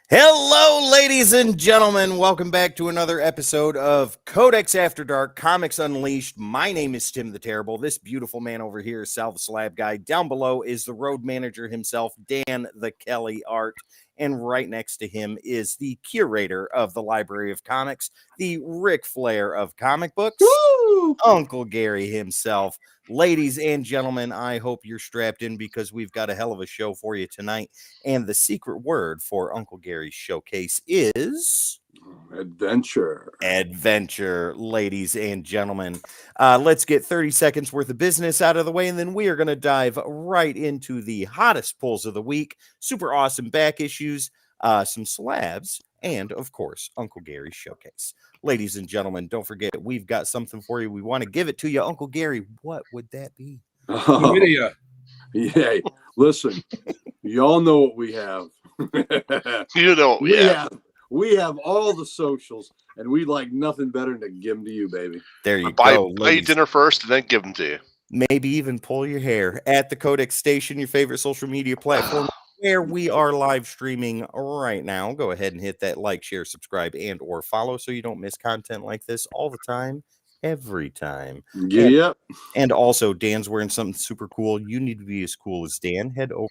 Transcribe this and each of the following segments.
Hello, ladies and gentlemen. Welcome back to another episode of Codex After Dark Comics Unleashed. My name is Tim the Terrible. This beautiful man over here is Sal the Slab Guy. Down below is the road manager himself, Dan the Kelly Art. And right next to him is the curator of the Library of Comics, the Ric Flair of comic books, Woo! Uncle Gary himself. Ladies and gentlemen, I hope you're strapped in because we've got a hell of a show for you tonight. And the secret word for Uncle Gary's showcase is Adventure. adventure, ladies and gentlemen. Let's get 30 seconds worth of business out of the way, and then we are going to dive right into the hottest pulls of the week, super awesome back issues, some slabs, and of course, Uncle Gary's showcase. Ladies and gentlemen, don't forget, we've got something for you. We want to give it to you. Uncle Gary, what would that be? Oh, Video. yeah. Listen, y'all know what we have. You know what we have. We have all the socials, and we'd like nothing better than to give them to you, baby. There you Buy go. you dinner first and then give them to you. Maybe even pull your hair at the Codex Station, your favorite social media platform, where we are live streaming right now. Go ahead and hit that like, share, subscribe, and or follow so you don't miss content like this all the time, every time. Giddy up. And also, Dan's wearing something super cool. You need to be as cool as Dan. Head over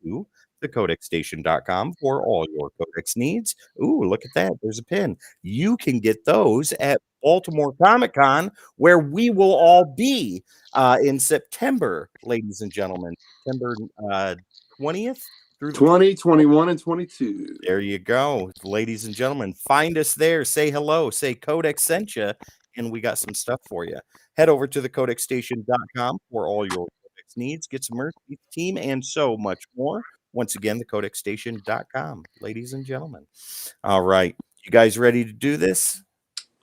to thecodexstation.com for all your Codex needs. Ooh, look at that. There's a pin. You can get those at Baltimore Comic Con, where we will all be in September, ladies and gentlemen. September 20th through 20, 21, and 22. There you go. Ladies and gentlemen, find us there. Say hello. Say Codex sent you, and we got some stuff for you. Head over to thecodexstation.com for all your Codex needs. Get some merch, meet the team, and so much more. Once again, thecodexstation.com, ladies and gentlemen. All right. You guys ready to do this?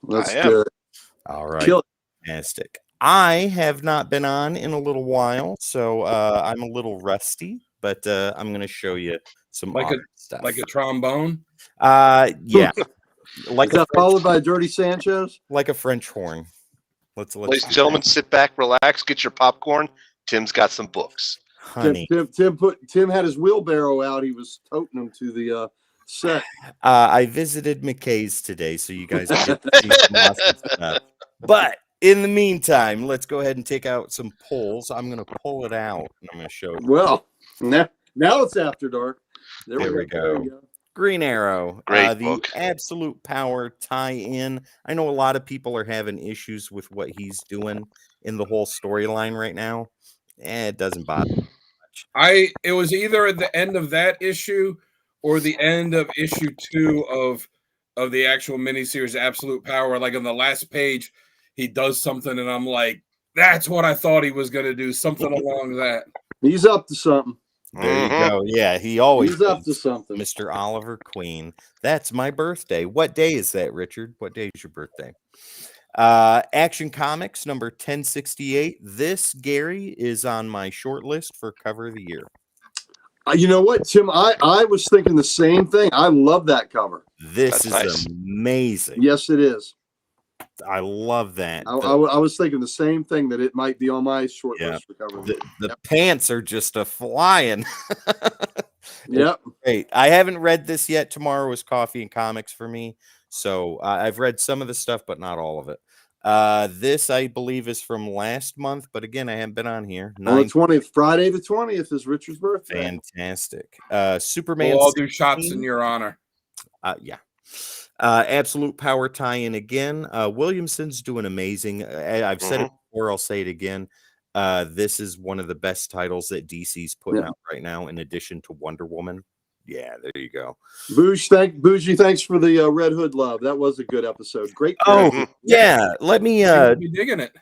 Let's I am. do it. All right. Kill it. Fantastic. I have not been on in a little while, so I'm a little rusty, but I'm going to show you some stuff. Like a trombone. Yeah. Like Is that followed by Dirty Sanchez? like a French horn. Let's Ladies and gentlemen, sit back, relax, get your popcorn. Tim's got some books. honey. Tim had his wheelbarrow out. He was toting them to the set. I visited McKay's today, so you guys get to see some awesome stuff. But in the meantime, let's go ahead and take out some pulls. I'm going to pull it out, and I'm going to show you. Well, now it's after dark. There we go. There you go. Green Arrow, Great the book. Absolute Power tie-in. I know a lot of people are having issues with what he's doing in the whole storyline right now. It doesn't bother me much. It was either at the end of that issue or the end of issue 2 of the actual miniseries Absolute Power. Like on the last page, he does something, and I'm like, that's what I thought he was gonna do. Something along that. He's up to something. There you go. Yeah, he always He's up to is. something. Mr. Oliver Queen. That's my birthday. What day is that, Richard? What day is your birthday? Action Comics number 1068. This, Gary, is on my short list for cover of the year. You know what, Tim? I was thinking the same thing. I love that cover. This That's is nice. amazing. Yes, it is. I love that. I was thinking the same thing, that it might be on my short Yeah. list for cover. The pants are just a flying. Yep. Great. I haven't read this yet. Tomorrow is coffee and comics for me. So I've read some of the stuff, but not all of it. This, I believe, is from last month. But again, I haven't been on here. On the 20th, Friday the 20th is Richard's birthday. Fantastic. Superman. We'll all do 16. shots in your honor. Yeah. Absolute Power tie-in again. Williamson's doing amazing. I've said it before. I'll say it again. This is one of the best titles that DC's putting out right now, in addition to Wonder Woman. Yeah, there you go. Bougie, thanks for the Red Hood love. That was a good episode. Great. Oh, yeah. Let me Be digging it.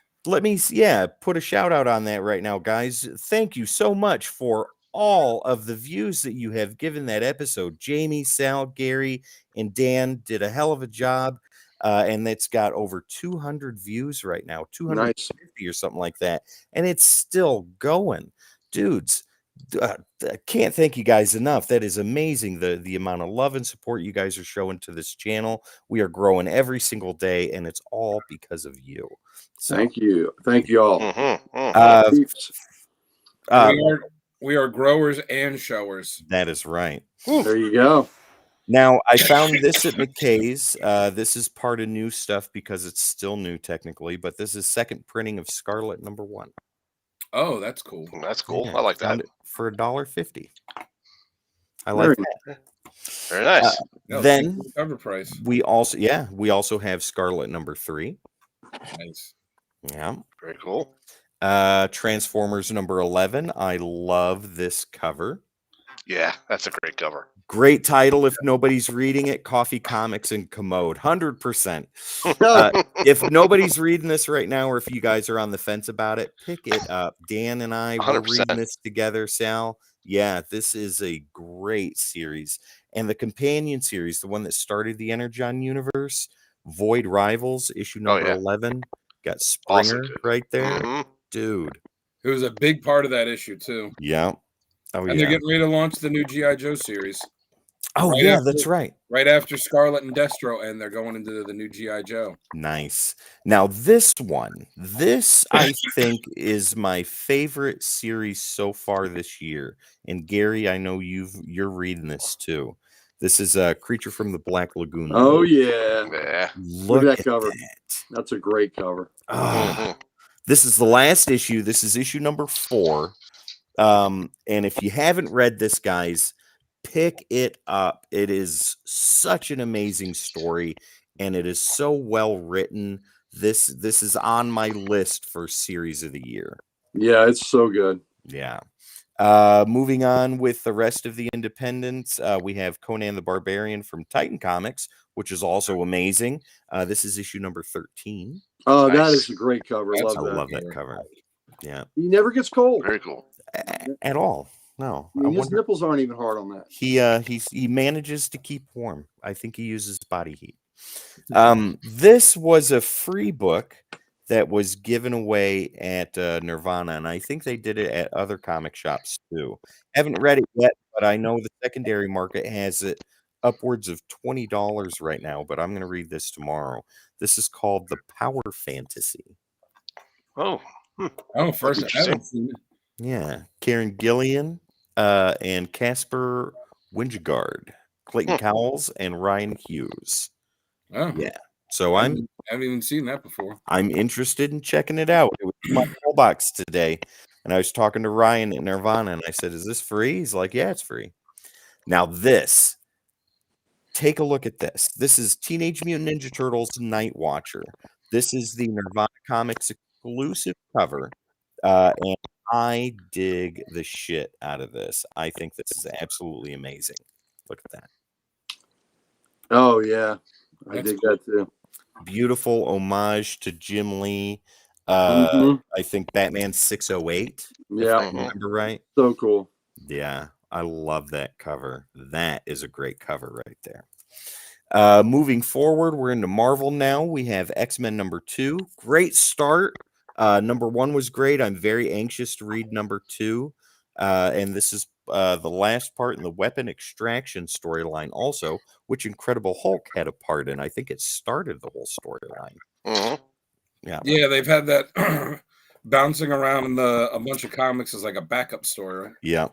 put a shout out on that right now, guys. Thank you so much for all of the views that you have given that episode. Jamie, Sal, Gary, and Dan did a hell of a job. And it's got over 200 views right now, 250 or something like that. And it's still going. Dudes, I can't thank you guys enough. That is amazing. The amount of love and support you guys are showing to this channel. We are growing every single day, and it's all because of you. So, Thank you. Thank you all. We are growers and showers. that is right. There you go. Now, I found this at McKay's. This is part of new stuff because it's still new technically, but this is second printing of Scarlet #1. Oh, that's cool. That's cool. Yeah, I like found that. it for $1.50. I like Very that. Very nice. No, Then thank you for the cover price. we also have Scarlet #3. Nice. Yeah. Very cool. Transformers #11. I love this cover. Yeah, that's a great cover. Great title. If nobody's reading it, Coffee Comics and Commode. 100%. If nobody's reading this right now, or if you guys are on the fence about it, pick it up. Dan and I were 100%. reading this together, Sal. Yeah, this is a great series. And the companion series, the one that started the Energon universe, Void Rivals, issue number 11, got Also Springer good. right there. Mhm. Dude. It was a big part of that issue too. Yeah. Oh, And they're yeah. getting ready to launch the new G.I. Joe series. Oh, right yeah, after- that's right. Right after Scarlet and Destro, and they're going into the new G.I. Joe. Nice. Now, this I think is my favorite series so far this year. And Gary, I know you're reading this too. This is a Creature from the Black Lagoon. Oh yeah. Yeah. Look at that at cover. that. That's a great cover. Ah, this is the last issue. This is issue number 4. And if you haven't read this, guys, pick it up. It is such an amazing story, and it is so well written. This is on my list for series of the year. Yeah, it's so good. Yeah. Moving on with the rest of the independents, we have Conan the Barbarian from Titan Comics, which is also amazing. This is issue number 13. Oh, Nice. that is a great cover. That's Love I that. love that cover. Yeah. He never gets cold. Very cool. At all. No. I mean, his nipples aren't even hard on that. He manages to keep warm. I think he uses body heat. This was a free book that was given away at Nirvana, and I think they did it at other comic shops too. Haven't read it yet, but I know the secondary market has it upwards of $20 right now. But I'm going to read this tomorrow. This is called The Power Fantasy. Oh. Oh, first I Interesting. haven't seen it. Yeah, Karen Gillian and Casper Wingegard, Clayton Cowles, and Ryan Hughes. Oh, Yeah, so I haven't even seen that before. I'm interested in checking it out. It was in my mailbox today, and I was talking to Ryan at Nirvana, and I said, "Is this free?" He's like, "Yeah, it's free." Now this, take a look at this. This is Teenage Mutant Ninja Turtles Night Watcher. This is the Nirvana Comics exclusive cover, and I dig the shit out of this. I think this is absolutely amazing. Look at that. Oh yeah, I That's dig that too. Beautiful homage to Jim Lee. I think Batman 608, if Yeah, I remember right. so cool. Yeah, I love that cover. That is a great cover right there. Moving forward, we're into Marvel now. We have X-Men #2. Great start. #1 was great. I'm very anxious to read #2. And this is the last part in the weapon extraction storyline also, which Incredible Hulk had a part in. I think it started the whole storyline. Mhm. Yeah. Yeah, they've had that bouncing around in a bunch of comics as like a backup story. Yeah.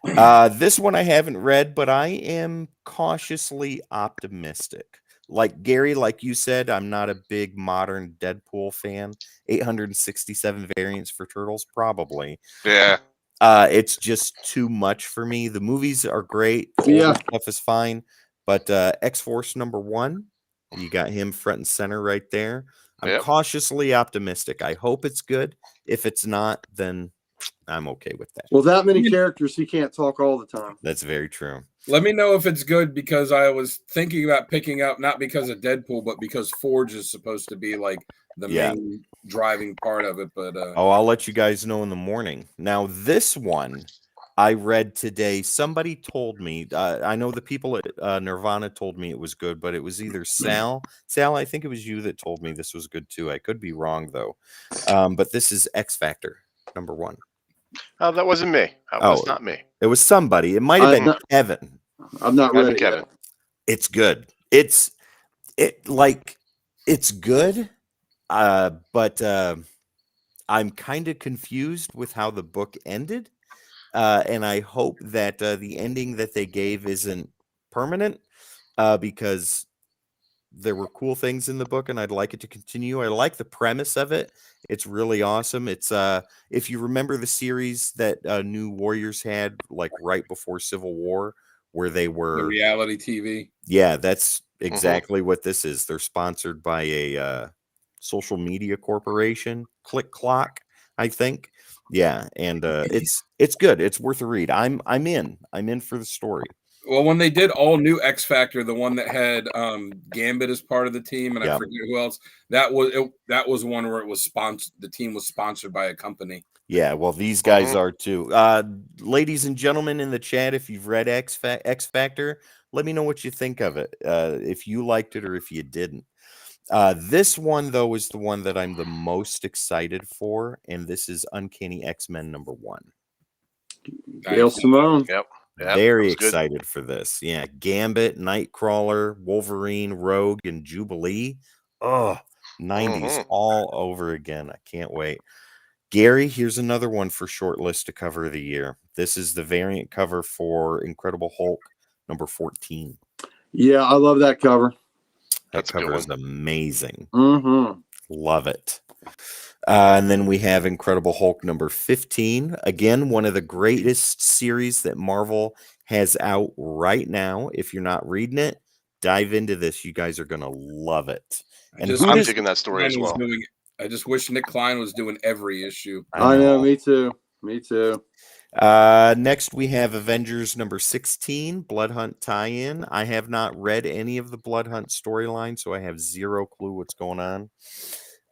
This one I haven't read, but I am cautiously optimistic. Like Gary, like you said, I'm not a big modern Deadpool fan. 867 variants for Turtles, probably. Yeah. It's just too much for me. The movies are great. The Yeah. older stuff is fine. But X-Force #1, you got him front and center right there. I'm Yep. cautiously optimistic. I hope it's good. If it's not, then I'm okay with that. Well, that many characters, he can't talk all the time. That's very true. Let me know if it's good, because I was thinking about picking up, not because of Deadpool, but because Forge is supposed to be like the Yeah. main driving part of it. But Oh, I'll let you guys know in the morning. Now, this one I read today. Somebody told me, I know the people at Nirvana told me it was good, but it was either Sal. Sal, I think it was you that told me this was good too. I could be wrong though. But this is X Factor #1. Oh, that wasn't me. That was not me. It was somebody. It might have been not- Kevin. I'm not Kevin, ready. Kevin. Yet. It's good. It's good. But I'm kind of confused with how the book ended. And I hope that the ending that they gave isn't permanent. because there were cool things in the book and I'd like it to continue. I like the premise of it. It's really awesome. It's if you remember the series that New Warriors had like right before Civil War, where they The were reality TV. yeah, that's exactly what this is. They're sponsored by a social media corporation, Click Clock, I think. Yeah, and it's good. It's worth a read. I'm in. I'm in for the story. Well, when they did all new X Factor, the one that had Gambit as part of the team, and I Yep. forget who else, that was one where it was sponsored. The team was sponsored by a company. Yeah, well, these guys are too. Ladies and gentlemen in the chat, if you've read X Factor, let me know what you think of it. If you liked it or if you didn't. This one, though, is the one that I'm the most excited for, and this is Uncanny X-Men #1. Gail Simone. Yep. Very that was good. excited for this. Yeah, Gambit, Nightcrawler, Wolverine, Rogue, and Jubilee. Oh, 90s all over again. I can't wait. Gary, here's another one for short list to cover of the year. This is the variant cover for Incredible Hulk #14. Yeah, I love that cover. That That's a good cover is one. amazing. Mm-hmm. Love it. And then we have Incredible Hulk #15. Again, one of the greatest series that Marvel has out right now. If you're not reading it, dive into this. You guys are going to love it. And who I'm does digging that story as well. I just wish Nick Klein was doing every issue. I know, me too. Me too. Next, we have Avengers #16, Blood Hunt tie-in. I have not read any of the Blood Hunt storyline, so I have zero clue what's going on.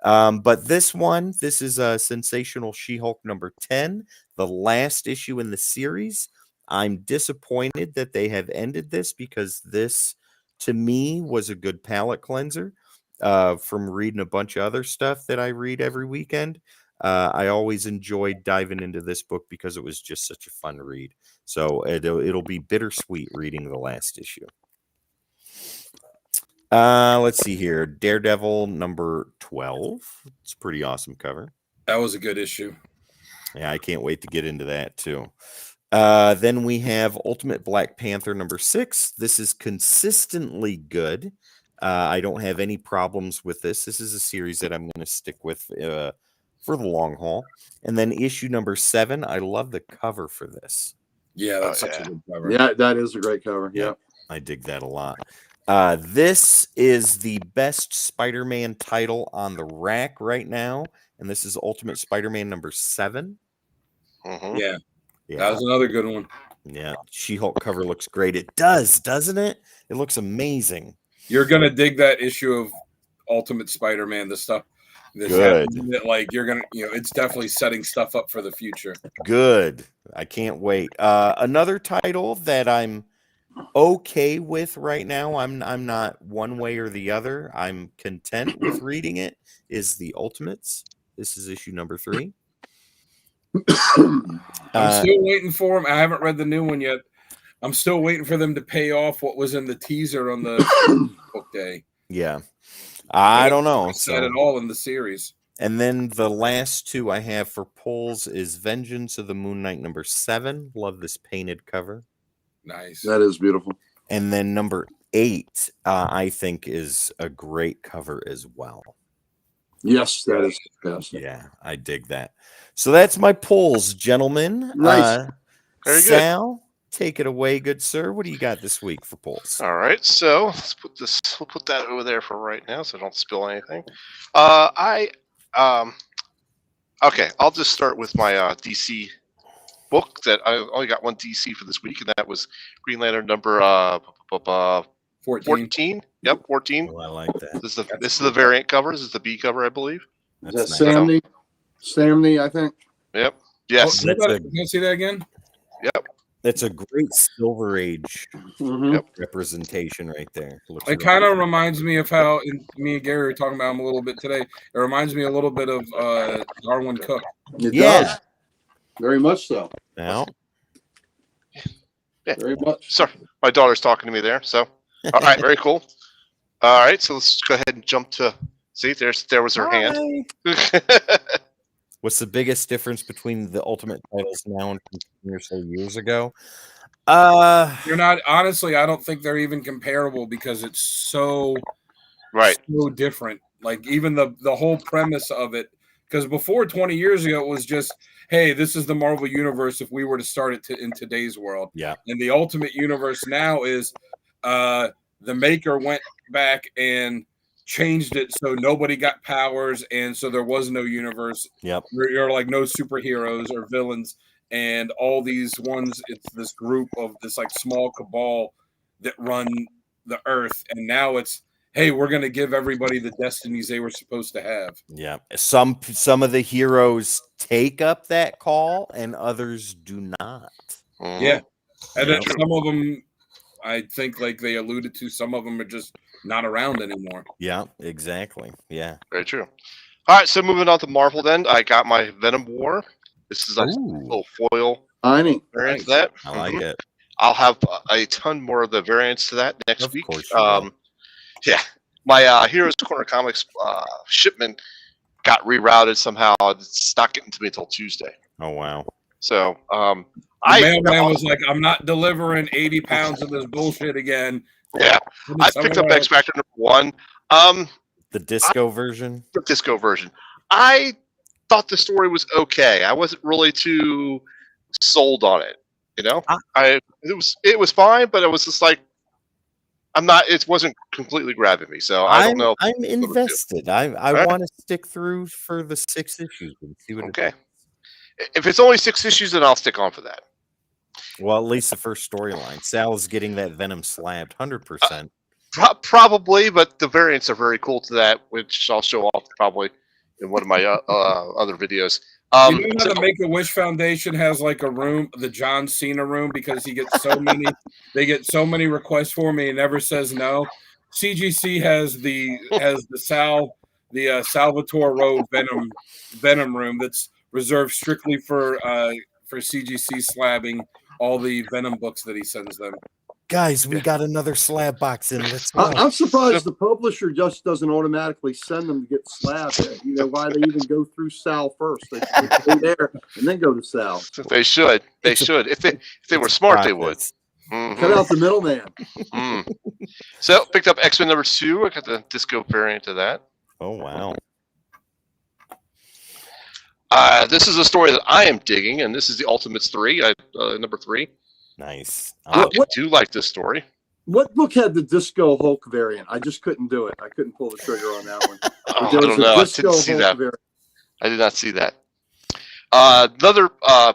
But this is a Sensational She-Hulk #10, the last issue in the series. I'm disappointed that they have ended this because this, to me, was a good palate cleanser from reading a bunch of other stuff that I read every weekend. I always enjoyed diving into this book because it was just such a fun read. So it'll be bittersweet reading the last issue. Let's see here. Daredevil #12. It's a pretty awesome cover. That was a good issue. Yeah, I can't wait to get into that too. Then we have Ultimate Black Panther #6. This is consistently good. I don't have any problems with this. This is a series that I'm going to stick with for the long haul. And then issue #7. I love the cover for this. Yeah, that's such a good cover. Yeah, that is a great cover. Yeah, I dig that a lot. This is the best Spider-Man title on the rack right now, and this is Ultimate Spider-Man #7. Yeah, that was another good one. Yeah, She-Hulk cover looks great. It does, doesn't it? It looks amazing. You're gonna dig that issue of Ultimate Spider-Man. The stuff good. Like you're gonna, it's definitely setting stuff up for the future. Good. I can't wait. Another title that I'm okay with right now, I'm not one way or the other, I'm content with reading it, is The Ultimates. This is issue #3. I'm still waiting for them. I haven't read the new one yet. I'm still waiting for them to pay off what was in the teaser on the book day. Yeah, I don't know. Said it all in the series. And then the last two I have for polls is Vengeance of the Moon Knight #7. Love this painted cover. Nice. that is beautiful. And then #8, I think, is a great cover as well. Yes, that is fantastic. Yeah, I dig that. So that's my polls, gentlemen. Nice. Very Sal, take it away, good sir. What do you got this week for polls? All right, so let's put this. We'll put that over there for right now, so don't spill anything. Okay, I'll just start with my DC book that I only got one DC for this week, and that was Green Lantern #14. Yep, 14. Oh, I like that. This is the variant cover. This is the B cover, I believe. Is that Samney? Samney, I think. Yep. Yes. Can you see that again? Yep. That's a great Silver Age representation right there. It kind of reminds me of how me and Gary were talking about him a little bit today. It reminds me a little bit of Darwin Cook. It does. Very much so. Now, Very much. Sorry, my daughter's talking to me there. So, all right, very cool. All right, so let's go ahead and jump to. See, there was her hand. what's the biggest difference between the Ultimate titles now and 15 or so years ago? They're not, honestly, I don't think they're even comparable because it's so different. Like even the whole premise of it, because before 20 years ago it was just, hey, this is the Marvel universe if we were to start it in today's world. Yeah. And the ultimate universe now is the maker went back and changed it so nobody got powers, and so there was no universe. Yep. You're like no superheroes or villains, and all these ones, it's this group of this like small cabal that run the earth, and now it's, hey, we're going to give everybody the destinies they were supposed to have. Yeah. Some of the heroes take up that call and others do not. Yeah. And then some of them, I think, like they alluded to, some of them are just not around anymore. Yeah, exactly. Yeah. Very true. All right, so moving on to Marvel then. I got my Venom War. This is a little foil variant to that. I like it. I'll have a ton more of the variants to that next week. Of course you will. Yeah. My Heroes Corner Comics shipment got rerouted somehow. It's not getting to me until Tuesday. Oh, wow. So the mailman was like, I'm not delivering 80 pounds of this bullshit again. Yeah. I picked up X Factor #1. The disco version? The disco version. I thought the story was okay. I wasn't really too sold on it. You know? It was fine, but it was just like, it wasn't completely grabbing me, so I don't know. I'm invested. I want to stick through for the 6 issues and see what it does. If it's only 6 issues, then I'll stick on for that. Well, at least the first storyline. Sal is getting that Venom slabbed 100%. Probably, but the variants are very cool to that, which I'll show off probably in one of my other videos. You know how the Make-A-Wish Foundation has like a room, the John Cena room, because he gets so many, they get so many requests for me, he never says no. CGC has the Salvatore Road Venom room that's reserved strictly for CGC slabbing all the Venom books that he sends them. Guys, we got another slab box in. Let's go. I'm surprised the publisher just doesn't automatically send them to get slabbed. You know why they even go through Sal first? They should go there and then go to Sal. They should. They should. If they were smart, they would. Cut out the middleman. So picked up X-Men #2. I got the disco variant of that. Oh wow. This is a story that I am digging, and this is the Ultimates 3, #3. Nice. I do like this story. What book had the Disco Hulk variant? I just couldn't do it. I couldn't pull the trigger on that one. I don't know. I didn't see that. I did not see that. Another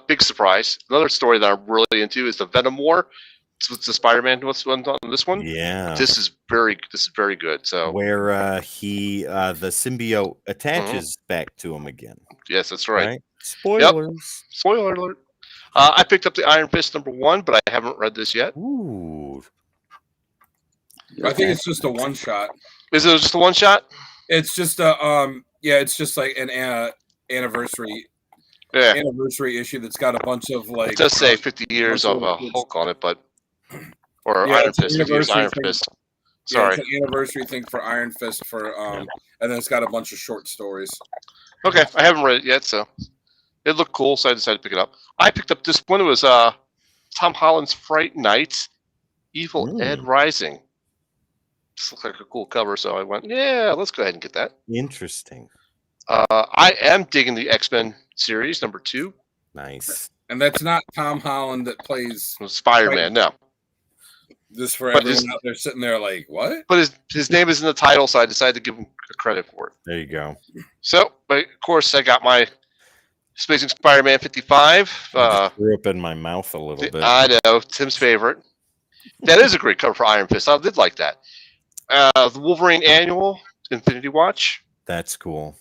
big surprise, another story that I'm really into is the Venom War. It's the Spider-Man. What's on this one? Yeah. This is very good. So where the symbiote attaches back to him again. Yes, that's right. Spoilers. Yep. Spoiler alert. I picked up the Iron Fist #1, but I haven't read this yet. Ooh. I think it's just a one shot. Is it just a one shot? It's just a it's just like an anniversary issue that's got a bunch of like. It does say 50 years of Hulk on it, but Iron Fist. 50 years Iron Fist. Sorry, it's an anniversary thing for Iron Fist and then it's got a bunch of short stories. Okay, I haven't read it yet, so it looked cool, so I decided to pick it up. I picked up this one. It was Tom Holland's Fright Night, Evil Ed Rising. This looks like a cool cover, so I went, yeah, let's go ahead and get that. Interesting. I am digging the X-Men series #2. Nice. And that's not Tom Holland that plays Spider-Man, no. This for everyone out there sitting there like, what? But his name is in the title, so I decided to give him credit for it. There you go. So, but of course, I got my Spacing Spider-Man 55. Threw up in my mouth a little bit. I know, Tim's favorite. That is a great cover for Iron Fist. I did like that. The Wolverine Annual, Infinity Watch. That's cool.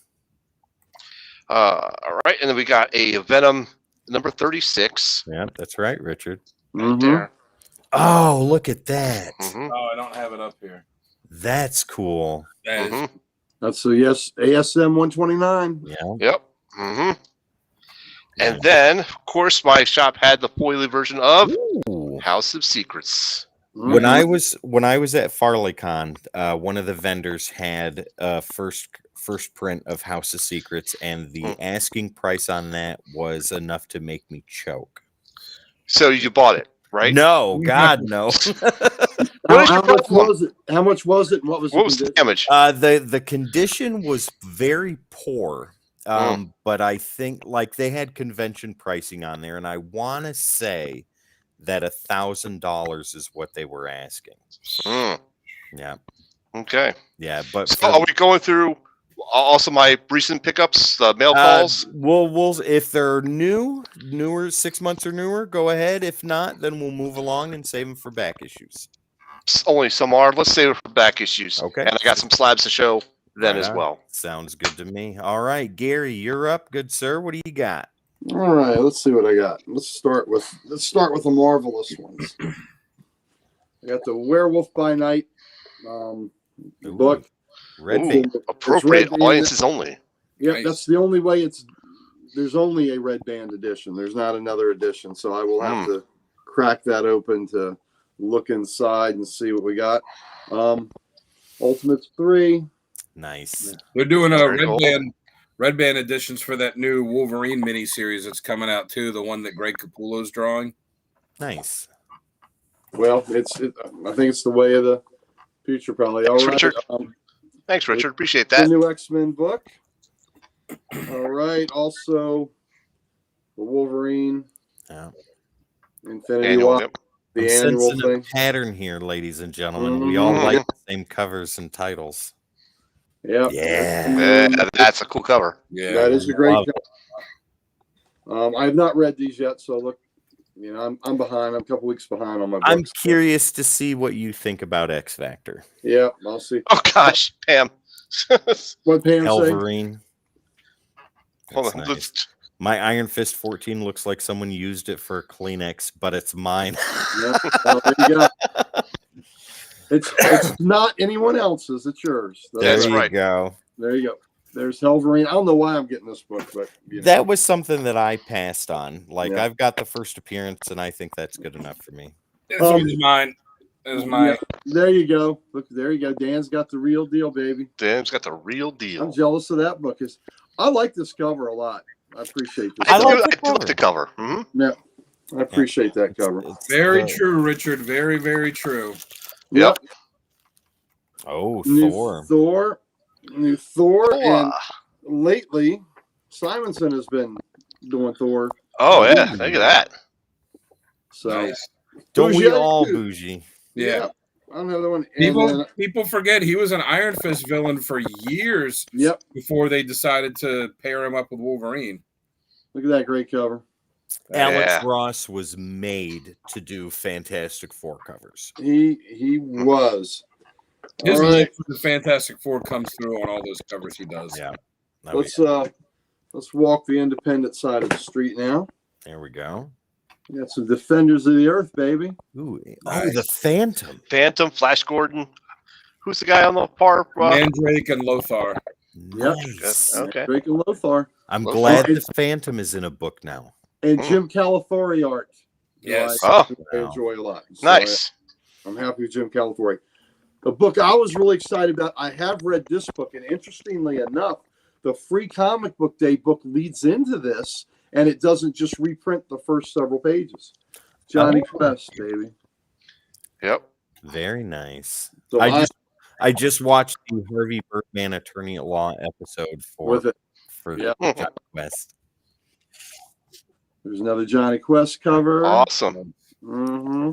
All right, and then we got a Venom #36. Yeah, that's right, Richard. Right there. Oh, look at that. Oh, I don't have it up here. That's cool. That's ASM 129. Yeah. Yep. And then, of course, my shop had the foily version of House of Secrets. When I was at FarleyCon, one of the vendors had a first print of House of Secrets, and the asking price on that was enough to make me choke. So you bought it? right? No, God, no. What is How your much problem? was it? How much was it? And what was What was the condition? damage? The condition was very poor. But I think like they had convention pricing on there, and I want to say that $1,000 is what they were asking. Mm, Yeah, okay. yeah. But So are we going through also my recent pickups, the mail calls? we'll if they're newer, 6 months or newer, go ahead. If not, then we'll move along and save them for back issues. Only some are. Let's save it for back issues. Okay. And I got some slabs to show then Right as on. well. Sounds good to me. All right, Gary, you're up. Good sir. What do you got? All right, let's see what I got. Let's start with the marvelous ones. I got the Werewolf by Night book. Red Ooh, Band. appropriate Red audiences only. Yep, Nice. that's the only way. There's only a red band edition. There's not another edition, so I will have to crack that open to look inside and see what we got. Ultimates 3. Nice. They're doing a Very cool. red band editions for that new Wolverine miniseries that's coming out too. The one that Greg Capullo's drawing. Nice. Well, I think it's the way of the future, probably. Thanks, All right. Richard. Thanks, Richard. Appreciate The that. new X-Men book. All right. Also, the Wolverine Yeah. Infinity Annual, War, yep. the I'm annual sensing a thing. pattern here, ladies and gentlemen. We all like the same covers and titles. Yep. Yeah. That's a cool cover. Yeah, That is a great Love cover. I have not read these yet, so look, I'm behind. I'm a couple weeks behind on my books. I'm curious to see what you think about X Factor. Yeah, I'll see. Oh gosh, Pam. What Pam say? Elverine. Hold That's on, nice. let's- My Iron Fist 14 looks like someone used it for a Kleenex, but it's mine. Yeah, well, there you go. It's not anyone else's. It's yours. That's There you right. go. There you go. There's Helverine. I don't know why I'm getting this book, but That was something that I passed on. Like Yeah. I've got the first appearance, and I think that's good enough for me. This one's mine. This is mine. Yeah, there you go. Look, there you go. Dan's got the real deal, baby. Dan's got the real I'm deal. jealous of that book. I like this cover a lot. I appreciate this. I like cover. the I do like the cover. Mm-hmm. Yeah, I appreciate that cover. It's Very the- true, Richard. Very, very true. Yep. Oh, New Thor. New Thor, Oh, and lately Simonson has been doing Thor. oh yeah, look at that. So Nice. Don't we Bougie all too. bougie? Yeah. another one. And then, People forget he was an Iron Fist villain for years yep, before they decided to pair him up with Wolverine. look at that great cover. Alex Yeah. Ross was made to do Fantastic Four covers. He was. His All love right, for the Fantastic Four comes through on all those covers he does. Yeah. Oh, let's walk the independent side of the street now. there we go. We got some Defenders of the Earth, baby. Ooh, Nice. the Phantom. Phantom, Flash Gordon. Who's the guy on the par? Mandrake and Lothar. Yep. Nice. Okay. Drake and Lothar. I'm Lothar. glad the Phantom is in a book now. And Jim Calafiore art. Yes. Oh. I enjoy a lot. So Nice. I'm happy with Jim Calafiore. The book I was really excited about, I have read this book, and interestingly enough, the Free Comic Book Day book leads into this, and it doesn't just reprint the first several pages. Johnny Quest, baby. Yep. Very nice. So I just watched the Harvey Birdman Attorney at Law episode with it. for Yep. Johnny Quest. There's another Johnny Quest cover. Awesome. Mm-hmm.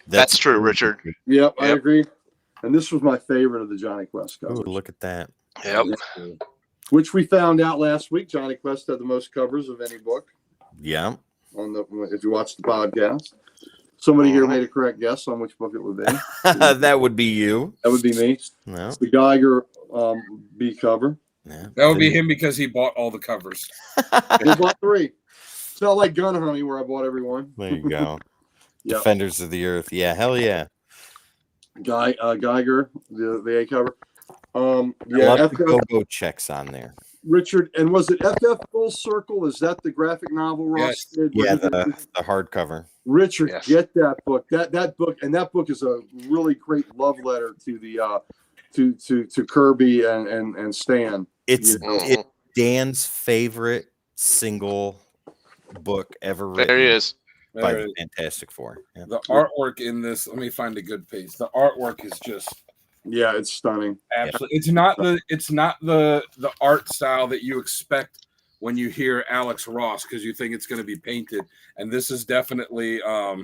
That's true, Richard. Yep, I Yep. agree. And this was my favorite of the Johnny Quest covers. Ooh, look at that. Yep. Which we found out last week. Johnny Quest had the most covers of any book Yeah. on the. If you watch the podcast, somebody here made a correct guess on which book it would be. That would be you. That would be me. No. It's the Geiger B cover. Yeah. That would be him because he bought all the covers. We bought 3. It's not like Gun Honey where I bought every one. There you go. Yep. Defenders of the Earth. Yeah, hell yeah. Geiger, the A cover. I Yeah, love the FF, go-go checks on there. Richard, and was it FF Full Circle? Is that the graphic novel Ross Yes. did? Yeah, Was it- the hardcover. Richard, Yes. get that book. That book, and that book is a really great love letter to the to Kirby and Stan. It's Mhm. Dan's favorite single book ever written. There he is. by There it the is. Fantastic Four. Yeah. The artwork in this, let me find a good page. The artwork is just Yeah, it's stunning. absolutely. It's not the art style that you expect when you hear Alex Ross, because you think it's going to be painted, and this is definitely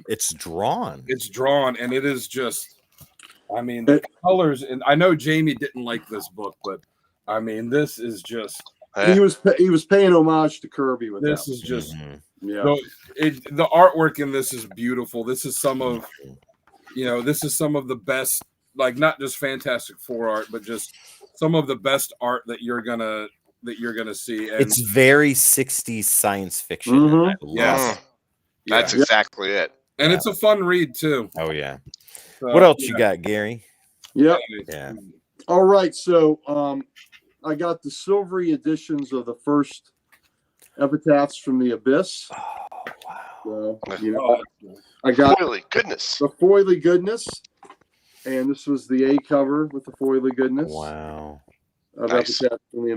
It's drawn. it's drawn, and it is just, I mean, the colors. And I know Jamie didn't like this book, but I mean, this is just He was paying homage to Kirby with this that. is just Yeah. the artwork in this is beautiful. This is some of this is some of the best, like not just Fantastic Four art, but just some of the best art that you're gonna see. And It's very 60s science fiction. Mhm. And I love yes, it. That's yeah. exactly it. And Yeah. it's a fun read too. Oh yeah. So, What else you got, Gary? Yep. Yeah. All right. So I got the silvery editions of the first Epitaphs from the Abyss. Oh wow. So, Oh, I got Holy goodness. the foily goodness, and this was the A cover with the foily goodness Wow. of Nice. Epitaphs from the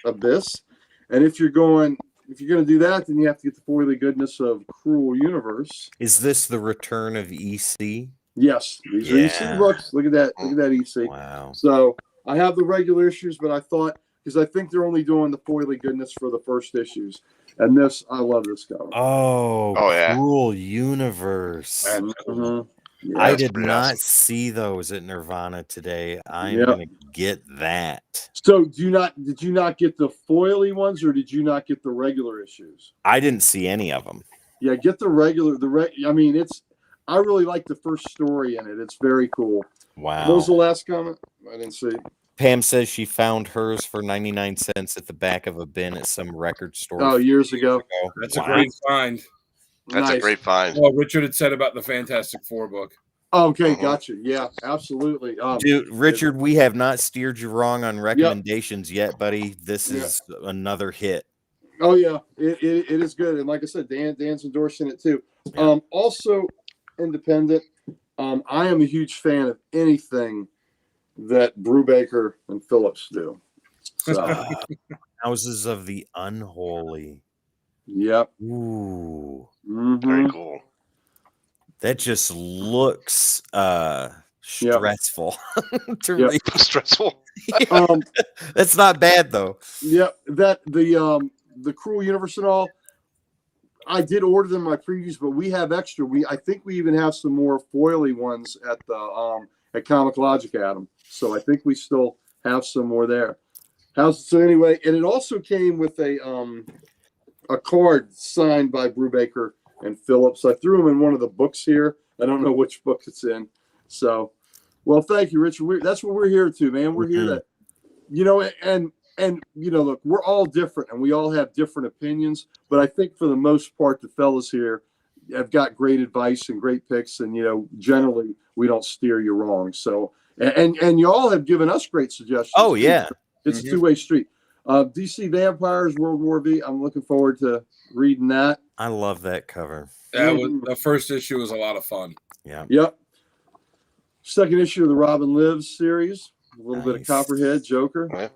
Abyss. And if you're going to do that, then you have to get the foily goodness of Cruel Universe. Is this the return of EC? Yes, these are EC books. Look at that. Look at that EC. Wow. So I have the regular issues, but I thought, because I think they're only doing the foily goodness for the first issues. And this, I love this cover. Oh, yeah. Cruel Universe. that's cool. Mhm. Yeah. I that's did pretty not awesome. see those at Nirvana today. I'm Yep. gonna get that. So did you not get the foily ones, or did you not get the regular issues? I didn't see any of them. Yeah, get the regular. I mean, I really like the first story in it. It's very cool. What was the Wow. last comment? I didn't see. Pam says she found hers for 99 cents at the back of a bin at some record store. Oh, years ago. That's Wow. a great find. That's a Nice. great find. Well, Richard had said about the Fantastic Four book. Okay, Mhm. gotcha. Yeah, absolutely. Dude, Richard, we have not steered you wrong on recommendations yet, buddy. This Yeah. is another hit. Oh yeah, it is good, and like I said, Dan's endorsing it too. Yeah. Also independent. I am a huge fan of anything that Brubaker and Phillips do. So, Houses of the Unholy. yep. Ooh, Very Mhm. cool. that just looks stressful to Yep. read. Stressful. That's not bad though. Yep. That the Cruel Universe and all. I did order them in my previews, but we have extra. I think we even have some more foily ones at the at Comic Logic, Adam. So I think we still have some more there. So anyway, and it also came with a card signed by Brubaker and Phillips. I threw them in one of the books here. I don't know which book it's in. So, well, thank you, Richard. That's what we're here to, man. We're here to, and look, we're all different and we all have different opinions. But I think for the most part, the fellas here have got great advice and great picks, and generally we don't steer you wrong. So, and you all have given us great suggestions. Oh too. yeah. It's a two-way street. DC Vampires, World War V. I'm looking forward to reading that. I love that cover. The first issue was a lot of fun. Yeah. Yep. Second issue of the Robin Lives series. A little bit of Nice. Copperhead, Joker. Yeah.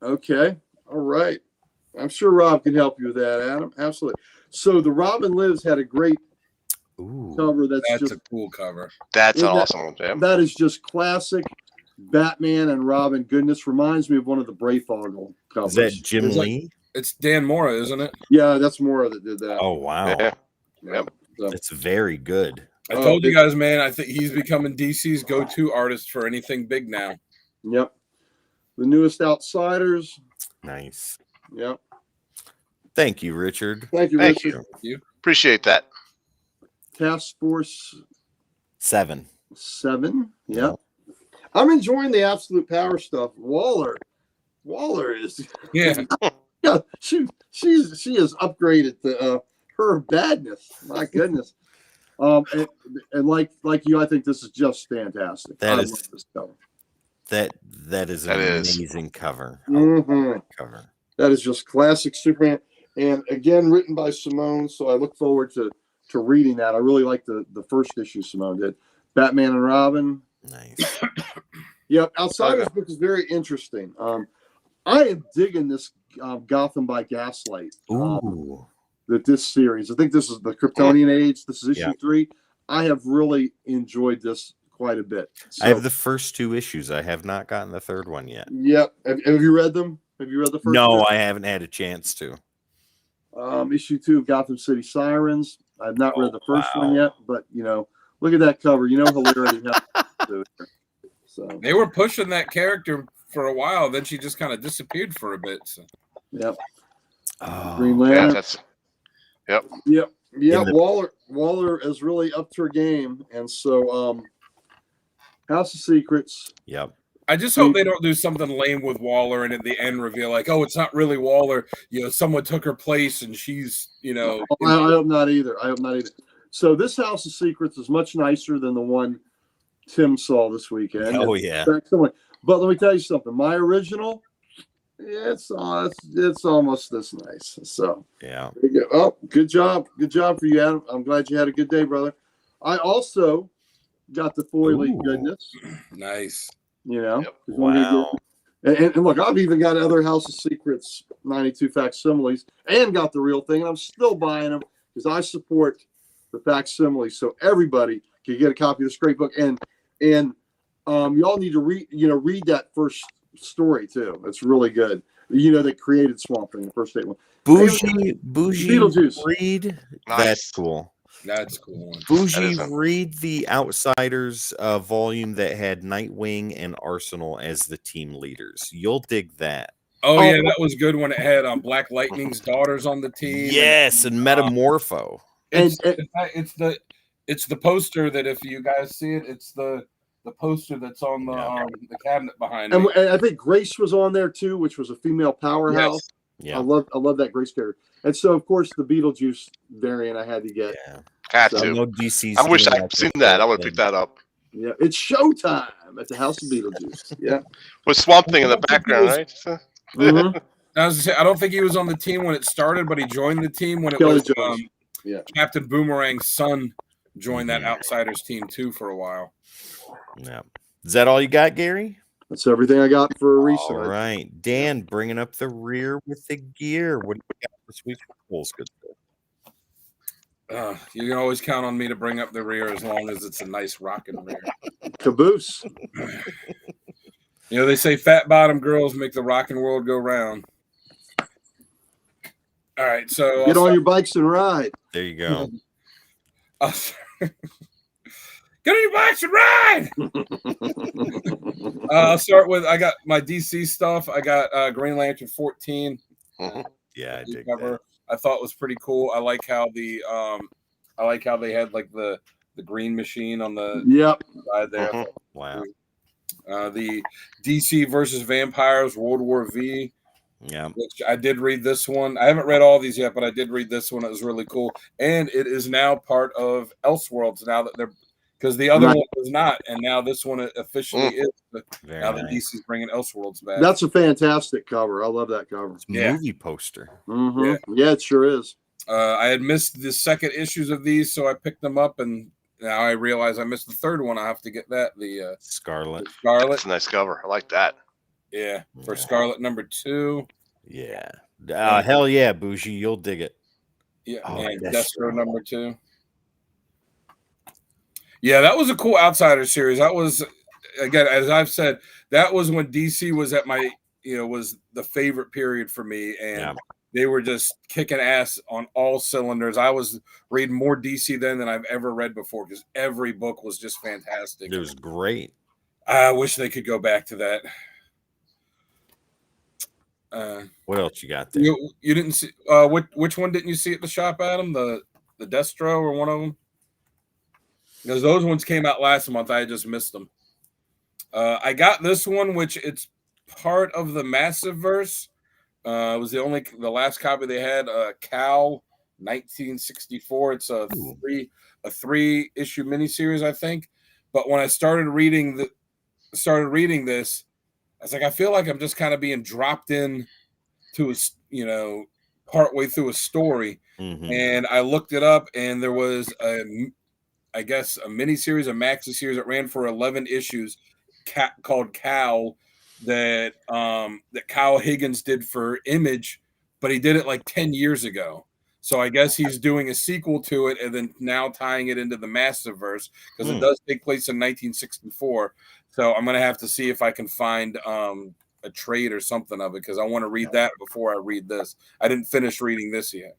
Okay. All right. I'm sure Rob can help you with that, Adam. Absolutely. So the Robin Lives had a great Ooh. cover. That's just a cool cover. That's Isn't that- awesome. Yeah. that is just classic Batman and Robin goodness. Reminds me of one of the Brayfogle covers. Is that Jim Is that- Lee? It's Dan Mora, isn't it? Yeah, that's Mora that did that. Oh wow. Yeah. Yeah. So, That's very good. I Oh, told you big- guys, man. I think he's becoming DC's go-to artist for anything big now. yep. The newest Outsiders. Nice. Yep. Thank you, Richard. Thank you, Thank Richard. Appreciate that. Task Force 7. 7. Yep. I'm enjoying the Absolute Power stuff. Waller is Yeah, yeah, she has upgraded to her badness. My goodness. And like you, I think this is just fantastic. That I is- love this cover. That is an That is. amazing cover. Mhm. Cover. That is just classic Superman, and again written by Simone. So I look forward to reading that. I really like the first issue Simone did. Batman and Robin. Nice. Yep, Outsiders book is very interesting. I am digging this Gotham by Gaslight. Ooh. that this series, I think this is the Kryptonian Age. This is issue Yeah. 3. I have really enjoyed this quite a bit. So, I have the first 2 issues. I have not gotten the third one yet. Yep. Have you read them? Have you read the first? No, two? I haven't had a chance to. Issue 2 of Gotham City Sirens. I've not read the first one wow. yet, but look at that cover. Hilarity. So They were pushing that character for a while, then she just kind of disappeared for a bit. So. Yep. Oh, Green Yeah, Lantern. that's. Yep. Yep. In the- Waller is really up to her game, and so House of Secrets. Yep. I just hope they don't do something lame with Waller and at the end reveal like, oh, it's not really Waller. Someone took her place and she's, I hope not either. So this House of Secrets is much nicer than the one Tim saw this weekend. Oh, yeah. But let me tell you something. My original, it's almost this nice. So Yeah. there you go. Oh, good job for you, Adam. I'm glad you had a good day, brother. I also got the Foily Ooh. goodness. nice. Yep. Wow. And look, I've even got other House of Secrets 92 facsimiles and got the real thing, and I'm still buying them because I support the facsimiles, so everybody can get a copy of this great book. And y'all need to read that first story too. It's really good. They created Swamp Thing, the first 8 one. Bougie Beetlejuice. read. Nice. That's cool. That's cool. Bougie, That is read the Outsiders volume that had Nightwing and Arsenal as the team leaders. You'll dig that. Oh, yeah, that was good when it had Black Lightning's daughters on the team. Yes, and Metamorpho. It's the poster that if you guys see it, it's the poster that's on the cabinet behind me. And I think Grace was on there too, which was a female powerhouse. Yes. Yeah. I love that Grace character. And so of course the Beetlejuice variant I had to get. Yeah. Had I to. know DC's I wish doing I'd seen that. I would have picked that up. Yeah, it's showtime at the House of Beetlejuice. Yeah. With Swamp Thing in the background, right? Mhm. I was gonna say, I don't think he was on the team when it started, but he joined the team when it Kelly was Jones. Captain Boomerang's son joined that Mhm. Outsiders team too for a while. Yeah. Is that all you got, Gary? That's everything I got for a All research. right. Dan, bringing up the rear with the gear. What do you got this week? Cool's good stuff. You can always count on me to bring up the rear as long as it's a nice rocking rear. Caboose. They say fat bottom girls make the rocking world go round. All right, so Get on your bikes and ride. There you go. Get on your bikes and ride. I'll start with I got my DC stuff. I got Green Lantern 14. Yeah, I dig cover. that. I thought was pretty cool. I like how they had like the green machine on the Yep. side there. Wow. The DC versus Vampires World War V. Yeah. Which I did read this one. I haven't read all these yet, but I did read this one. It was really cool, and it is now part of Elseworlds now that they're because the other one was not, and now this one officially is. Very Now that nice. DC's bringing Elseworlds back. That's a fantastic cover. I love that cover. It's a movie poster. Mm-hmm. Yeah, it sure is. I had missed the second issues of these, so I picked them up, and now I realize I missed the third one. I have to get that. The Scarlet. Scarlet. That's a nice cover. I like that. Yeah, for Scarlet number 2. Yeah. Hell yeah, Bougie. You'll dig it. Yeah, Oh, and Destro. Destro number 2. Yeah, that was a cool Outsider series. That was, again, as I've said, that was when DC was at my, was the favorite period for me, and they were just kicking ass on all cylinders. I was reading more DC then than I've ever read before because every book was just fantastic. It was great. I wish they could go back to that. What else you got there? You didn't see which one didn't you see at the shop, Adam? The Destro or one of them? Because those ones came out last month. I just missed them. I got this one, which it's part of the Massive Verse. It was the last copy they had. Cal 1964. It's a three issue miniseries, I think. But when I started reading this, I was like, I feel like I'm just kind of being dropped in to a, partway through a story. Mm-hmm. And I looked it up, and there was a miniseries, a maxi series that ran for 11 issues called Cal that Kyle Higgins did for Image, but he did it like 10 years ago. So I guess he's doing a sequel to it and then now tying it into the Massiverse because it does take place in 1964. So I'm gonna have to see if I can find a trade or something of it because I want to read that before I read this. I didn't finish reading this yet.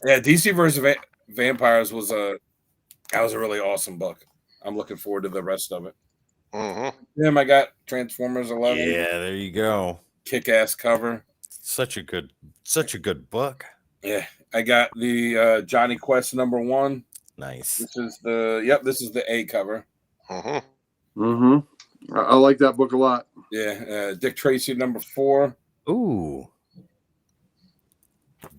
Yeah, DC versus Vampires was a really awesome book. I'm looking forward to the rest of it. Then I got Transformers 11. Yeah, there you go. Kick-ass cover. Such a good book. Yeah, I got the Johnny Quest #1. Nice. This is the A cover. I like that book a lot. Yeah, Dick Tracy #4. Ooh,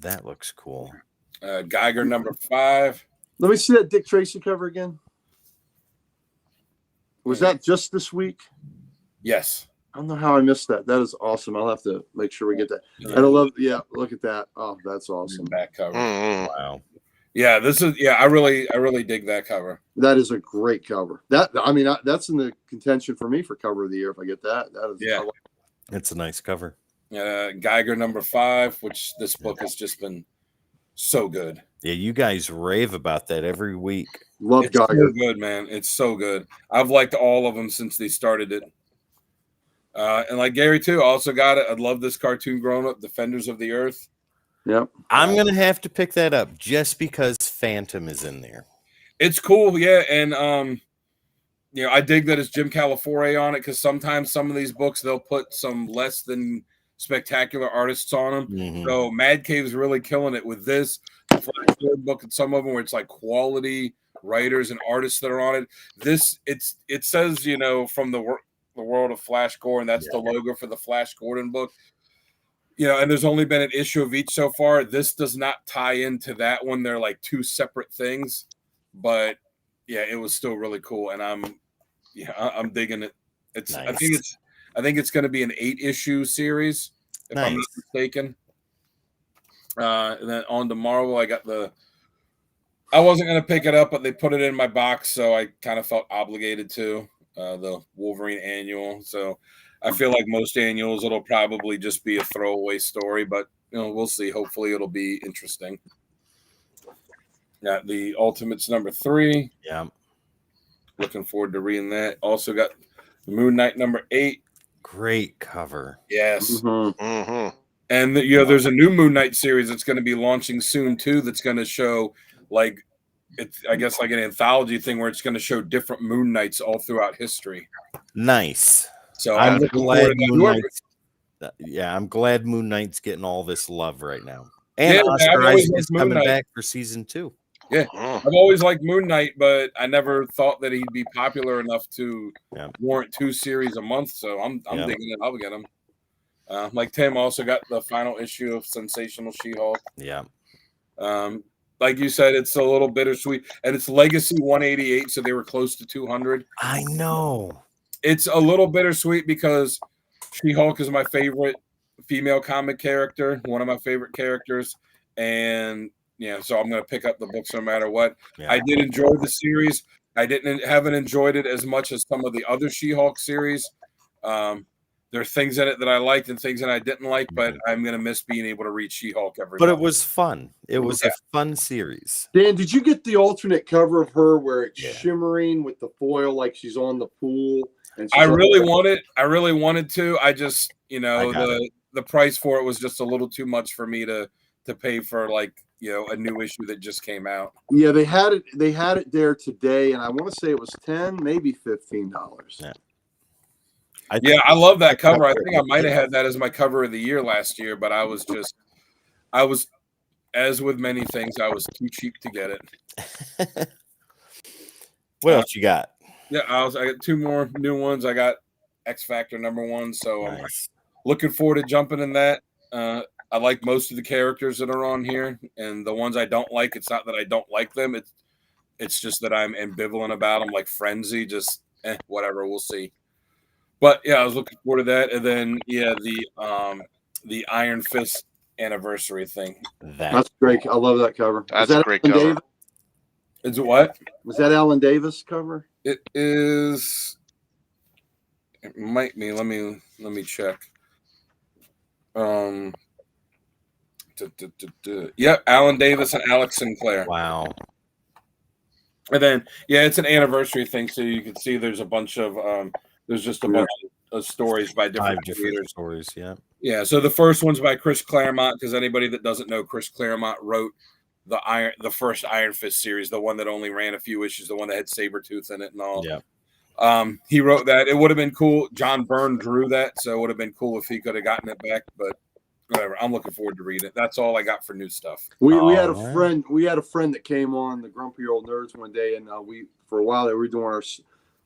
that looks cool. Geiger #5. Let me see that Dick Tracy cover again. Was that just this week? Yes. I don't know how I missed that. That is awesome. I'll have to make sure we get that. And I love, look at that. Oh, that's awesome. Back cover. Wow. Yeah, I really dig that cover. That is a great cover. That's in the contention for me for cover of the year if I get that. That is It's a nice cover. Geiger #5, which this book has just been so good. Yeah, you guys rave about that every week. Love It's Geiger. so good, man. It's so good. I've liked all of them since they started it. And like Gary too, I also got it. I love this cartoon growing up, Defenders of the Earth. Yep. I'm gonna have to pick that up just because Phantom is in there. It's cool, yeah, and I dig that it's Jim Calafiore on it because sometimes some of these books they'll put some less than spectacular artists on them. Mhm. So Mad Cave's really killing it with this Flash Gordon book and some of them where it's like quality writers and artists that are on it. It says from the world of Flash Gordon. That's the logo for the Flash Gordon book. And there's only been an issue of each so far. This does not tie into that one. They're like two separate things, but yeah, it was still really cool, and I'm digging it. It's nice. I think it's going to be an 8-issue series if I'm not mistaken. And then on to Marvel, I wasn't going to pick it up, but they put it in my box, so I kind of felt obligated to. The Wolverine annual. So I feel like most annuals, it'll probably just be a throwaway story, but we'll see. Hopefully it'll be interesting. Got the Ultimates #3. Yeah. Looking forward to reading that. Also got the Moon Knight #8. Great cover. Yes. And there's a new Moon Knight series that's going to be launching soon too. That's going to show it's I guess like an anthology thing where it's going to show different Moon Knights all throughout history. Nice. So I'm looking glad forward to Moon Knight's, I'm glad Moon Knight's getting all this love right now. And Yeah, Oscar I've always Isaac liked is Moon coming Knight. back for season 2. Yeah, I've always liked Moon Knight, but I never thought that he'd be popular enough to warrant 2 series a month. So I'm digging it. I'll get him. Like Tim also got the final issue of Sensational She-Hulk. Yeah. Like you said, it's a little bittersweet, and it's Legacy 188, so they were close to 200. I know. It's a little bittersweet because She-Hulk is my favorite female comic character, one of my favorite characters, and so I'm going to pick up the books no matter what. Yeah. I did enjoy the series. I haven't enjoyed it as much as some of the other She-Hulk series. There are things in it that I liked and things that I didn't like, but I'm going to miss being able to read She-Hulk every But month. it was fun. It was a fun series. Dan, did you get the alternate cover of her where it's shimmering with the foil like she's on the pool? And I really wanted to. I just, the price for it was just a little too much for me to pay for a new issue that just came out. Yeah, they had it there today, and I want to say it was $10, maybe $15. Yeah. I love that cover. I think I might have had that as my cover of the year last year, but I was as with many things, I was too cheap to get it. What else you got? Yeah, I got 2 more new ones. I got X Factor #1, so I'm looking forward to jumping in that. I like most of the characters that are on here, and the ones I don't like, it's not that I don't like them. It's just that I'm ambivalent about them, like Frenzy, just whatever, we'll see. But I was looking forward to that, and then the Iron Fist anniversary thing. That's great. I love that cover. That's a great cover. Davis? Is it what? Was that Alan Davis cover? It is. It might be. Let me check. Yep, Alan Davis and Alex Sinclair. Wow. And then, yeah, it's an anniversary thing, so you can see there's a bunch of there's just a bunch of stories by different 5 different creators. stories. Yeah. Yeah, so the first one's by Chris Claremont, because anybody that doesn't know, Chris Claremont wrote the first Iron Fist series, the one that only ran a few issues, the one that had Sabretooth in it and all. Yeah. He wrote that. It would have been cool. John Byrne drew that, so it would have been cool if he could have gotten it back, but whatever. I'm looking forward to reading it. That's all I got for new stuff. We had a Alright. friend. We had a friend that came on the Grumpy Old Nerds one day, and for a while they were doing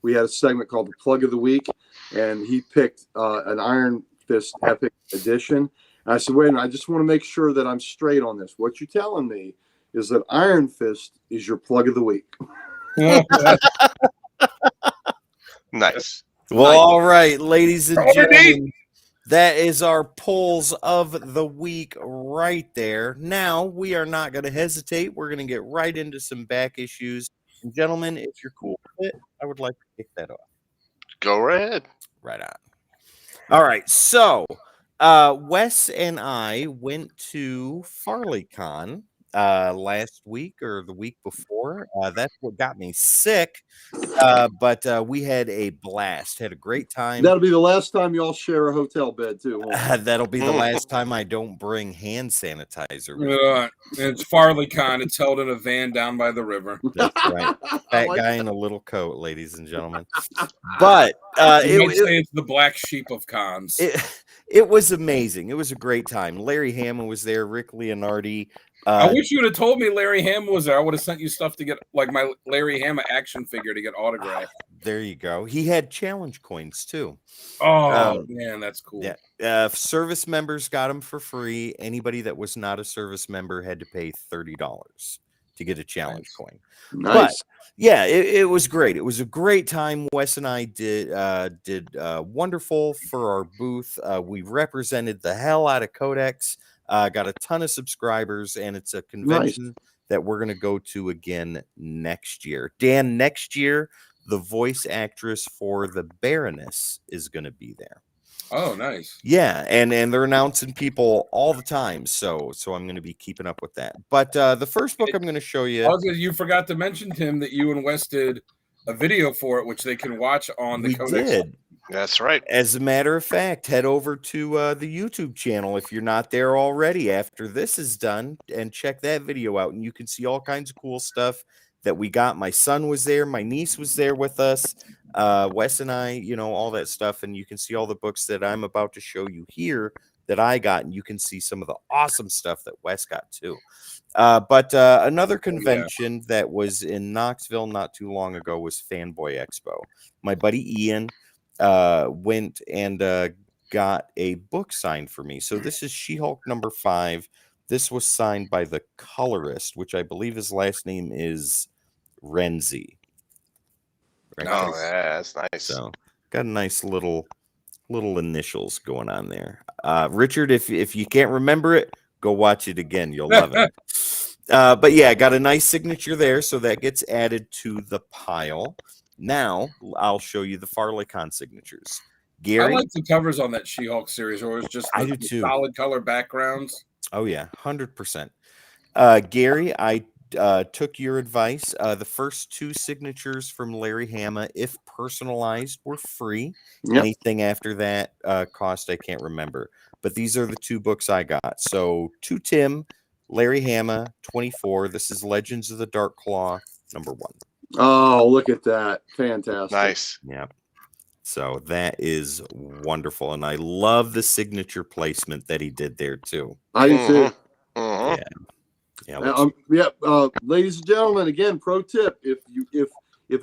we had a segment called the Plug of the Week, and he picked an Iron Fist Epic Edition. And I said, wait a minute, I just want to make sure that I'm straight on this. What you're telling me is that Iron Fist is your Plug of the Week. Nice. Well, Nice. all right, ladies and Overdeep. gentlemen, that is our polls of the week right there. Now, we are not going to hesitate. We're going to get right into some back issues. And gentlemen, if you're cool with it, I would like to kick that off. Go right ahead. Right on. All right, so Wes and I went to FarleyCon last week or the week before. That's what got me sick. But we had a blast, had a great time. That'll be the last time y'all share a hotel bed, too. That'll be the last time I don't bring hand sanitizer. With me. It's FarleyCon. It's held in a van down by the river. That's right. Fat like guy in a little coat, ladies and gentlemen. But You might say it's the black sheep of cons. it was amazing. It was a great time. Larry Hama was there, Rick Leonardi. I wish you would have told me Larry Hama was there. I would have sent you stuff to get, like my Larry Hama action figure to get autographed. There you go. He had challenge coins too. Oh, man, that's cool. Yeah. Service members got them for free. Anybody that was not a service member had to pay $30 to get a challenge coin. Nice. But yeah, it was great. It was a great time. Wes and I did wonderful for our booth. We represented the hell out of Codex. Got a ton of subscribers, and it's a convention that we're going to go to again next year. Dan, next year, the voice actress for the Baroness is going to be there. Oh, nice. Yeah, and they're announcing people all the time, so I'm going to be keeping up with that. But the first book I'm going to show you. Also, you forgot to mention, Tim, that you and Wes did a video for it, which they can watch on the We Codex. did. That's right. As a matter of fact, head over to the YouTube channel if you're not there already after this is done, and check that video out, and you can see all kinds of cool stuff that we got. My son was there, my niece was there with us, Wes and I, all that stuff, and you can see all the books that I'm about to show you here that I got, and you can see some of the awesome stuff that Wes got too. But another convention that was in Knoxville not too long ago was Fanboy Expo. My buddy Ian went and got a book signed for me. So this is She-Hulk #5. This was signed by the colorist, which I believe his last name is Renzi. Right? Oh, yeah, that's nice. So got a nice little initials going on there. Richard, if you can't remember it, go watch it again. You'll love it. But yeah, got a nice signature there, so that gets added to the pile. Now I'll show you the FarleyCon signatures. Gary, I like the covers on that She-Hulk series, or it's just I do too. Solid color backgrounds. Oh yeah, 100%. Gary, I took your advice. The first 2 signatures from Larry Hama, if personalized, were free. Yep. Anything after that cost, I can't remember. But these are the 2 books I got. So to Tim, Larry Hama, 24. This is Legends of the Dark Claw, #1. Oh, look at that. Fantastic. Nice. Yeah. So that is wonderful. And I love the signature placement that he did there too. I do too. Yeah. Ladies and gentlemen, again, pro tip: if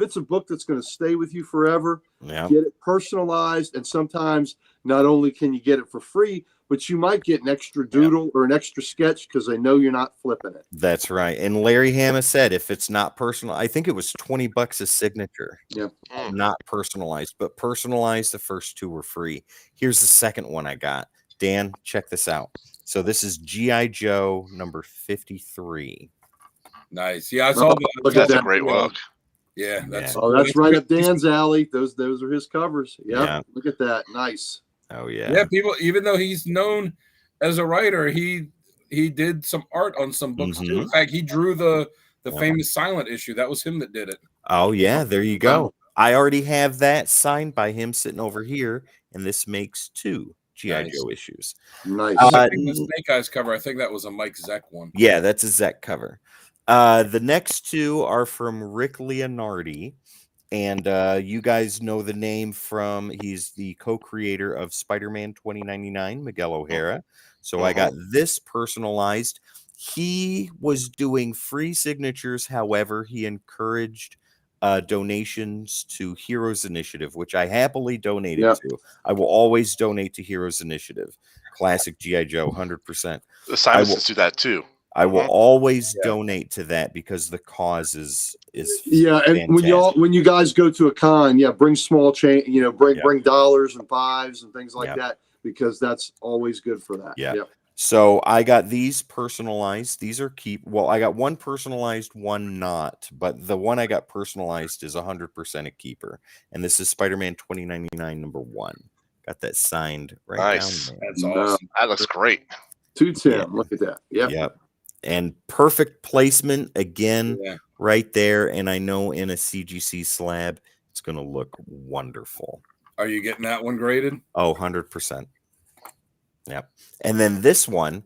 it's a book that's going to stay with you forever, get it personalized. And sometimes not only can you get it for free, but you might get an extra doodle or an extra sketch because they know you're not flipping it. That's right. And Larry Hama said if it's not personal, I think it was $20 a signature. Yep. Not personalized, but personalized. The first 2 were free. Here's the second one I got. Dan, check this out. So this is G.I. Joe #53. Nice. Yeah, I saw that. That's a great book. Yeah, that's right up Dan's alley. Those are his covers. Yep. Yeah. Look at that. Nice. Oh yeah. Yeah, people, even though he's known as a writer, he did some art on some books too. Mhm. In fact, he drew the Yep. famous Silent issue. That was him that did it. Oh yeah, there you go. Wow. I already have that signed by him sitting over here, and this makes 2 G.I. Nice. Joe issues. Nice. I think the Snake Eyes cover, I think that was a Mike Zeck one. Yeah, that's a Zek cover. The next 2 are from Rick Leonardi, and you guys know the name from he's the co-creator of Spider-Man 2099, Miguel O'Hara. So I got this personalized. He was doing free signatures, however, he encouraged donations to Heroes Initiative, which I happily donated Yep. to. I will always donate to Heroes Initiative. Classic G.I. Joe, 100%. The Simonsons do that too. I will always Yeah. donate to that because the cause is Yeah, and fantastic. when you guys go to a con, yeah, bring small change, bring Yep. bring dollars and fives and things like Yep. that, because that's always good for that. Yeah. Yep. So I got these personalized. These are I got one personalized, one not, but the one I got personalized is 100% a keeper. And this is Spider-Man 2099 #1. Got that signed right Nice. down there. That's No. awesome. That looks great. 210. Yeah. Look at that. Yep. Yep. And perfect placement again Yeah. right there. And I know in a CGC slab, it's going to look wonderful. Are you getting that one graded? Oh, 100%. Yep. And then this one,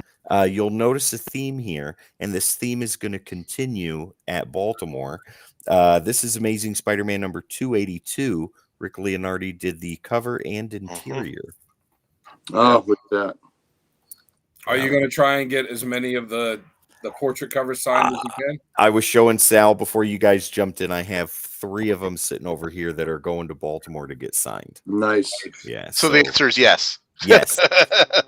you'll notice a theme here, and this theme is going to continue at Baltimore. This is Amazing Spider-Man number 282. Rick Leonardi did the cover and interior. Oh, look at that. Are you going to try and get as many of the portrait covers signed as you can? I was showing Sal before you guys jumped in. I have 3 of them sitting over here that are going to Baltimore to get signed. Nice. Yeah. So the answer is yes. Yes,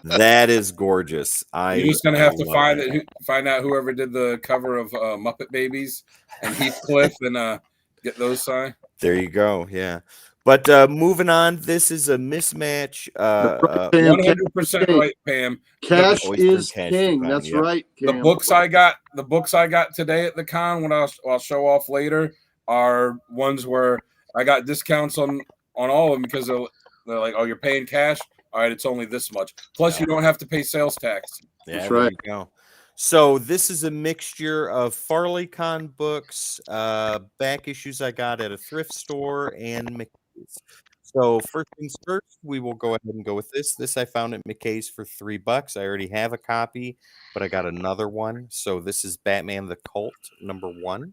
that is gorgeous. You're just gonna have to love that. find out whoever did the cover of Muppet Babies and Heathcliff and get those signed. There you go. Yeah. But moving on, this is a mismatch. Pam, 100% right, Pam. Cash Oyster is Cash king. for fun, That's yep. right. The Cam. books I got today at the con, when I'll show off later, are ones where I got discounts on all of them because they're like, oh, you're paying cash. All right, it's only this much. Plus, you don't have to pay sales tax. Yeah, That's there right. you go. So this is a mixture of FarleyCon books, back issues I got at a thrift store, and McKay's. So first things first, we will go ahead and go with this. This I found at McKay's for $3. I already have a copy, but I got another one. So this is Batman the Cult #1.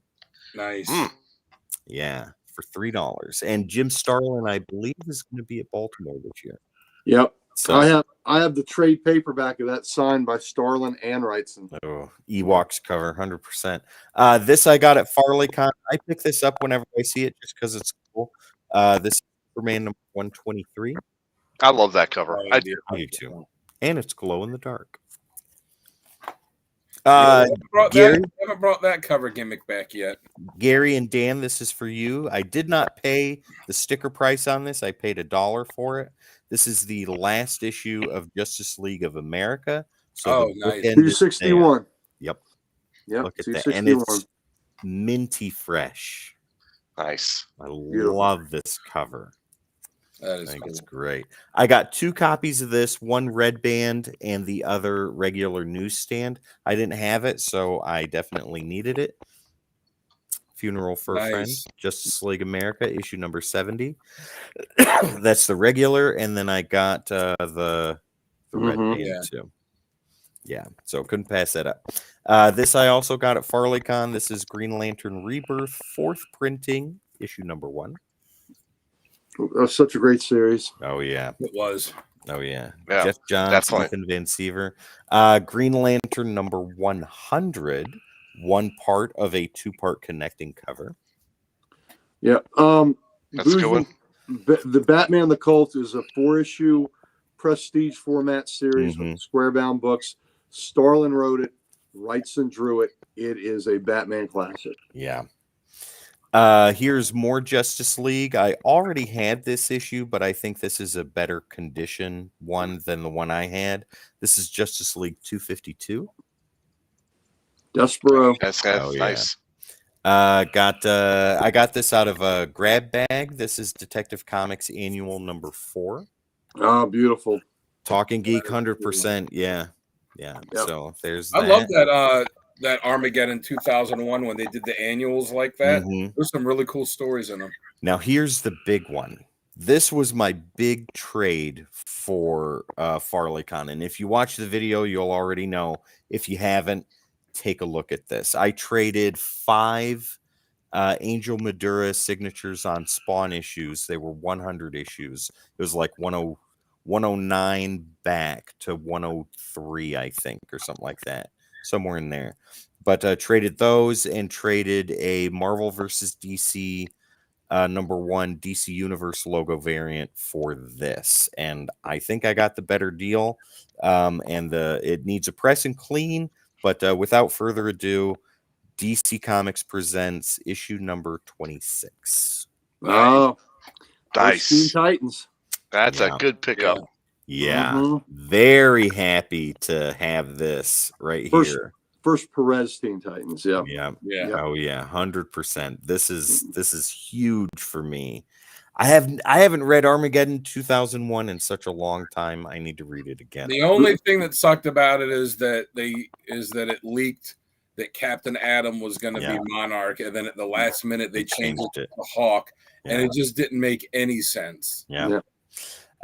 Nice. Yeah, for $3. And Jim Starlin, I believe, is going to be at Baltimore this year. Yep. So I have the trade paperback of that signed by Starlin and Wrightson. Ewoks cover 100%. This I got at FarleyCon. I pick this up whenever I see it just because it's cool. This is Superman #123. I love that cover. I do. I do too. And it's glow in the dark. I Gary, haven't brought that cover gimmick back yet. Gary and Dan, this is for you. I did not pay the sticker price on this. I paid $1 for it. This is the last issue of Justice League of America. So Oh, nice. 261. Yep. Yep. Look at that. 261. And it's minty fresh. Nice. I Beautiful. love this cover. That I is think cool. it's great. I got 2 copies of this, one red band and the other regular newsstand. I didn't have it, so I definitely needed it. Funeral for a Friend, Nice. Justice League America, issue number 70. That's the regular, and then I got the red band Yeah. too. Yeah, so couldn't pass that up. This I also got at FarleyCon. This is Green Lantern Rebirth, 4th printing, issue number 1. That's such a great series. Oh yeah. It was. Oh yeah. Yeah, Jeff Johns, definitely. Ethan Van Siever. Green Lantern number 100, one part of a 2-part connecting cover. Yeah. That's a good one. The Batman the Cult is a 4-issue prestige format series Mhm. with square-bound books. Starlin wrote it. Wrightson drew it. It is a Batman classic. Yeah. Here's more Justice League. I already had this issue, but I think this is a better condition one than the one I had. This is Justice League 252. Despero. That's Oh, yeah. nice. I got this out of a grab bag. This is Detective Comics Annual number 4. Oh, beautiful. Talking Geek 100%. Yeah. Yeah. Yep. So there's I that. love that Armageddon 2001 when they did the annuals like that. Mhm. There's some really cool stories in them. Now here's the big one. This was my big trade for FarleyCon, and if you watch the video, you'll already know. If you haven't, take a look at this. I traded 5 Angel Madura signatures on Spawn issues. They were 100 issues. It was like 109 back to 103, I think, or something like that, somewhere in there. But traded those and traded a Marvel versus DC #1 DC Universe logo variant for this, and I think I got the better deal. And it needs a press and clean, but without further ado, DC Comics presents issue number 26. Oh, those Teen Nice. Titans. That's a Yeah. good pickup. Yeah, Mhm. very happy to have this right First- here. First Perez Teen Titans. Yeah. Yeah. Yeah. Yep. Oh yeah, 100%. This is huge for me. I haven't read Armageddon 2001 in such a long time. I need to read it again. The only thing that sucked about it is that it leaked that Captain Atom was going to Yeah. be Monarch, and then at the last minute they changed it it. to Hawk, and Yeah. it just didn't make any sense. Yeah.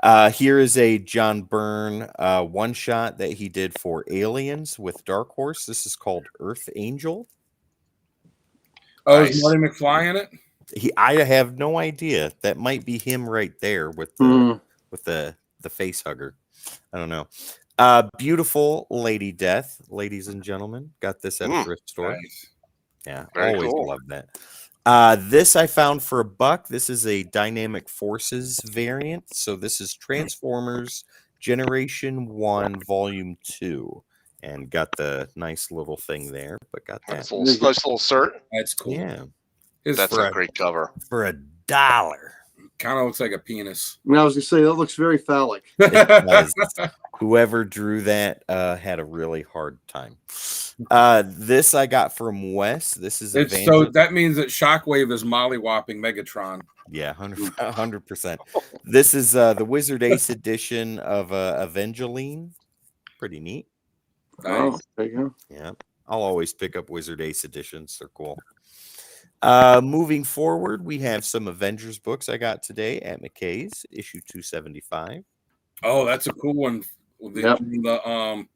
Yeah. Here is a John Byrne one shot that he did for Aliens with Dark Horse. This is called Earth Angel. Oh, Nice. is Marty McFly in it? I have no idea. That might be him right there with the Mhm. with the face hugger. I don't know. Beautiful Lady Death, ladies and gentlemen. Got this at a thrift store. Nice. Yeah, Very always cool. love that. This I found for $1. This is a Dynamic Forces variant. So this is Transformers Generation 1 Volume 2. And got the nice little thing there, but got that. Nice little cert. That's cool. Yeah. That's a great cover. For $1. Kind of looks like a penis. I was gonna say that looks very phallic. It does. Whoever drew that had a really hard time. This I got from Wes. This is So that means that Shockwave is mollywhopping Megatron. Yeah, 100%. This is the Wizard Ace edition of Evangeline. Pretty neat. Oh, Nice. there you go. Yeah, I'll always pick up Wizard Ace editions. They're cool. Moving forward, we have some Avengers books I got today at McKay's, issue 275. Oh, that's a cool one. The Yep.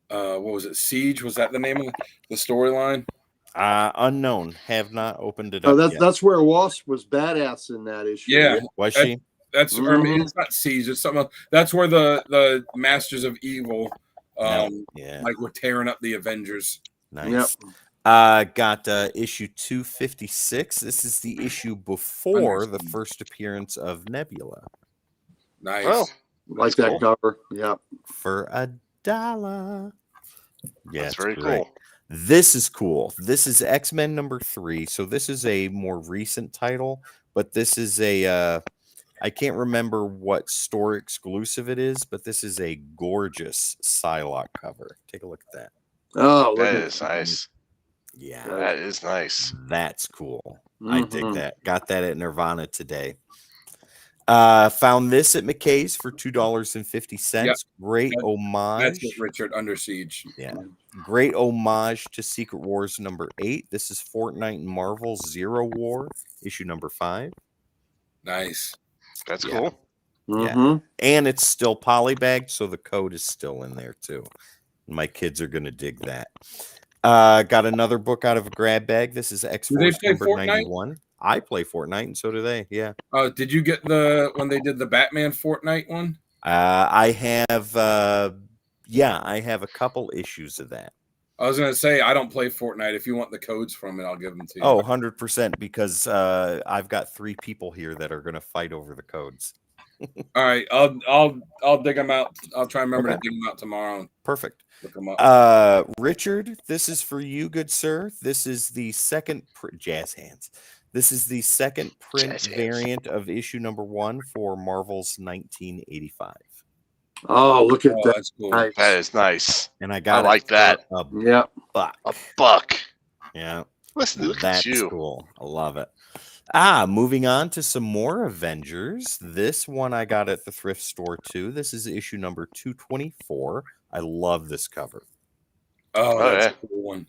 what was it? Siege? Was that the name of the storyline? Unknown. Have not opened it Oh, up yet. that's where Wasp was badass in that issue. Yeah. Was she? That's I mean, it's not Siege. It's something else. That's where the Masters of Evil, Yeah. like we're tearing up the Avengers. Nice. Got issue 256. This is the issue before the first appearance of Nebula. Nice. Oh, Like that's that cool. cover. Yeah. For $1. Yeah, That's it's very great. cool. This is cool. This is X-Men #3. So this is a more recent title, but this is a I can't remember what store exclusive it is, but this is a gorgeous Psylocke cover. Take a look at that. Oh, That is nice. Yeah, That is nice. that's cool. I dig Mhm. that. Got that at Nirvana today. Found this at McKay's for $2.50. Yep. Great That's homage. it, Richard. Under Siege. Yeah. Great homage to Secret Wars #8. This is Fortnite and Marvel Zero War, issue #5. Nice. That's Yeah. cool. Yeah. Mhm. And it's still polybagged, so the code is still in there too. My kids are gonna dig that. Got another book out of a grab bag. This is X-Force play Fortnite? #91. I play Fortnite, and so do they. Yeah. Did you get when they did the Batman Fortnite one? I have I have a couple issues of that. I was gonna say I don't play Fortnite. If you want the codes from it, I'll give them to you. Oh, 100%, because I've got 3 people here that are gonna fight over the codes. All right, I'll dig them out. I'll try and remember Okay. to dig them out tomorrow and Perfect. look them up. Richard, this is for you, good sir. This is the second jazz hands. This is the second print Jazz hands. variant of issue #1 for Marvel's 1985. Oh, look at Oh, that. that's cool. Nice. That is nice. And I got like it for that. $1. Yeah. A buck. Yeah. Listen, look That's at you. cool. I love it. Moving on to some more Avengers. This one I got at the thrift store too. This is issue number 224, I love this cover. Oh, Oh, that's yeah. a cool one.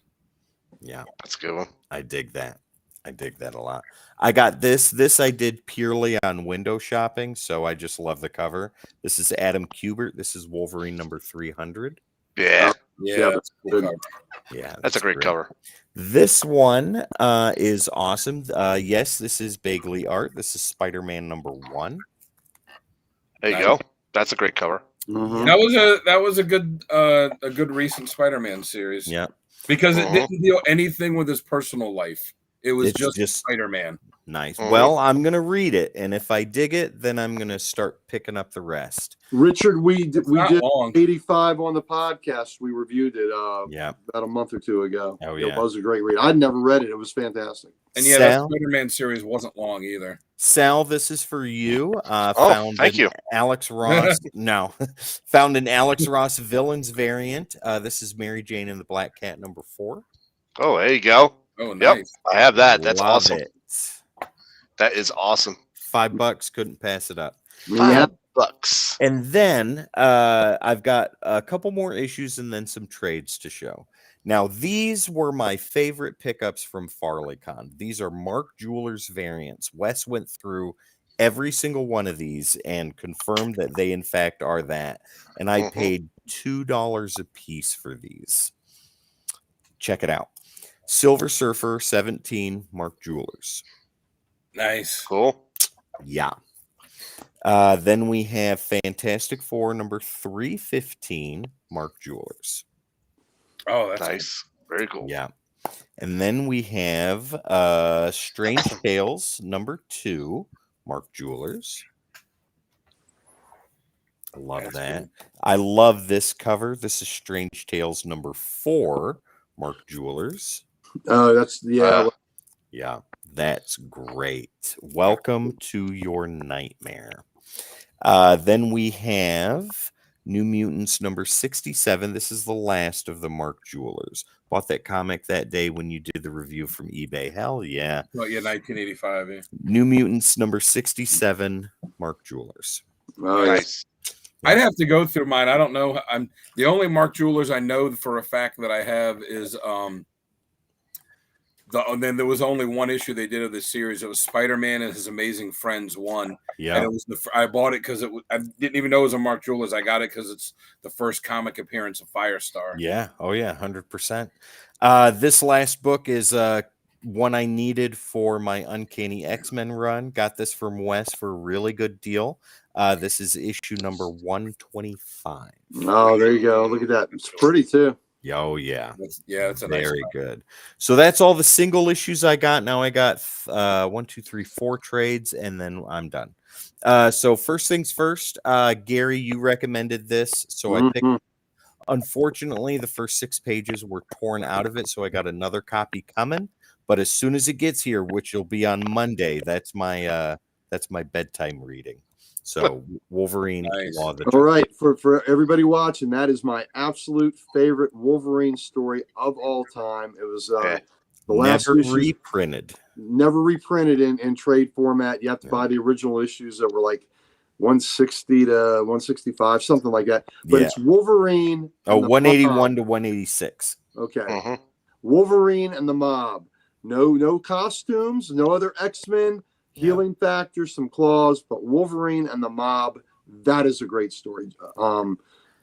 Yeah, That's a good one. I dig that. I dig that a lot. I got this. This I did purely on window shopping, so I just love the cover. This is Adam Kubert. This is Wolverine number 300. Yeah, Yeah, that's a cool good. cover. Yeah, that's a great cover. This one is awesome. Yes, this is Bagley art. This is Spider-Man number 1. There you Nice. go. That's a great cover. Mhm. That was a good recent Spider-Man series. Yeah, Because it Mhm. didn't deal anything with his personal life. It was it's just just Spider-Man. nice. Mhm. Well, I'm gonna read it, and if I dig it, then I'm gonna start picking up the rest. Richard, we did Not long. 85 on the podcast. We reviewed it Yeah. about a month or two ago. Oh, It yeah. was a great read. I'd never read it. It was fantastic. And yeah, that Sal, Spider-Man series wasn't long either. Sal, this is for you. Thank in you. Alex Ross. No, found an Alex Ross villains variant. This is Mary Jane and the Black Cat number 4. Oh, there you go. Oh, Yep, nice. I have that. That's Love awesome. it. That is awesome. $5, couldn't pass it up. Yeah. $5. And then I've got a couple more issues and then some trades to show. Now, these were my favorite pickups from FarleyCon. These are Mark Jewelers variants. Wes went through every single one of these and confirmed that they, in fact, are that. And I paid $2 a piece for these. Check it out. Silver Surfer 17, Mark Jewelers. Nice. Cool. Yeah. Then we have Fantastic Four number 315, Mark Jewelers. Oh, that's Nice. Very cool. Yeah. And then we have Strange Tales number 2, Mark Jewelers. I love That's that. good. I love this cover. This is Strange Tales number 4, Mark Jewelers. That's Yeah, that's great. Welcome to your nightmare. Then we have New Mutants number 67. This is the last of the Mark Jewelers. Bought that comic that day when you did the review from eBay. Hell yeah. Oh, yeah, 1985. Yeah. New Mutants number 67, Mark Jewelers. Nice. I'd have to go through mine. I don't know. I'm the only Mark Jewelers I know for a fact that I have is and then there was only one issue they did of this series. It was Spider-Man and His Amazing Friends 1. Yeah. And it was I bought it because I didn't even know it was a Mark Jewelers. I got it because it's the first comic appearance of Firestar. Yeah. Oh yeah, 100%. This last book is one I needed for my Uncanny X-Men run. Got this from Wes for a really good deal. This is issue number 125. Oh, there you go. Look at that. It's pretty too. Oh yeah. It's a nice Very good. So that's all the single issues I got. Now I got 1, 2, 3, 4 trades, and then I'm done. So first things first, Gary, you recommended this, so I picked. Unfortunately, the first 6 pages were torn out of it, so I got another copy coming. But as soon as it gets here, which will be on Monday, that's my bedtime reading. So Wolverine, Nice. Law of the All right, for everybody watching, that is my absolute favorite Wolverine story of all time. It was the last never issue, reprinted. never reprinted in trade format. You have to buy the original issues that were like 160 to 165, something like that. But it's Wolverine. Oh, and the 181 Mob. to 186. Okay. Wolverine and the Mob. No costumes, no other X-Men. Healing factor, some claws, but Wolverine and the Mob, that is a great story.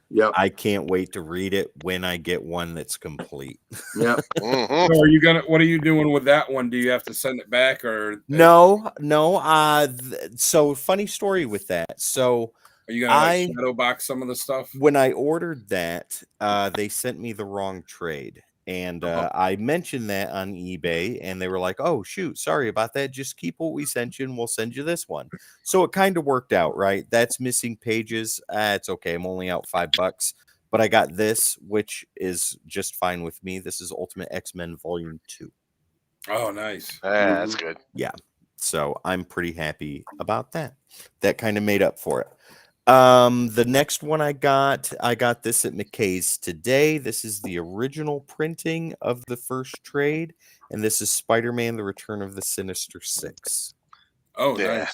Yeah. I can't wait to read it when I get one that's complete. Yeah. So what are you doing with that one? Do you have to send it back or No. So funny story with that. So are you gonna shadow box some of the stuff? When I ordered that, they sent me the wrong trade. And I mentioned that on eBay, and they were like, "Oh shoot, sorry about that. Just keep what we sent you, and we'll send you this one." So it kind of worked out, right? That's missing pages. It's okay. I'm only out $5, but I got this, which is just fine with me. This is Ultimate X-Men Volume 2. Oh, nice. That's good. Yeah. So I'm pretty happy about that. That kind of made up for it. The next one I got this at McKay's today. This is the original printing of the first trade, and this is Spider-Man: The Return of the Sinister Six. Oh, Yeah. nice.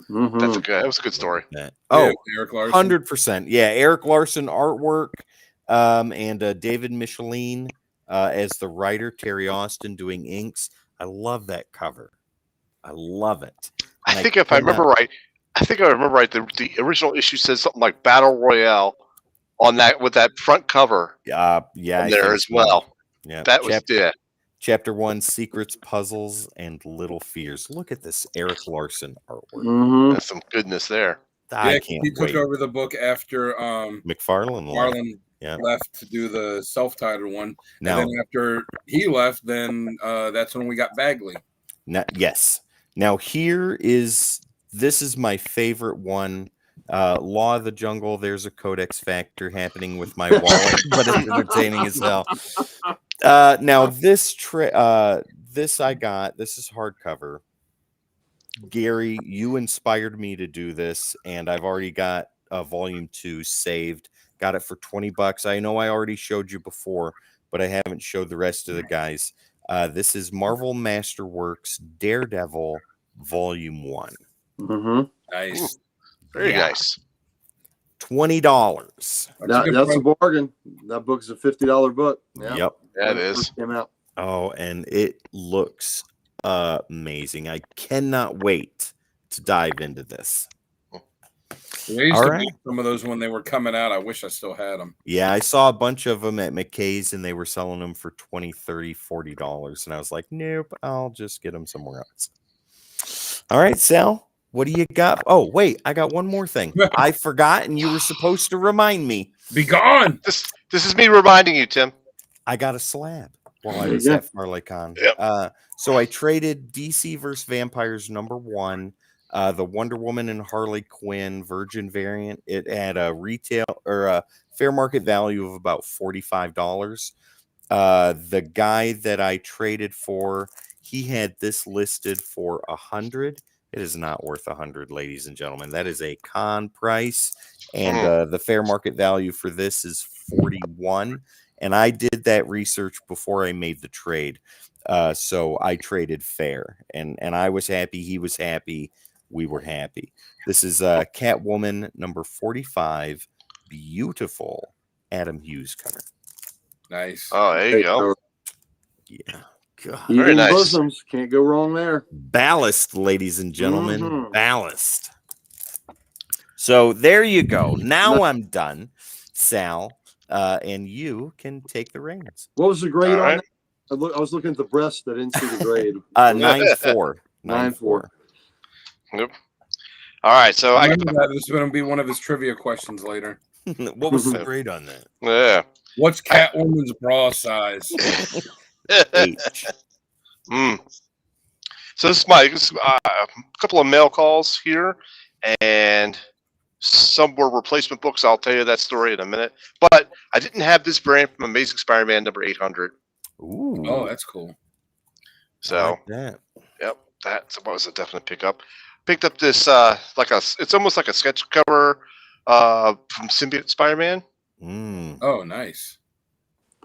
That was a good story. Oh, Eric Larson. 100%. Yeah, Eric Larson artwork. And David Michelin as the writer, Terry Austin doing inks. I love that cover. I love it. I think if I remember right, the original issue says something like Battle Royale on that with that front cover. Yeah, I there as so. Well. Yeah, that was Chapter 1, Secrets, Puzzles, and Little Fears. Look at this Eric Larson artwork. Mm-hmm. That's some goodness there. I can't he wait. took over the book after McFarlane left to do the self-titled one. Now, and then after he left, then that's when we got Bagley. Yes. Now this is my favorite one. Law of the Jungle. There's a codex factor happening with my wallet, but it's entertaining as hell. Now this I got. This is hardcover. Gary, you inspired me to do this, and I've already got volume 2 saved. Got it for $20. I know I already showed you before, but I haven't showed the rest of the guys. This is Marvel Masterworks Daredevil Volume 1. Mm-hmm. Nice. Very nice. $20. That's a bargain. That book is a $50 book. Yeah. Yep. Yeah, it is. Came out. Oh, and it looks amazing. I cannot wait to dive into this. I used to make some of those when they were coming out. I wish I still had them. Yeah, I saw a bunch of them at McKay's and they were selling them for $20, $30, $40. And I was like, nope, I'll just get them somewhere else. All right, Sal, what do you got? Oh, wait, I got one more thing. I forgot and you were supposed to remind me. Be gone. This is me reminding you, Tim. I got a slab while I was at FarleyCon. Yep. So I traded DC vs. Vampires #1. The Wonder Woman and Harley Quinn Virgin variant. It had a retail or a fair market value of about $45. The guy that I traded for, he had this listed for $100. It is not worth $100, ladies and gentlemen. That is a con price, and the fair market value for this is $41. And I did that research before I made the trade, so I traded fair, and I was happy. He was happy. We were happy. This is Catwoman #45. Beautiful Adam Hughes cover. Nice. Oh, there you go. Yeah. God. Very nice. Bosoms. Can't go wrong there. Ballast, ladies and gentlemen. Ballast. So there you go. Now I'm done, Sal, and you can take the reins. What was the grade on that? I was looking at the breast. I didn't see the grade. 9.4. 9.4. Yep. All right, so I remember that this is going to be one of his trivia questions later. What was the grade on that? Yeah. What's Catwoman's bra size? H. So this is my a couple of mail calls here, and some were replacement books. I'll tell you that story in a minute. But I didn't have this variant from Amazing Spider-Man #800. Ooh. Oh, that's cool. So like that. Yep, that was a definite pickup. Picked up this it's almost like a sketch cover from Symbiote Spider-Man. Oh, nice.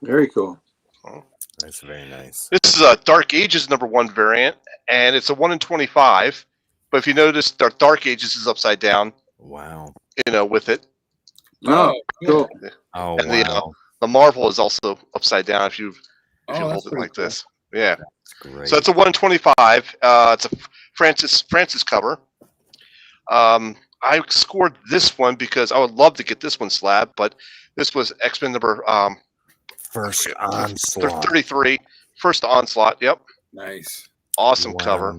Very cool. Oh. That's very nice. This is a Dark Ages #1 variant, and it's a 1 in 25. But if you notice, Dark Ages is upside down. Wow. With it. Oh, cool. Oh, and wow. The Marvel is also upside down if you hold it like this. Yeah. That's great. So it's a 1 in 25. It's a Francis cover. I scored this one because I would love to get this one slab, but this was X-Men First Onslaught. 33. First Onslaught. Yep. Nice. Awesome cover.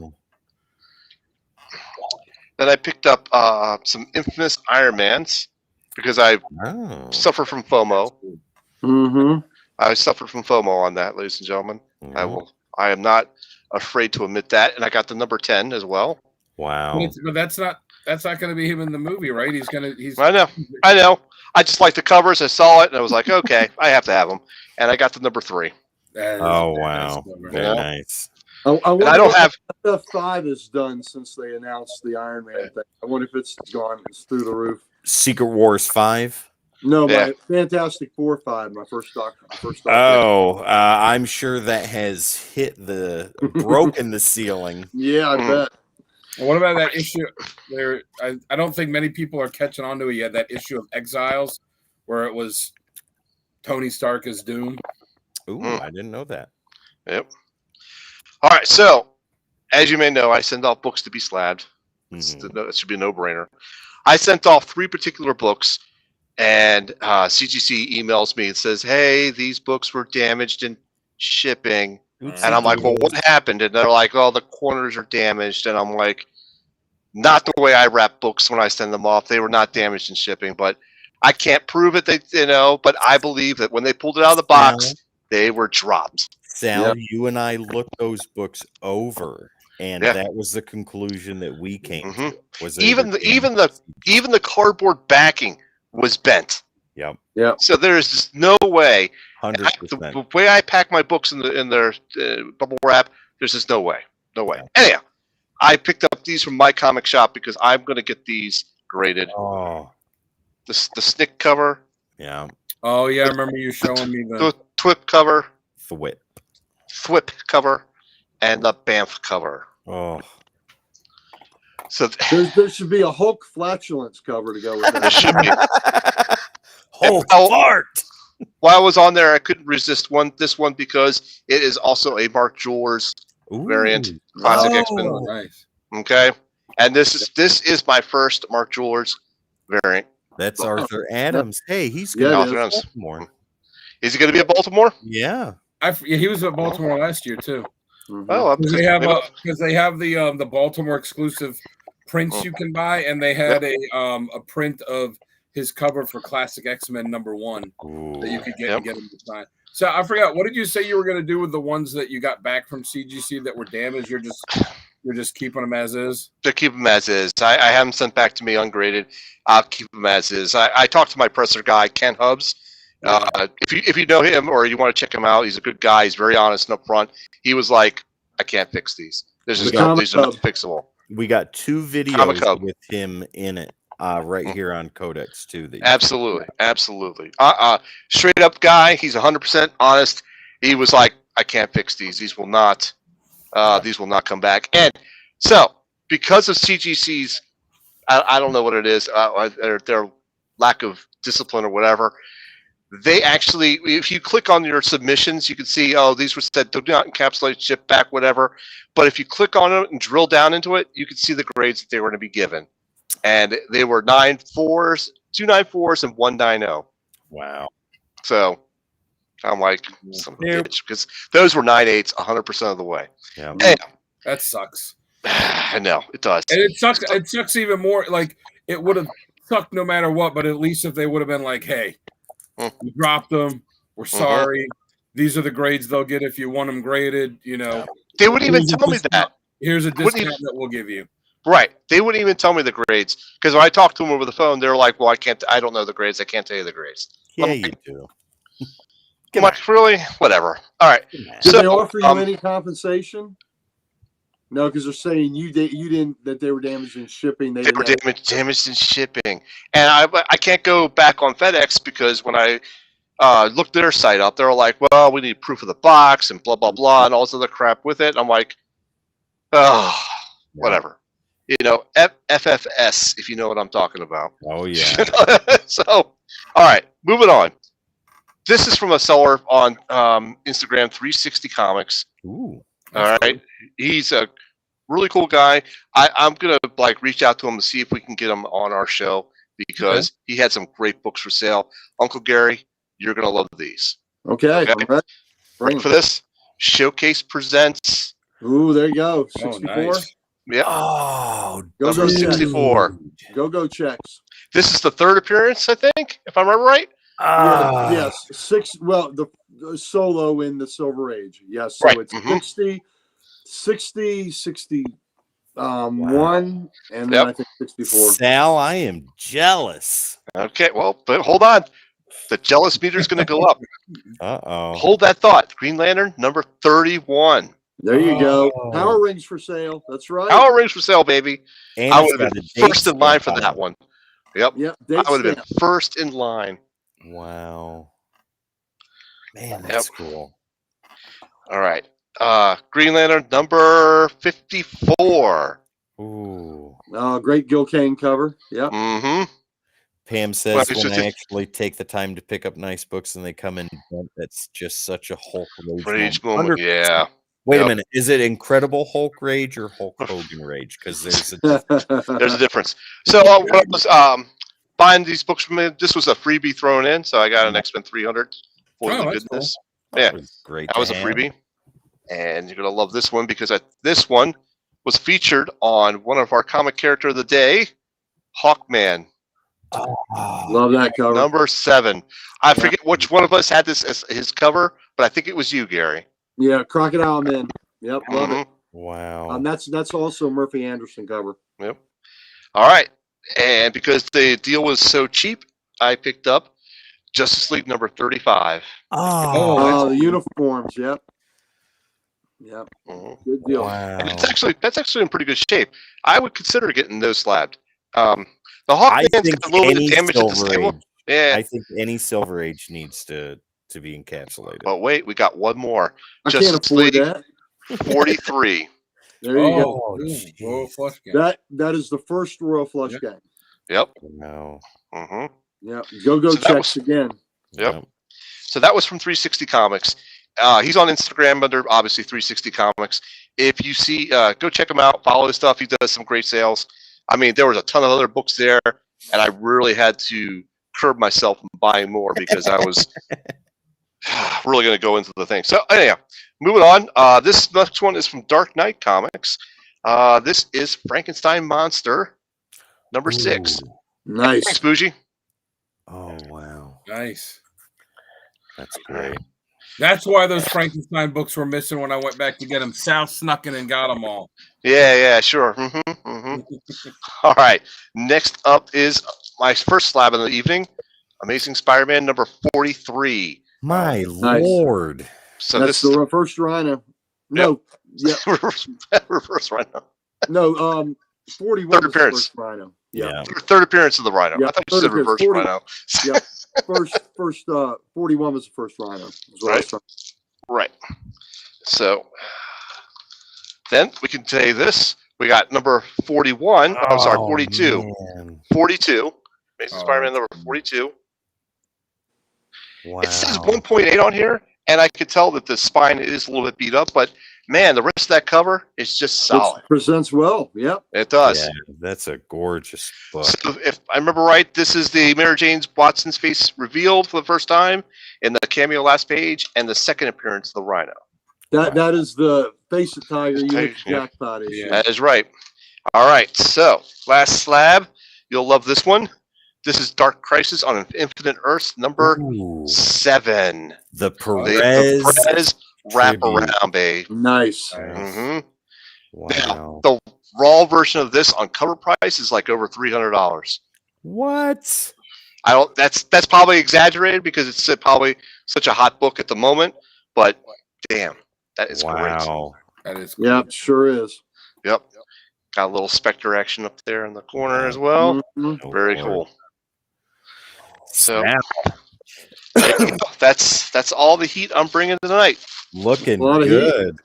Then I picked up some infamous Iron Mans because I suffer from FOMO. Mm-hmm. I suffered from FOMO on that, ladies and gentlemen. I am not afraid to admit that, and I got the #10 as well. Wow. But that's not going to be him in the movie, right? I know. I just like the covers. I saw it, and I was like, okay, I have to have them, and I got the #3. Oh wow, very nice. I don't have F5 is done since they announced the Iron Man thing. I wonder if it's gone. It's through the roof. Secret Wars 5. No, my Fantastic Four 5, my first stock. I'm sure that has broken the ceiling. Yeah, I bet. What about that issue? I don't think many people are catching on to it yet. That issue of Exiles, where it was Tony Stark as Doom. Ooh, I didn't know that. Yep. All right. So, as you may know, I send off books to be slabbed. It should be a no-brainer. I sent off 3 particular books, and CGC emails me and says, "Hey, these books were damaged in shipping." Oopsie And I'm like, "Well, what happened?" And they're like, "Oh, the corners are damaged." And I'm like, "Not the way I wrap books when I send them off. They were not damaged in shipping, but I can't prove it. But I believe that when they pulled it out of the box, they were dropped." Sal, you and I looked those books over, and Yeah. that was the conclusion that we came to. Was even the cardboard backing was bent. Yep. So there's just no way. 100%. The way I pack my books in their bubble wrap, there's just no way. No way. Anyhow, I picked up these from my comic shop because I'm going to get these graded. Oh. The Snick cover. Yeah. Oh, yeah, I remember you showing me the Twip cover. Thwip cover. And the Banff cover. Oh. So there should be a Hulk flatulence cover to go with that. There should be. Hulk fart! While I was on there, I couldn't resist this one because it is also a Mark Jewellers variant, classic X-Men. Oh, nice. Okay, and this is my first Mark Jewellers variant. That's Arthur Adams. Hey, he's going to be at Baltimore. Is he going to be at Baltimore? Yeah. He was at Baltimore last year too. Oh, because they have the Baltimore exclusive prints you can buy, and they had a print of his cover for Classic X-Men #1 that you could get and get him to sign. So I forgot, what did you say you were going to do with the ones that you got back from CGC that were damaged? You're just keeping them as is? They're keeping them as is. I have them sent back to me ungraded. I'll keep them as is. I talked to my presser guy, Ken Hubbs. If you know him or you want to check him out, he's a good guy. He's very honest and upfront. He was like, "I can't fix these. These are not fixable." We got 2 videos with him in it right here on Codex too. Absolutely. Straight up guy. He's 100% honest. He was like, "I can't fix these. These will not come back." And so, because of CGC's, I don't know what it is, their lack of discipline or whatever. They actually, if you click on your submissions, you can see, these were said do not encapsulate, ship back, whatever. But if you click on it and drill down into it, you can see the grades that they were going to be given. And they were 9.4s, 2 9.4s, and 1 9.0. Wow. So I'm like, son of a bitch, because those were 9.8s 100% of the way. Yeah. That sucks. I know, it does. And it sucks even more. Like, it would have sucked no matter what, but at least if they would have been like, "Hey, we dropped them. We're sorry. These are the grades they'll get if you want them graded." They wouldn't even tell me that. Here's a discount that we'll give you. Right. They wouldn't even tell me the grades because when I talked to them over the phone, they were like, "Well, I don't know the grades. I can't tell you the grades." Yeah, you do. I'm like, really? Whatever. All right. Did they offer you any compensation? No, because they're saying you didn't, that they were damaged in shipping. They were damaged in shipping, and I can't go back on FedEx because when I looked their site up, they're like, "Well, we need proof of the box and blah blah blah and all this other crap with it." And I'm like, "Oh, whatever." FFS, if you know what I'm talking about. Oh yeah. So, all right, moving on. This is from a seller on Instagram, 360 Comics. Ooh. All right. He's a really cool guy. I'm going to reach out to him to see if we can get him on our show because he had some great books for sale. Uncle Gary, you're going to love these. Okay. All right. Ready for this? Showcase presents. Ooh, there you go. 64. Oh, nice. Yep. Oh, number 64. Go checks. This is the 3rd appearance, I think, if I remember right. Yes. 6. Well, the solo in the Silver Age. Yes. So it's 60, 61, and then I think 64. Sal, I am jealous. Okay, well, but hold on. The jealous meter is going to go up. Uh-oh. Hold that thought. Green Lantern, number 31. There you go. Power rings for sale. That's right. Power rings for sale, baby. And I would have been first in line for that one. Yep. I would have been first in line. Wow. Man, that's cool. All right. Green Lantern number 54. Ooh. Great Gil Kane cover. Yep. Mm-hmm. Pam says Well, it's when just I actually take the time to pick up nice books and they come in, that's just such a Hulk rage rage moment. moment. Yeah. Wait a Yep. minute, is it Incredible Hulk rage or Hulk Hogan rage? Because there's a There's a difference. So when I was buying these books from me, this was a freebie thrown in, so I got an X-Men 300 for the that's goodness. that Yeah, was great. that to was a have. freebie, and you're gonna love this one because this one was featured on one of our comic character of the day, Hawkman, Oh, Love that cover. number 7. I forget which one of us had this as his cover, but I think it was you, Gary. Yeah, Crocodile Man. Yep, love it. wow. That's also a Murphy Anderson cover. Yep. All right, and because the deal was so cheap, I picked up Justice League number 35. Oh, The uniforms. Yep. Yep. Mhm. Good deal. wow. And that's actually in pretty good shape. I would consider getting those slabbed. The I Hawkman's think got a little bit of any damage at the Silver stable. Age. Yeah, I think any Silver Age needs to be encapsulated. but wait, we got one more. I can't Justice afford League that. 43. There you go. Oh, Royal jeez. Flush game. That is the first Royal Flush game. Yep. No. hmm Yep. Go So that checks was- again. Yep. So that was from 360 Comics. He's on Instagram under obviously 360 Comics. If you see, go check him out. Follow his stuff. He does some great sales. I mean, there was a ton of other books there, and I really had to curb myself from buying more because I was really going to go into the thing. So anyhow, moving on. This next one is from Dark Knight Comics. This is Frankenstein Monster number 6. Ooh. Nice. Thanks, Bougie. Oh, wow. Nice. That's great. That's why those Frankenstein books were missing when I went back to get them. Sal snuck in and got them all. Yeah, sure. All right. Next up is my first slab of the evening, Amazing Spider-Man number 43. My Nice. Lord. So That's this the first Rhino. No. Yeah. reverse Rhino. No. 41 Third was the appearance. first Rhino. Yeah. Third appearance of the Rhino. Yeah, I thought you third said reverse appearance. 40. Rhino. Yep. First 41 was the first Rhino. Is what I was trying- Right. So then we can say this. We got number 41. I'm sorry, 42. Man. 42. Amazing Oh, Spider-Man number 42. Wow. It says 1.8 on here, and I could tell that the spine is a little bit beat up, but man, the rest of that cover is just solid. It presents well. Yep. It does. Yeah, that's a gorgeous book. So if I remember right, this is the Mary Jane Watson's face revealed for the first time in the cameo last page, and the second appearance of the Rhino. That is the Face It Tiger. You hit the Yeah. jackpot issue. Yeah. That is right. All right, so last slab. You'll love this one. This is Dark Crisis on Infinite Earth number Ooh, 7. the The Perez. Perez wraparound, babe. Nice. hmm Wow. The raw version of this on cover price is like over $300. What? I don't. That's probably exaggerated because it's probably such a hot book at the moment. But damn, that is great. Wow. That is cool. Yep, sure is. Yep. Got a little Spectre action up there in the corner as well. Mhm. Oh, Very Lord. cool. So Snap. there you go. That's all the heat I'm bringing tonight. Looking A lot of good.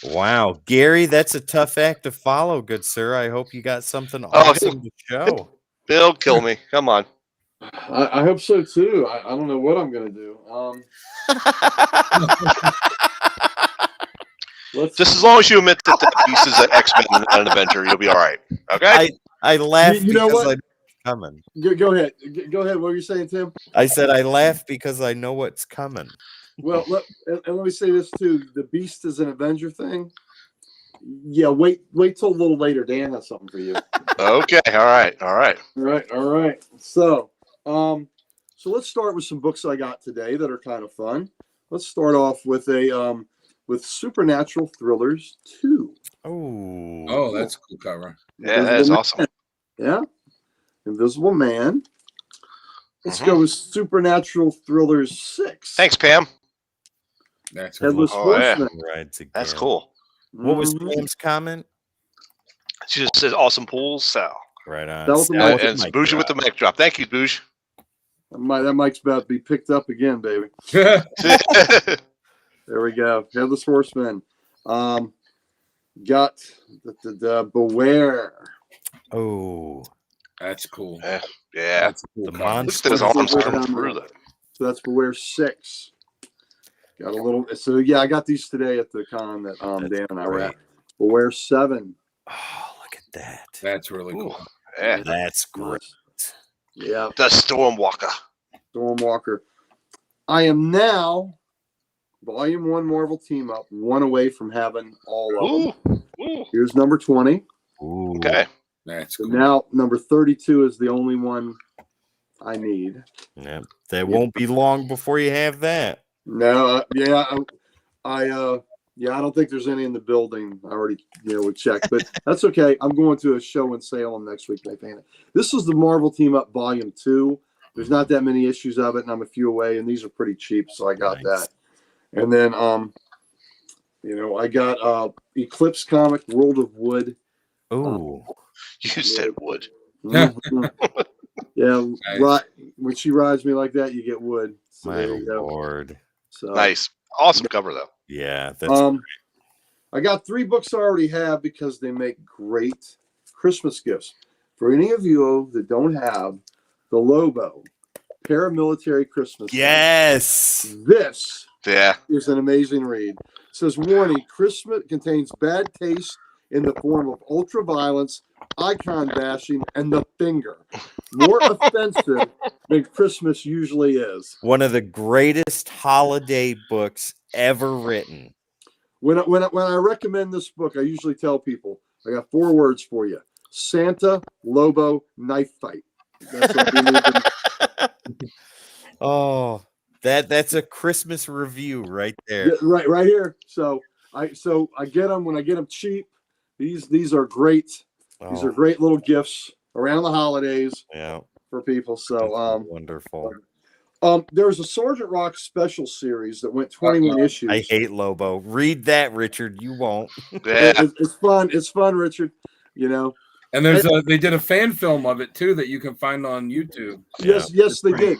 Wow. Gary, that's a tough act to follow, good sir. I hope you got something Oh, awesome to show. They'll kill me. Come on. I hope so too. I don't know what I'm gonna do. Just as long as you admit that the piece is an X-Men and an Avenger, you'll be all right. Okay. I laughed You know because what? I know what's coming. Go ahead. Go ahead. What were you saying, Tim? I said I laugh because I know what's coming. Well, let me say this too. The Beast is an Avenger thing. Yeah, wait till a little later. Dan has something for you. Okay. All right. All right. So let's start with some books I got today that are kind of fun. Let's start off with with Supernatural Thrillers 2. Oh, that's a cool cover. Yeah, that is awesome. Yeah, Invisible Man. Let's Mhm. go with Supernatural Thrillers 6. Thanks, Pam. That's Headless cool. Oh, yeah. Horseman. Rides again. That's cool. What was Mhm. Pam's comment? She just says awesome pools. So Right on. That was the Sal mic. with and it's mic Bougie drop. with the mic drop. Thank you, Bougie. That mic's about to be picked up again, baby. There we go. Headless Horseman. Got the Beware. Oh, That's cool. Yeah. That's a cool The cover. monster. Look at his arms Right coming on through there. that. So that's Beware 6. Got a little. So yeah, I got these today at the con that That's Dan and I were at. great. Beware 7. Oh, look at that. That's really Ooh, cool. yeah. That's great. Yeah, The Stormwalker. Stormwalker. I am now Volume 1 Marvel Team Up, one away from having all of them. Ooh. Here's number 20. Ooh. Okay. That's So cool. now number 32 is the only one I need. Yep. That won't be long before you have that. No, I don't think there's any in the building. I already, would check, but that's okay. I'm going to a show in Salem next week. This is the Marvel Team Up Volume 2. There's not that many issues of it, and I'm a few away, and these are pretty cheap, so I got that. And then, I got Eclipse comic, World of Wood. Ooh. You said wood. Mhm. Yeah, Nice. right. When she rides me like that, you get wood. So My there you go. lord. So Nice. Awesome cover, though. Yeah, that's I got 3 books I already have because they make great Christmas gifts. For any of you that don't have the Lobo Paramilitary Christmas yes. Line, this Yeah. is an amazing read. It says, warning, Christmas contains bad taste in the form of ultra violence, icon bashing, and the finger. More offensive than Christmas usually is. One of the greatest holiday books ever written. When I recommend this book, I usually tell people, I got 4 words for you: Santa, Lobo, knife fight. That's what we need. Oh, that's a Christmas review right there. Yeah, right here. So I get them when I get them cheap. These are great. These are great little gifts around the holidays. Yeah. For people. So Wonderful. there was a Sergeant Rock special series that went 21 issues. I hate Lobo. Read that, Richard. You won't. Yeah. It's fun. It's fun, Richard. And they did a fan film of it too that you can find on YouTube. Yes, they did.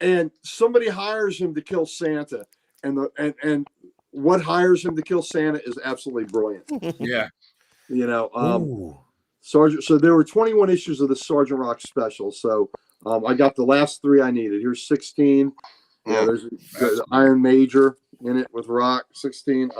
And somebody hires him to kill Santa, and what hires him to kill Santa is absolutely brilliant. Yeah. Sergeant. So there were 21 issues of the Sergeant Rock special. So I got the last 3 I needed. Here's 16. Yeah, there's the Iron Major in it with Rock. 16.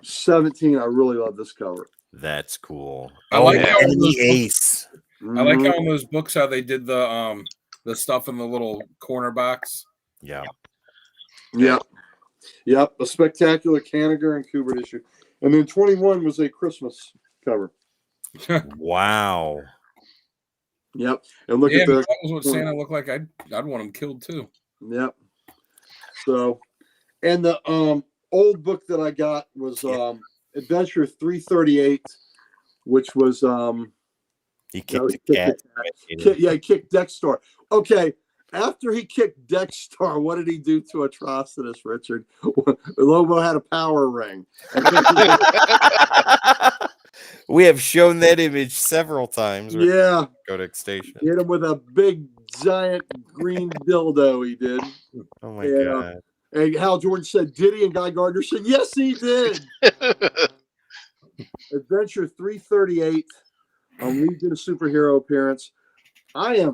17. I really love this cover. That's cool. I like how Enemy Ace. I like how in those books how they did the stuff in the little corner box. Yeah. Yep. A spectacular Kanigher and Kubert issue. And then 21 was a Christmas cover. Wow. Yep. And look at that was what Santa looked like. I'd want him killed too. Yep. So, and the old book that I got was Adventure 338, which was he kicked the cat. He kicked Dexstar. Okay. After he kicked Dexstar, what did he do to Atrocitus, Richard? Lobo had a power ring. We have shown that image several times. Yeah. Kodak Station. Hit him with a big, giant green dildo, he did. Oh, my God. And Hal Jordan said, did he? And Guy Gardner said, yes, he did. Adventure 338, Legion of Superhero appearance. I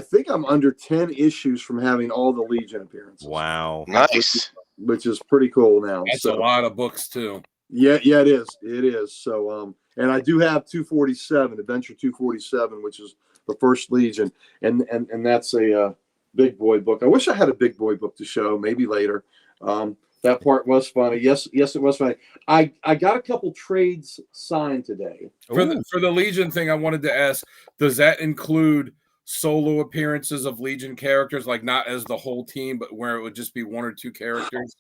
think I'm under 10 issues from having all the Legion appearances. Wow. Nice. Which is pretty cool now. That's a lot of books too. Yeah, it is. It is. So and I do have 247, Adventure 247, which is the first Legion. And that's a big boy book. I wish I had a big boy book to show, maybe later. That part was funny. Yes, it was funny. I got a couple trades signed today. For the Legion thing, I wanted to ask, does that include solo appearances of Legion characters, like not as the whole team, but where it would just be 1 or 2 characters?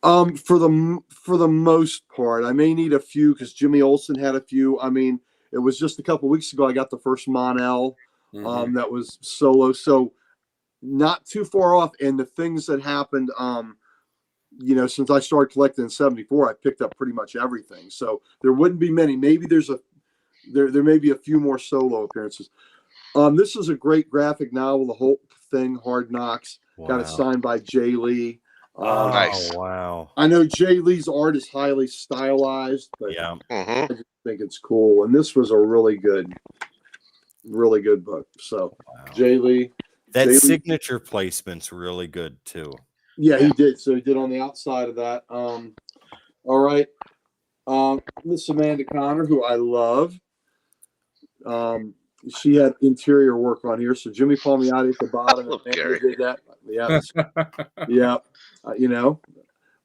For the most part, I may need a few because Jimmy Olsen had a few. I mean, it was just a couple weeks ago I got the first Mon-El that was solo, so not too far off. And the things that happened, since I started collecting in '74, I picked up pretty much everything. So there wouldn't be many. Maybe there may be a few more solo appearances. This is a great graphic novel, the whole thing, Hard Knocks. Wow. Got it signed by Jay Lee. Nice. Wow. I know Jay Lee's art is highly stylized, but Yeah. I just think it's cool. And this was a really good Really good book. So Wow. Jay Lee. That Jay Lee- signature placement's really good too. Yeah, he did. So he did on the outside of that. All right. Miss Amanda Connor, who I love. She had interior work on here. So Jimmy Palmiotti at the bottom. Look, Amanda Gary. did that. Yeah. Yeah. You know,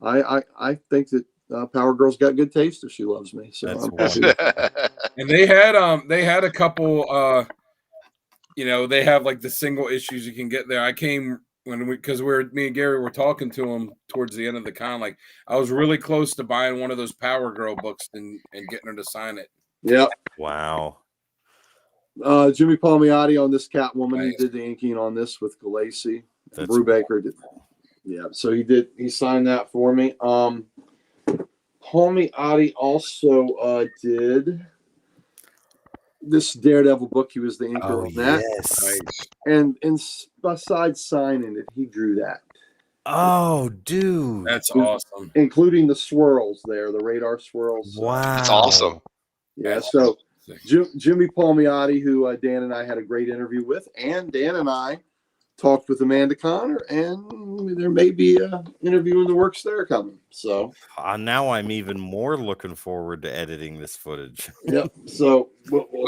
I think that Power Girl's got good taste if she loves me. So That's I'm happy. And they had a couple you know, they have like the single issues you can get there. I came because me and Gary were talking to him towards the end of the con. Like I was really close to buying one of those Power Girl books and getting her to sign it. Yeah. Wow. Jimmy Palmiotti on this Catwoman. Nice. He did the inking on this with Galassi. That's Brubaker did. Yeah, so he signed that for me. Palmiotti also did this Daredevil book. He was the inker on that. Yes. Nice. And besides signing it, he drew that. Oh, dude. That's awesome. Including the swirls there, the radar swirls. Wow. That's awesome. Yeah, That's so sick. Jimmy Palmiotti, who Dan and I had a great interview with, and Dan and I talked with Amanda Connor, and there may be an interview in the works there coming. So Now I'm even more looking forward to editing this footage. yep. So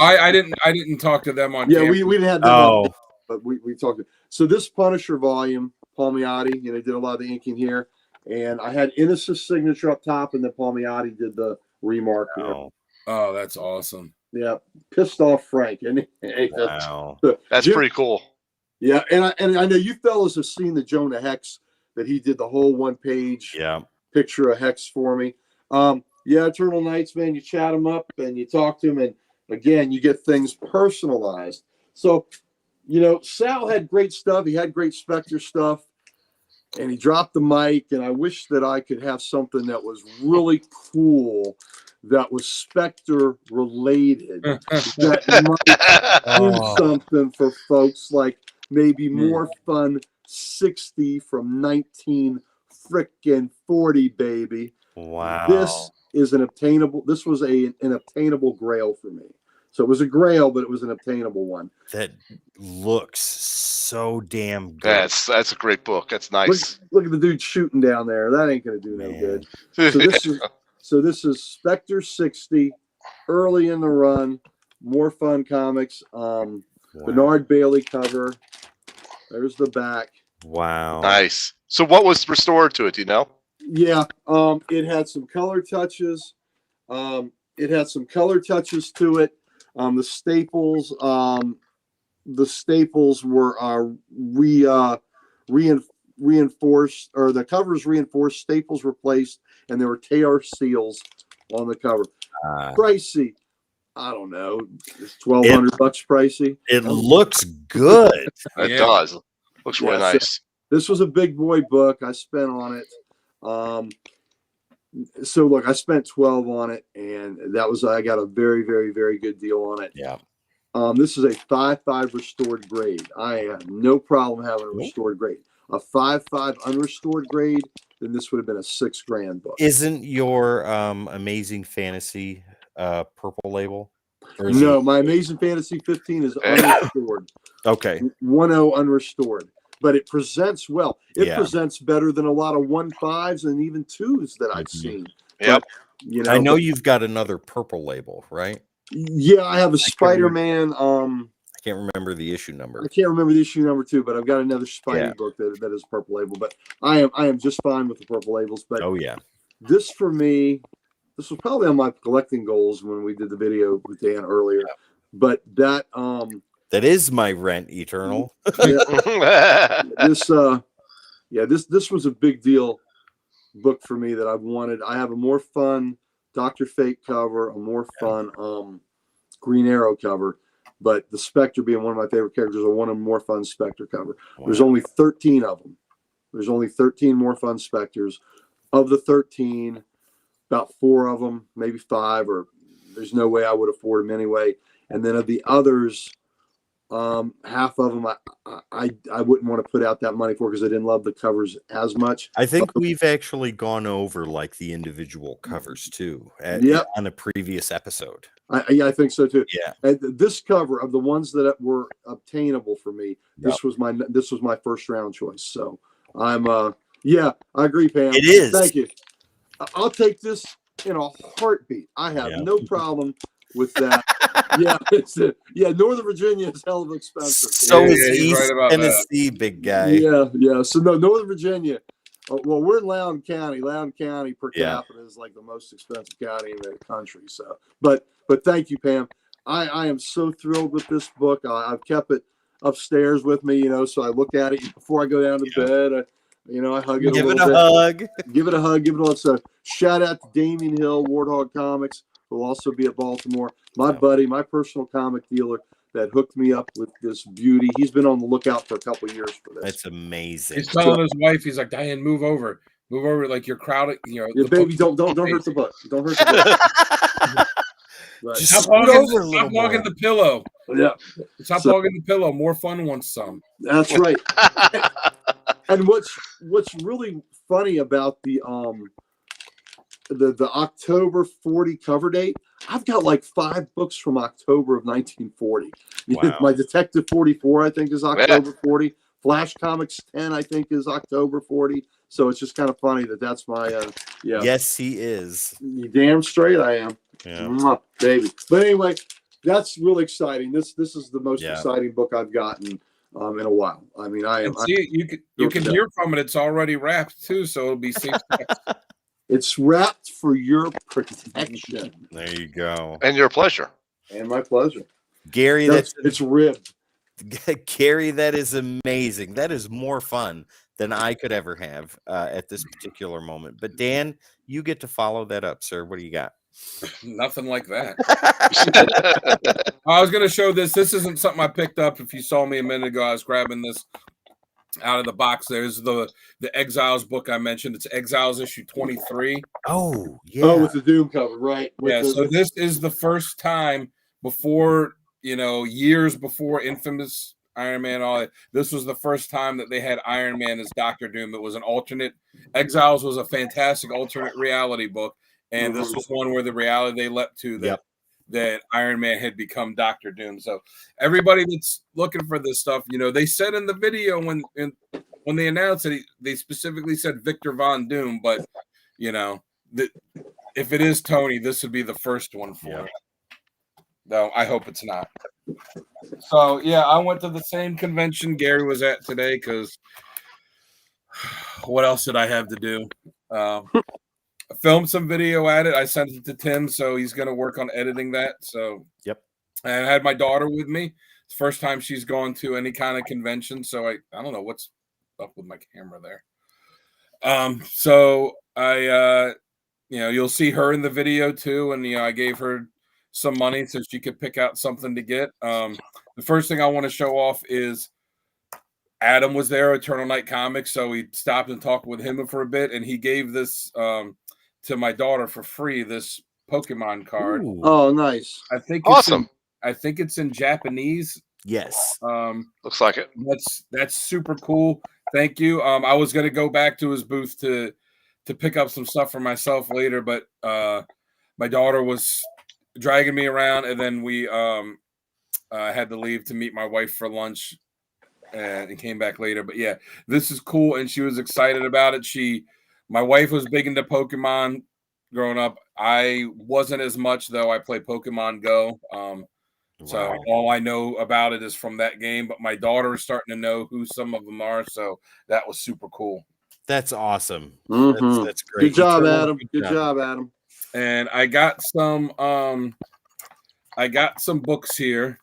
I didn't talk to them on yeah, camera. we didn't have them on, Oh, but we talked. So this Punisher volume, Palmiotti, did a lot of the inking here, and I had Innes' signature up top, and then Palmiotti did the remark here. oh, Oh, that's awesome. Yeah, pissed off Frank, and wow. That's pretty cool. Yeah, and I know you fellas have seen the Jonah Hex that he did the whole 1-page Yeah. picture of Hex for me. Yeah, Eternal Knights, man, you chat him up and you talk to him, and again, you get things personalized. So, Sal had great stuff. He had great Spectre stuff, and he dropped the mic, and I wish that I could have something that was really cool that was Spectre related that might do something for folks, like maybe More Fun 60 from 1940, baby. Wow. This is this was an obtainable grail for me. So it was a grail, but it was an obtainable one. That looks so damn good. That's a great book. That's nice. Look at the dude shooting down there. That ain't gonna do no good. So this is Spectre 60, early in the run, More Fun Comics. Bernard Bailey cover. There's the back. Wow. Nice. So what was restored to it? Do you know? Yeah, it had some color touches. To it. The staples were reinforced, or the covers reinforced. Staples replaced, and there were tear seals on the cover. Pricey. I don't know. It's $1,200 pricey. It looks good. It does. Looks really nice. This was a big boy book. I spent on it. So look, I spent 12 on it, and I got a very, very, very good deal on it. Yeah. This is a 5.5 restored grade. I have no problem having a restored grade. A 5.5 unrestored grade, then this would have been a $6,000 book. Isn't your Amazing Fantasy purple label? No, my Amazing Fantasy 15 is unrestored. Okay. 1.0 unrestored. But it presents well. It presents better than a lot of 1.5s and even 2s that I've seen. Yep. But, I know you've got another purple label, right? Yeah, I have a Spider-Man. I can't remember the issue number. I can't remember the issue number 2, but I've got another Spidey book that is purple label. But I am just fine with the purple labels. But this for me, this was probably on my collecting goals when we did the video with Dan earlier. But that is my rent, Eternal. This was a big deal book for me that I've wanted. I have a More Fun Dr. Fate cover, a More Fun Green Arrow cover, but the Spectre being one of my favorite characters, I want a More Fun Spectre cover. Wow. There's only 13 of them. There's only 13 More Fun Spectres. Of the 13, about 4 of them, maybe 5, or there's no way I would afford them anyway. And then of the others, Half of them I wouldn't want to put out that money for because I didn't love the covers as much. I think we've actually gone over like the individual covers too Yep. on a previous episode. I think so too. Yeah. And this cover of the ones that were obtainable for me, Yep. this was my first round choice. So I'm yeah, I agree, Pam. It is. Thank you. I'll take this in a heartbeat. I have no problem with that. Yeah, yeah. Northern Virginia is hell of expensive. So Yeah, is yeah, he's East right about Tennessee, big guy. Yeah. So no, Northern Virginia. Well, we're in Loudoun County. Loudoun County per capita is like the most expensive county in the country. So, but thank you, Pam. I am so thrilled with this book. I've kept it upstairs with me, so I look at it before I go down to bed. I hug it. Give a it little a bit. hug. Give it a hug. Give it a hug. So shout out to Damien Hill, Warthog Comics, who will also be at Baltimore. My buddy, my personal comic dealer that hooked me up with this beauty. He's been on the lookout for a couple of years for this. That's amazing. He's telling his wife, he's like, Diane, move over, like you're crowded. Yeah, baby, don't hurt the book. Don't hurt the book. Right. Just Stop scoot over a little hogging more. the pillow. Yeah. Stop hogging the pillow. More fun wants some. That's right. And what's really funny about the October 40 cover date, I've got like 5 books from October of 1940. Wow. My Detective 44, I think, is October 40. Flash Comics 10, I think, is October 40. So it's just kind of funny that's my yeah. Yes, he is. You damn straight I am. Yeah. Mwah, baby. But anyway, that's really exciting. This is the most exciting book I've gotten in a while. I mean, I am. See, you can hear from it. It's already wrapped too, so it'll be safe. It's wrapped for your protection. There you go. And your pleasure. And my pleasure. Gary, it's ribbed. Gary, that is amazing. That is more fun than I could ever have at this particular moment. But Dan, you get to follow that up, sir. What do you got? Nothing like that. I was going to show this. This isn't something I picked up. If you saw me a minute ago, I was grabbing this out of the box. There's the Exiles book I mentioned. It's Exiles issue 23. Oh, yeah. Oh, with the Doom cover, right? So this is the first time before, years before Infamous Iron Man, all that. This was the first time that they had Iron Man as Doctor Doom. It was an alternate. Exiles was a fantastic alternate reality book. And this was one where the reality they leapt to that Iron Man had become Doctor Doom. So everybody that's looking for this stuff, they said in the video when they announced it, they specifically said Victor Von Doom. But, if it is Tony, this would be the first one for it. Though I hope it's not. So, I went to the same convention Gary was at today because what else did I have to do? I filmed some video at it. I sent it to Tim, so he's going to work on editing that. So, and I had my daughter with me. It's the first time she's gone to any kind of convention. So I don't know what's up with my camera there. So I, you'll see her in the video too. And, I gave her some money so she could pick out something to get. The first thing I want to show off is Adam was there, Eternal Night Comics. So we stopped and talked with him for a bit. And he gave this, to my daughter for free, this Pokemon card. Ooh. Oh, nice. I think Awesome. I think it's in Japanese. Yes. Looks like it. That's super cool. Thank you. I was gonna go back to his booth to pick up some stuff for myself later, but my daughter was dragging me around, and then we had to leave to meet my wife for lunch and came back later. But this is cool, and she was excited about it. My wife was big into Pokemon growing up. I wasn't as much, though. I play Pokemon Go. So all I know about it is from that game. But my daughter is starting to know who some of them are. So that was super cool. That's awesome. Mm-hmm. That's great. Good job, Adam. Good job, Adam. And I got some books here.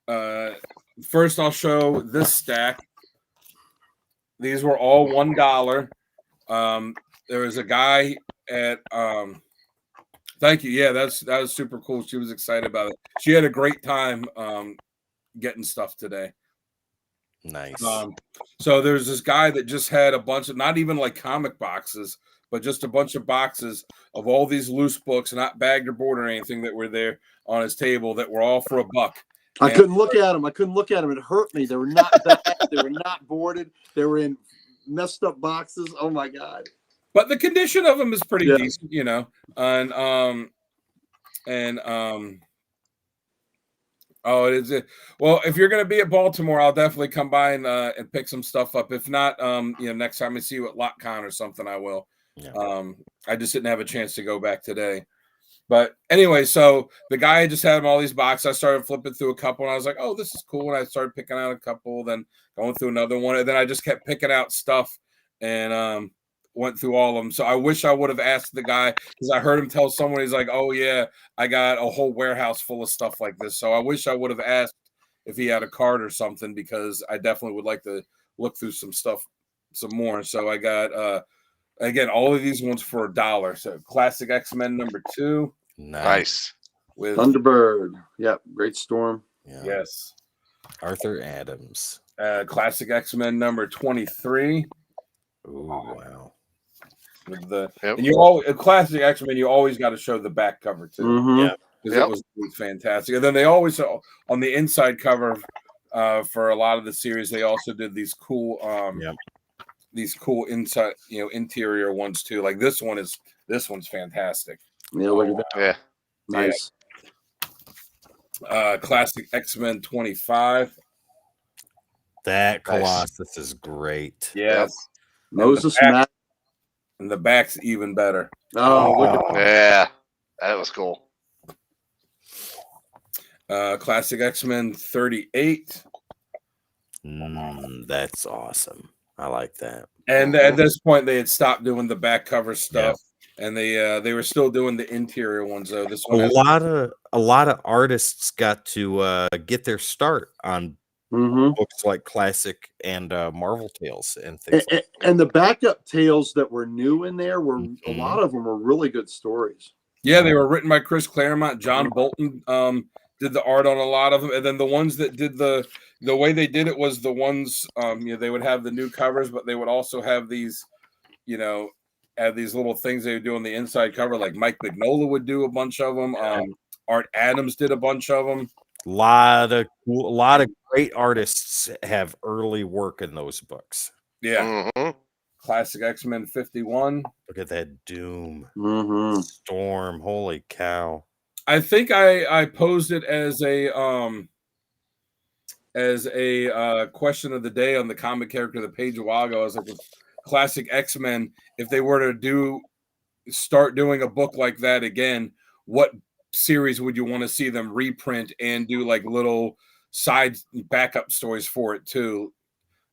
First, I'll show this stack. These were all $1. There was a guy at thank you. Yeah, that was super cool. She was excited about it. She had a great time getting stuff today. Nice. So there's this guy that just had a bunch of, not even like comic boxes, but just a bunch of boxes of all these loose books, not bagged or board or anything, that were there on his table that were all for $1. I couldn't look at them. It hurt me. They were not bad. They were not boarded. They were in messed up boxes. Oh my God. But the condition of them is pretty Yeah. decent, you know. And oh, it is. Well, if you're going to be at Baltimore, I'll definitely come by and pick some stuff up. If not, you know, next time I see you at LotCon or something, I will. Yeah. I just didn't have a chance to go back today. But anyway, so the guy just had all these boxes. I started flipping through a couple, and I was like, "Oh, this is cool." And I started picking out a couple, then going through another one, and then I just kept picking out stuff and went through all of them. So I wish I would have asked the guy, because I heard him tell someone, he's like, "Oh yeah, I got a whole warehouse full of stuff like this." So I wish I would have asked if he had a card or something, because I definitely would like to look through some stuff some more. So I got again, all of these ones for $1. So Classic X-Men #2. Nice. With Thunderbird. Yep. Great Storm. Yeah. yes. Arthur Adams. Classic X-Men #23. Ooh, wow. With the Yep. and you all Classic X-Men, you always got to show the back cover too. Mm-hmm. Yeah. Because Yep. it was fantastic. And then they always on the inside cover for a lot of the series, they also did these cool Yep. these cool inside, you know, interior ones too. Like this one's fantastic. Yeah, look at that. Yeah. Nice. Classic X-Men 25. That Nice. Colossus is great. Yes. Moses back- Matt. And the back's even better. Oh, look at Yeah. That was cool. Classic X-Men 38. That's awesome. I like that. And at this point, they had stopped doing the back cover stuff, and they were still doing the interior ones though. This one, A lot of artists got to get their start on Mm-hmm. books like Classic and Marvel Tales and things. And the backup tales that were new in there were a Mhm. lot of them were really good stories. yeah, they were written by Chris Claremont. John Bolton did the art on a lot of them, and then the ones that did the way they did it was the ones you know, they would have the new covers, but they would also have these, you know, have these little things they would do on the inside cover. Like Mike Mignola would do a bunch of them. Art Adams did a bunch of them. A lot of great artists have early work in those books. Yeah. Mm-hmm. Classic X-Men 51. Look at that Doom Mm-hmm. Storm. Holy cow. I think I posed it as a question of the day on the comic character the page a while ago. I was like, with Classic X-Men, if they were to start doing a book like that again, what series would you want to see them reprint and do like little side backup stories for it too?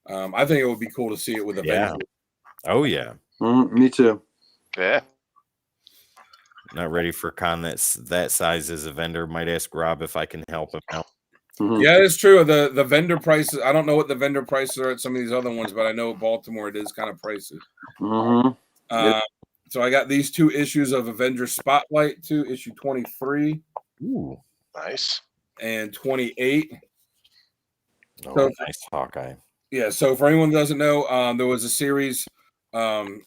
I think it would be cool to see it with Yeah. Avengers. Oh yeah. Me too. Yeah. Not ready for a con that's that size as a vendor. Might ask Rob if I can help him out. Mhm. Yeah, it's true. The vendor prices, I don't know what the vendor prices are at some of these other ones, but I know Baltimore it is kind of pricey. Mhm. So I got these 2 issues of Avengers Spotlight, issue 23 Ooh. Nice. and 28. Oh, So- nice Hawkeye. Yeah, so for anyone who doesn't know, there was a series, solo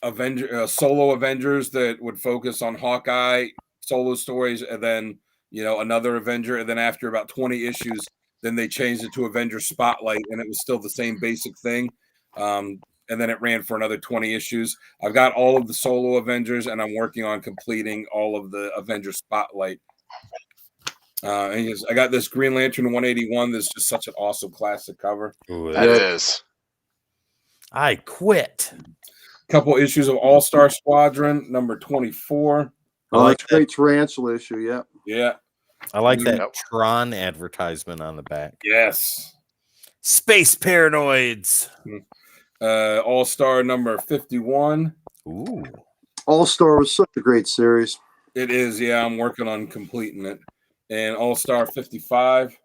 Avengers that would focus on Hawkeye solo stories, and then, you know, another Avenger, and then after about 20 issues, then they changed it to Avengers Spotlight, and it was still the same basic thing. And then it ran for another 20 issues. I've got all of the solo Avengers, and I'm working on completing all of the Avengers Spotlight. I got this Green Lantern 181. That's just such an awesome classic cover. Ooh, That is. I quit. Couple issues of All Star Squadron #24. I Oh, like that's great tarantula issue. Yeah. Yeah. I like that Yep. Tron advertisement on the back. Yes. Space Paranoids. All Star #51. Ooh. All Star was such a great series. It is. Yeah, I'm working on completing it. And All Star 55.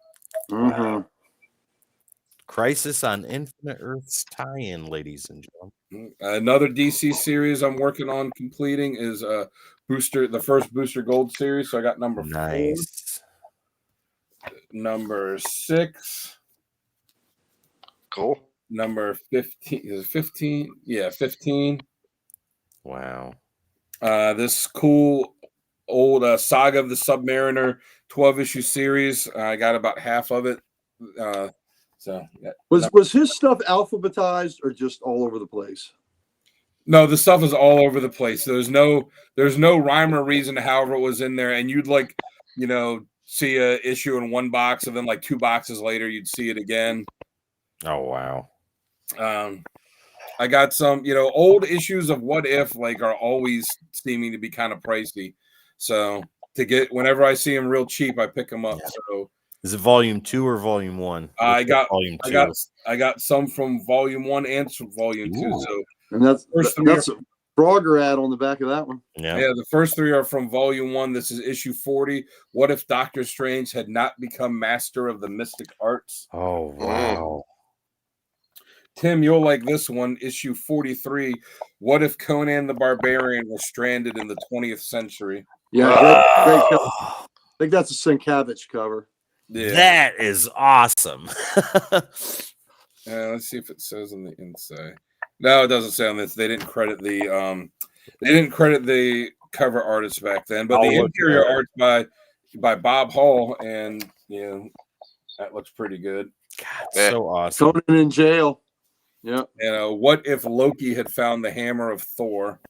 Mhm. Crisis on Infinite Earths tie-in, ladies and gentlemen. Another DC series I'm working on completing is the first Booster Gold series. So I got number 4, Nice. number 6, Cool. number 15. Is it 15? Yeah, 15. Wow. This cool old Saga of the Submariner 12-issue series. I got about half of it. So yeah. Was his stuff alphabetized or just all over the place? No, the stuff is all over the place. There's no rhyme or reason to however it was in there. And you'd see a issue in one box, and then like 2 boxes later, you'd see it again. Oh wow. I got some, old issues of What If are always seeming to be kind of pricey. So whenever I see them real cheap, I pick them up. Yeah. So is it volume 2 or volume 1? I got volume 2. I got some from volume 1 and from volume 2. So and that's a Frogger ad on the back of that one. Yeah, the first 3 are from volume 1. This is issue 40. What if Doctor Strange had not become master of the mystic arts? Oh wow. Tim, you'll like this one, issue 43. What if Conan the Barbarian was stranded in the 20th century? Yeah, great cover. I think that's a Sienkiewicz cover. Yeah. That is awesome. Let's see if it says on the inside. No, it doesn't say on this. They didn't credit the cover artist back then, but the interior art's by Bob Hall, and that looks pretty good. God, so awesome. Conan in jail. Yeah. What if Loki had found the hammer of Thor?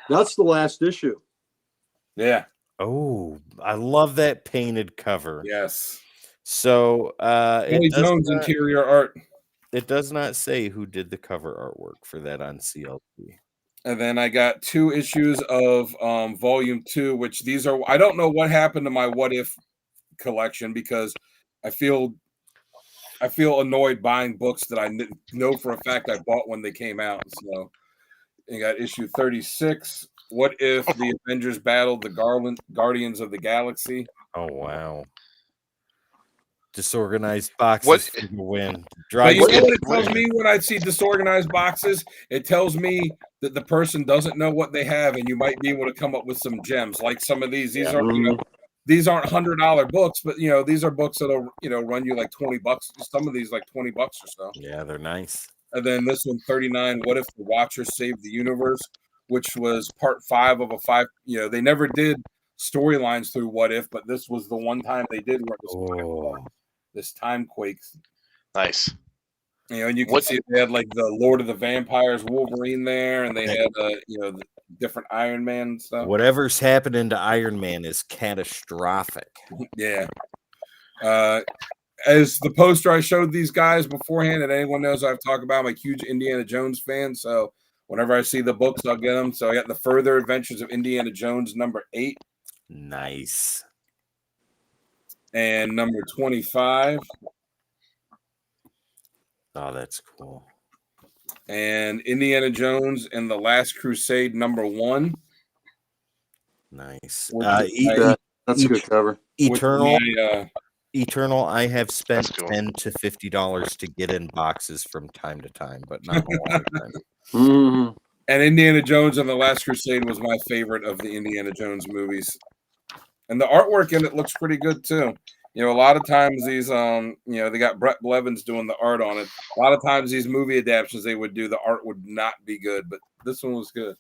That's the last issue. Yeah. Oh, I love that painted cover. Yes. So Jones interior art. It does not say who did the cover artwork for that on CLT. And then I got 2 issues of volume 2, which these are, I don't know what happened to my What If collection, because I feel annoyed buying books that I know for a fact I bought when they came out. So you got issue 36. What if the Avengers battled the Guardians of the Galaxy? Oh wow. Disorganized boxes for the win. But you know what it tells me when I see disorganized boxes? It tells me that the person doesn't know what they have, and you might be able to come up with some gems. Like some of these. These aren't aren't $100 books, but these are books that'll run you like $20. Some of these like $20 or so. Yeah, they're nice. And then this one, 39. What if the Watcher saved the universe? Which was part 5 of a 5. They never did storylines through What If, but this was the one time they did this time quake. Nice. And you can see they had like the Lord of the Vampires Wolverine there, and they had the different Iron Man stuff. Whatever's happening to Iron Man is catastrophic. Yeah. As the poster I showed these guys beforehand, and anyone knows I've talked about, I'm a huge Indiana Jones fan, so whenever I see the books, I'll get them. So I got the Further Adventures of Indiana Jones number 8. Nice. And number 25. Oh, that's cool. And Indiana Jones and the Last Crusade number 1. Nice. That's a good cover. Eternal. I have spent $10 to $50 to get in boxes from time to time, but not a lot of time. Mm-hmm. And Indiana Jones and the Last Crusade was my favorite of the Indiana Jones movies. And the artwork in it looks pretty good too. A lot of times these, they got Brett Blevins doing the art on it. A lot of times these movie adaptations they would do, the art would not be good, but this one was good.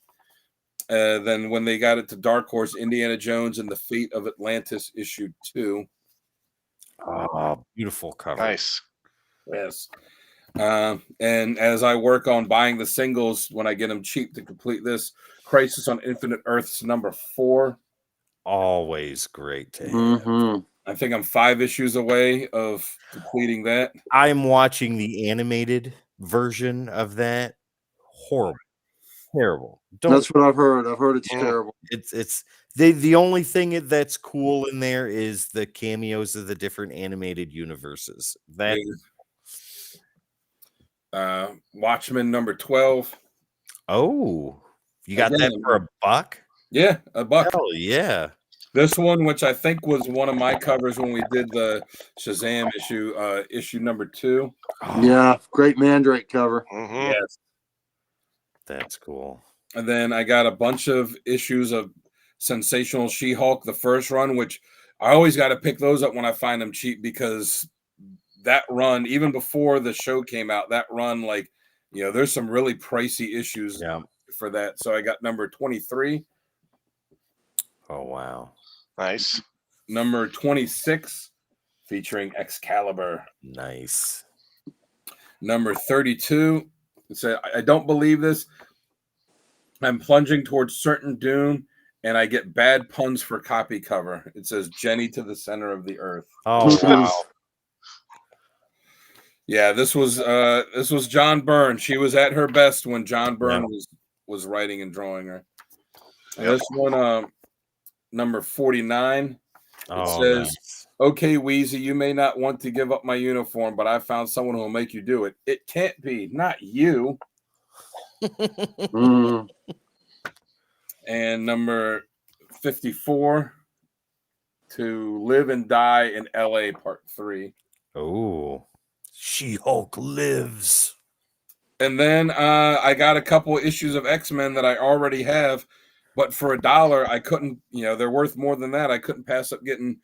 Then when they got it to Dark Horse, Indiana Jones and the Fate of Atlantis issue 2. Oh, beautiful cover. Nice. Yes. And as I work on buying the singles when I get them cheap to complete this, Crisis on Infinite Earths number 4. Always great to have. Mm-hmm. I think I'm 5 issues away of completing that. I'm watching the animated version of that. Horrible. Terrible. That's what I've heard. I've heard it's terrible. It's the only thing that's cool in there is the cameos of the different animated universes. That Watchmen number 12. Oh, you got that for $1? Yeah, $1. Hell yeah. This one, which I think was one of my covers when we did the Shazam issue number 2. Oh. Yeah, great Mandrake cover. Mm-hmm. Yes. That's cool. And then I got a bunch of issues of Sensational She-Hulk, the first run, which I always got to pick those up when I find them cheap, because that run, even before the show came out, that run, there's some really pricey issues for that. So I got number 23. Oh, wow. Nice. Number 26, featuring Excalibur. Nice. Number 32, it said, I don't believe this. I'm plunging towards certain doom, and I get bad puns for copy cover. It says Jenny to the center of the earth. Oh wow. Yeah, this was John Byrne. She was at her best when John Byrne was writing and drawing her. And this one, number 49, it says, nice. "Okay, Wheezy, you may not want to give up my uniform, but I found someone who will make you do it. It can't be, not you." And number 54, To Live and Die in L.A. Part 3. Oh, She-Hulk lives. And then I got a couple issues of X-Men that I already have, but for $1, I couldn't, they're worth more than that. I couldn't pass up getting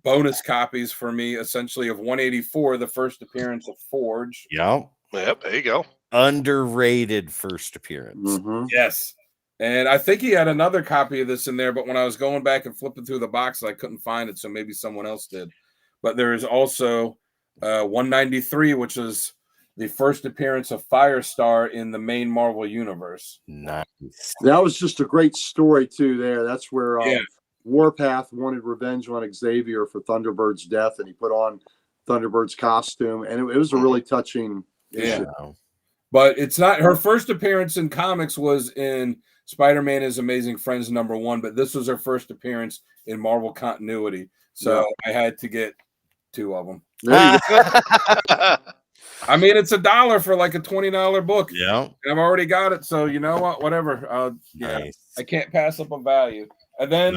bonus copies for me, essentially, of 184, the first appearance of Forge. Yep. Yep, there you go. Underrated first appearance. Yes. And I think he had another copy of this in there, but when I was going back and flipping through the box, I couldn't find it, so maybe someone else did. But there is also 193, which is the first appearance of Firestar in the main Marvel universe. Nice. That was just a great story too. That's where Warpath wanted revenge on Xavier for Thunderbird's death, and he put on Thunderbird's costume, and it was a really touching issue. But it's not her first appearance in comics was in Spider-Man Is Amazing Friends #1, but this was her first appearance in Marvel continuity. So I had to get 2 of them. There you go. I mean, it's $1 for like a $20 book. Yeah. And I've already got it. So you know what? Whatever. Nice. I can't pass up a value. And then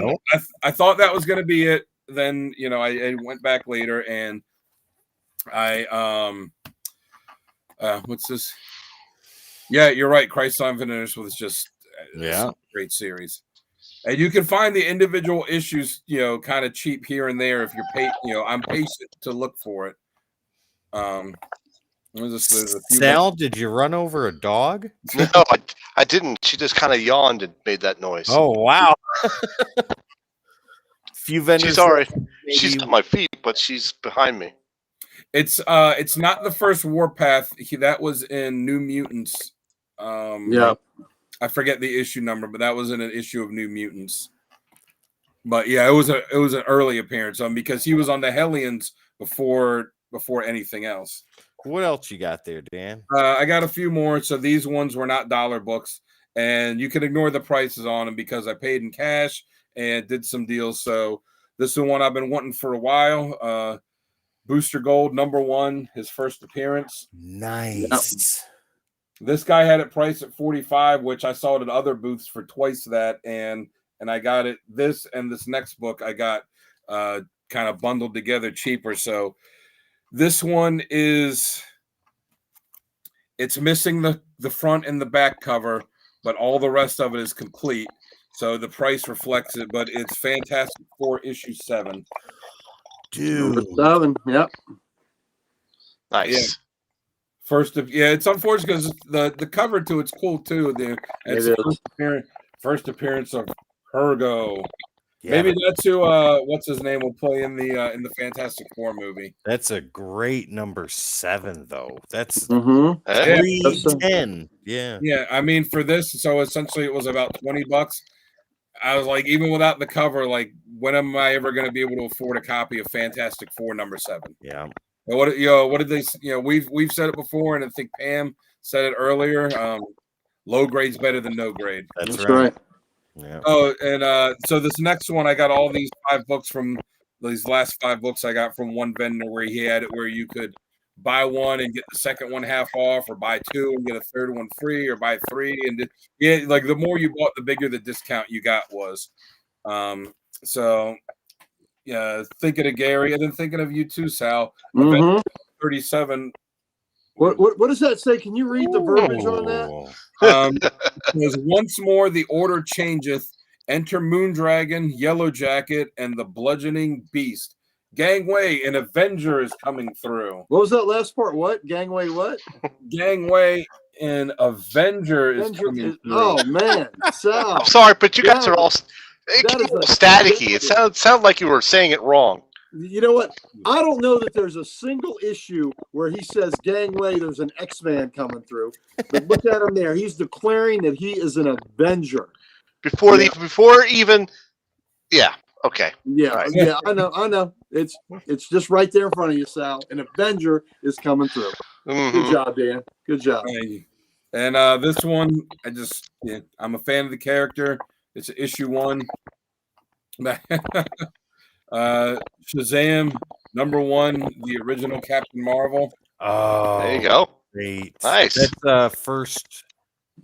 I thought that was going to be it. Then, I went back later and I, what's this? Yeah, you're right. Christ on Venus was just a great series. And you can find the individual issues, kind of cheap here and there if you're I'm patient to look for it. Sal, did you run over a dog? No, I didn't. She just kind of yawned and made that noise. Oh wow! Few vendors. She's already. She's at my feet, but she's behind me. It's not the first Warpath. That was in New Mutants. I forget the issue number, but that was in an issue of New Mutants. But yeah, it was an early appearance because he was on the Hellions before anything else. What else you got there, Dan? I got a few more. So these ones were not dollar books, and you can ignore the prices on them because I paid in cash and did some deals. So this is one I've been wanting for a while. Booster Gold #1, his first appearance. Nice. This guy had it priced at $45, which I saw it at other booths for twice that, and I got it. This and this next book I got kind of bundled together cheaper. So this one it's missing the front and the back cover, but all the rest of it is complete. So the price reflects it, but it's Fantastic Four issue 7. Dude. 7, yep. Nice. Yeah. It's unfortunate because the cover to it's cool too. It's first appearance of Hergo. Yeah, maybe that's who what's his name will play in the Fantastic Four movie. That's a great number 7 though. That's 310. Yeah. Yeah, I mean for this, so essentially it was about $20. I was like, even without the cover, like when am I ever going to be able to afford a copy of Fantastic Four #7? Yeah. And what did they? We've said it before, and I think Pam said it earlier. Low grade's better than no grade. That's right. Yeah. Oh, and so this next one, I got all these 5 books from these last 5 books I got from one vendor where he had it where you could buy one and get the second one half off, or buy 2 and get a third one free, or buy 3 and like the more you bought, the bigger the discount you got was. So. Yeah, thinking of Gary and then thinking of you too, Sal. 37. What does that say? Can you read the verbiage on that? Because once more the order changeth. Enter Moondragon, Yellow Jacket, and the Bludgeoning Beast. Gangway, an Avenger is coming through. What was that last part? What? Gangway what? Gangway, an Avenger is coming through. Oh man, Sal. I'm sorry, but you guys are all It That came is a staticky. It sounded like you were saying it wrong. You know what? I don't know that there's a single issue where he says, "Gangway, there's an X-Man coming through." But look at him there. He's declaring that he is an Avenger. Before even, yeah. Okay. Yeah, All right. yeah, I know. It's just right there in front of you, Sal. An Avenger is coming through. Good job, Dan. Good job. Thank you. And this one, I'm a fan of the character. It's issue 1. Shazam #1, the original Captain Marvel. Oh, There you go. great. Nice. That's first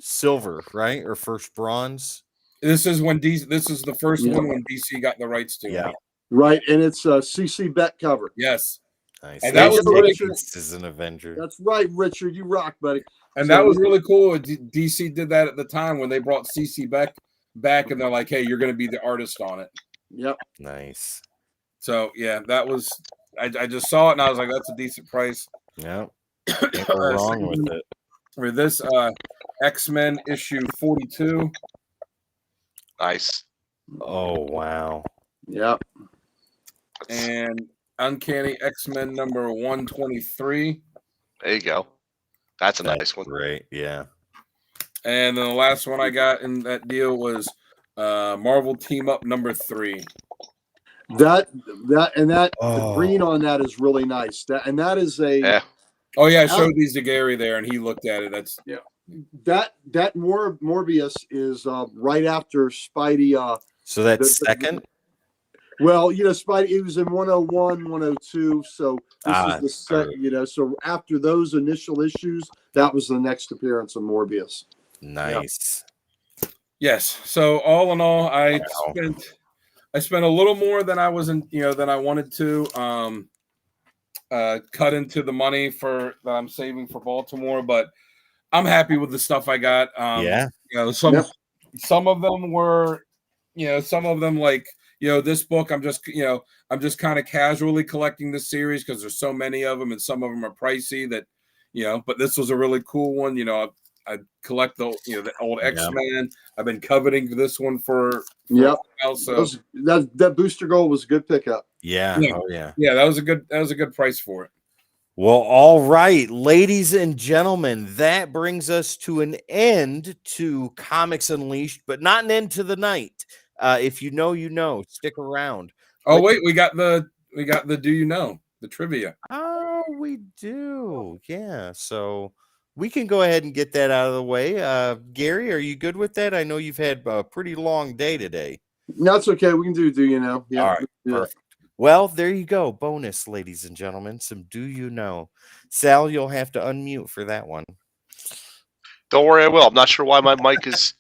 silver, right? Or first bronze? This is the first Yeah. one when DC got the rights to Yeah. it. Right, and it's a CC Bet cover. Yes. Nice. And that was really This is an Avenger. That's right, Richard. You rock, buddy. And that was really cool. DC did that at the time when they brought CC back, and they're like, "Hey, you're going to be the artist on it." Yep. Nice. So yeah, that was. I just saw it and I was like, "That's a decent price." Yeah. Can't go wrong with it. For this X-Men issue 42. Nice. Oh wow. Yep. And Uncanny X-Men number 123. There you go. That's a nice one. Great. Yeah. And then the last one I got in that deal was Marvel Team Up number 3. The green on that is really nice. That is a Yeah. Oh yeah, I showed these to Gary there, and he looked at it. That's that Morbius is right after Spidey. So that's second. Well, Spidey, he was in 101, 102. So this is the sorry. second. So after those initial issues, that was the next appearance of Morbius. Nice. Yes. So all in all, I spent a little more than I than I wanted to. Cut into the money that I'm saving for Baltimore, but I'm happy with the stuff I got. Some of them were, some of them like, this book, I'm just kind of casually collecting this series because there's so many of them and some of them are pricey that, but this was a really cool one. I collect the old X-Men. I've been coveting this one for a while, so that Booster Gold was a good pickup. Yeah. Yeah. Oh yeah. Yeah, that was a good price for it. Well, all right, ladies and gentlemen, that brings us to an end to Comics Unleashed, but not an end to the night. If you know, you know. Stick around. Oh wait, we got the do you know the trivia? Oh, we do. Yeah. So we can go ahead and get that out of the way. Gary, are you good with that? I know you've had a pretty long day today. No, it's okay. We can do you know? Yeah. All right. Perfect. Well, there you go. Bonus, ladies and gentlemen. Some do you know. Sal, you'll have to unmute for that one. Don't worry, I will. I'm not sure why my mic is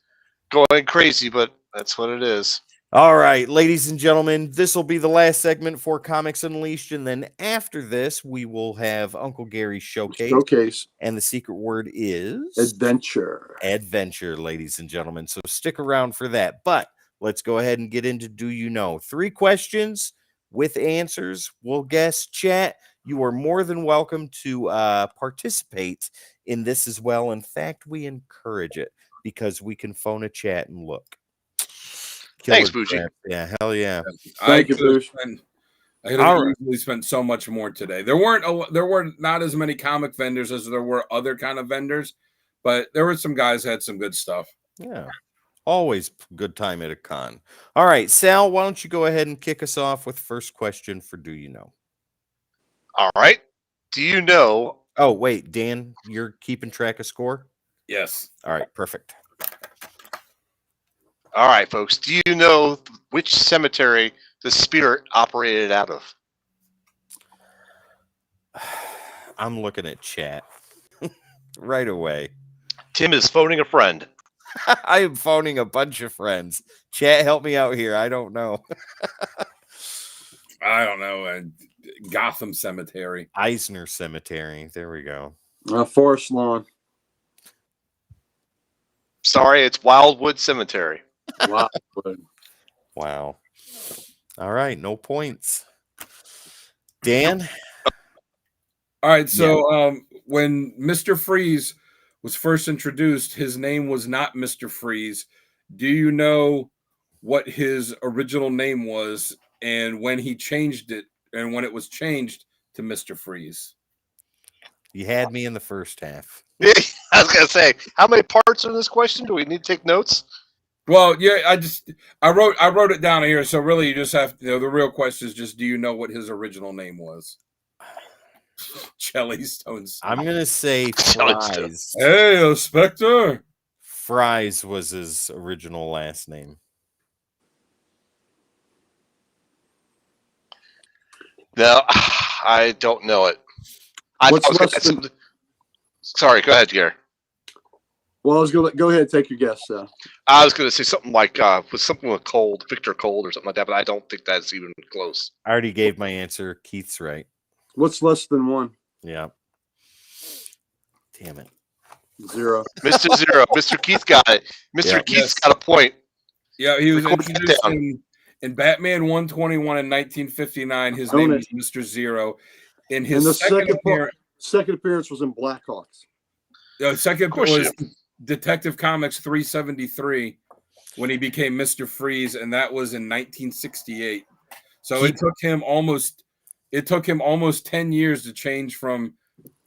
going crazy, but that's what it is. All right, ladies and gentlemen, this will be the last segment for Comics Unleashed. And then after this, we will have Uncle Gary's showcase. And the secret word is adventure. Adventure, ladies and gentlemen. So stick around for that. But let's go ahead and get into Do You Know? 3 questions with answers. We'll guess chat. You are more than welcome to participate in this as well. In fact, we encourage it because we can phone a chat and look. Thanks, Bougie. Yeah, hell yeah. Thank you, Bougie. I could have easily spent so much more today. There were not as many comic vendors as there were other kind of vendors, but there were some guys that had some good stuff. Yeah. Always good time at a con. All right, Sal, why don't you go ahead and kick us off with first question for Do You Know? All right. Do you know? Oh, wait, Dan, you're keeping track of score? Yes. All right, perfect. All right, folks. Do you know which cemetery the spirit operated out of? I'm looking at chat right away. Tim is phoning a friend. I am phoning a bunch of friends. Chat, help me out here. I don't know. I don't know. Gotham Cemetery. Eisner Cemetery. There we go. Forest Lawn. Sorry, it's Wildwood Cemetery. Wildwood. Wow. All right, no points. Dan? All right, so when Mr. Freeze was first introduced, his name was not Mr. Freeze. Do you know what his original name was and when he changed it and when it was changed to Mr. Freeze. You had me in the first half. I was gonna say, how many parts are in this question? Do we need to take notes? Well, yeah, I wrote it down here. So really, you just have to. The real question is just, do you know what his original name was? Jellystone. I'm gonna say Jellystone. Fries. Hey, Spectre. Fries was his original last name. No, I don't know it. Sorry, go ahead, Gary. Well, I was going to go ahead and take your guess. I was going to say something like with something with Cold, Victor Cold, or something like that, but I don't think that's even close. I already gave my answer. Keith's right. What's less than 1? Yeah. Damn it. 0. Mr. Zero. Mr. Keith got it. Mr. Keith's got a point. Yeah, he was Record introduced in Batman 121 in 1959. His name was Mr. Zero. In his second appearance was in Blackhawks. Second was Detective Comics 373 when he became Mr. Freeze, and that was in 1968. So it took him almost 10 years to change from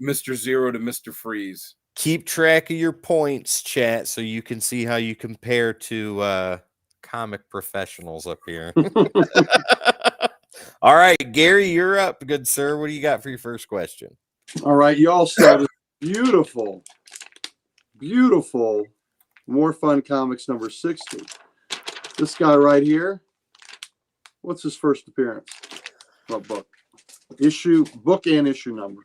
Mr. Zero to Mr. Freeze. Keep track of your points, chat, so you can see how you compare to comic professionals up here. All right, Gary, you're up, good sir. What do you got for your first question? All right, y'all saw this beautiful, beautiful More Fun Comics number 60. This guy right here, what's his first appearance? What book? Book and issue number.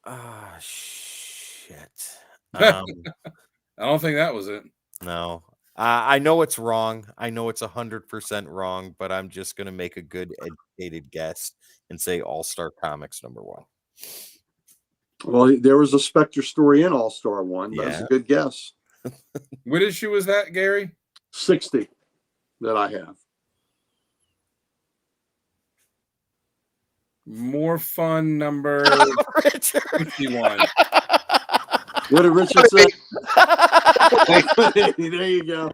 Ah, shit. I don't think that was it. No. I know it's wrong. I know it's 100% wrong, but I'm just going to make a good educated guess and say All-Star Comics number 1. Well, there was a Spectre story in All-Star 1. That's a good guess. What issue was that, Gary? 60 that I have. More Fun number 51. What did Richard say? There you go.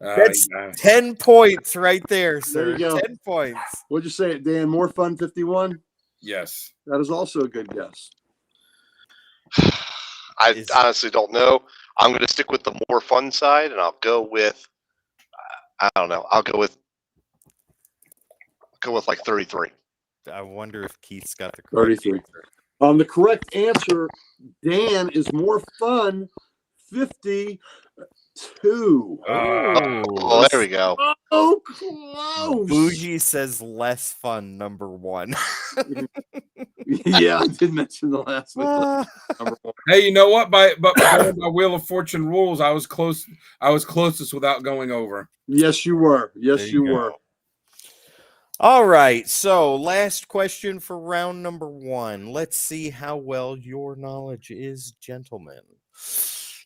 That's 10 points right there, sir. There you go. 10 points. What'd you say, Dan? More Fun 51? Yes. That is also a good guess. I honestly don't know. I'm going to stick with the More Fun side, and I'll go with, I don't know. I'll go with like 33. I wonder if Keith's got the correct 33. Answer. The correct answer, Dan, is More Fun 52. Oh, there we go. Oh, close. Bougie says less fun number 1. Yeah, I did mention the last one. Number 1. Hey, you know what? By Wheel of Fortune rules, I was close. I was closest without going over. Yes, you were. Yes, you were. All right. So, last question for round number 1. Let's see how well your knowledge is, gentlemen.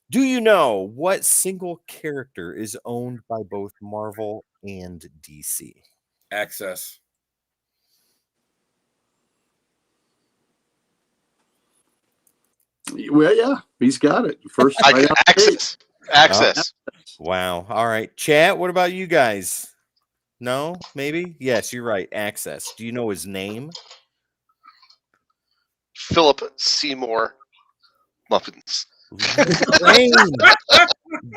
Do you know what single character is owned by both Marvel and DC? Access. Well, yeah, he's got it. First, Access. Wow. All right. Chat, what about you guys? No? Maybe? Yes, you're right. Access. Do you know his name? Philip Seymour Muffins. Rain.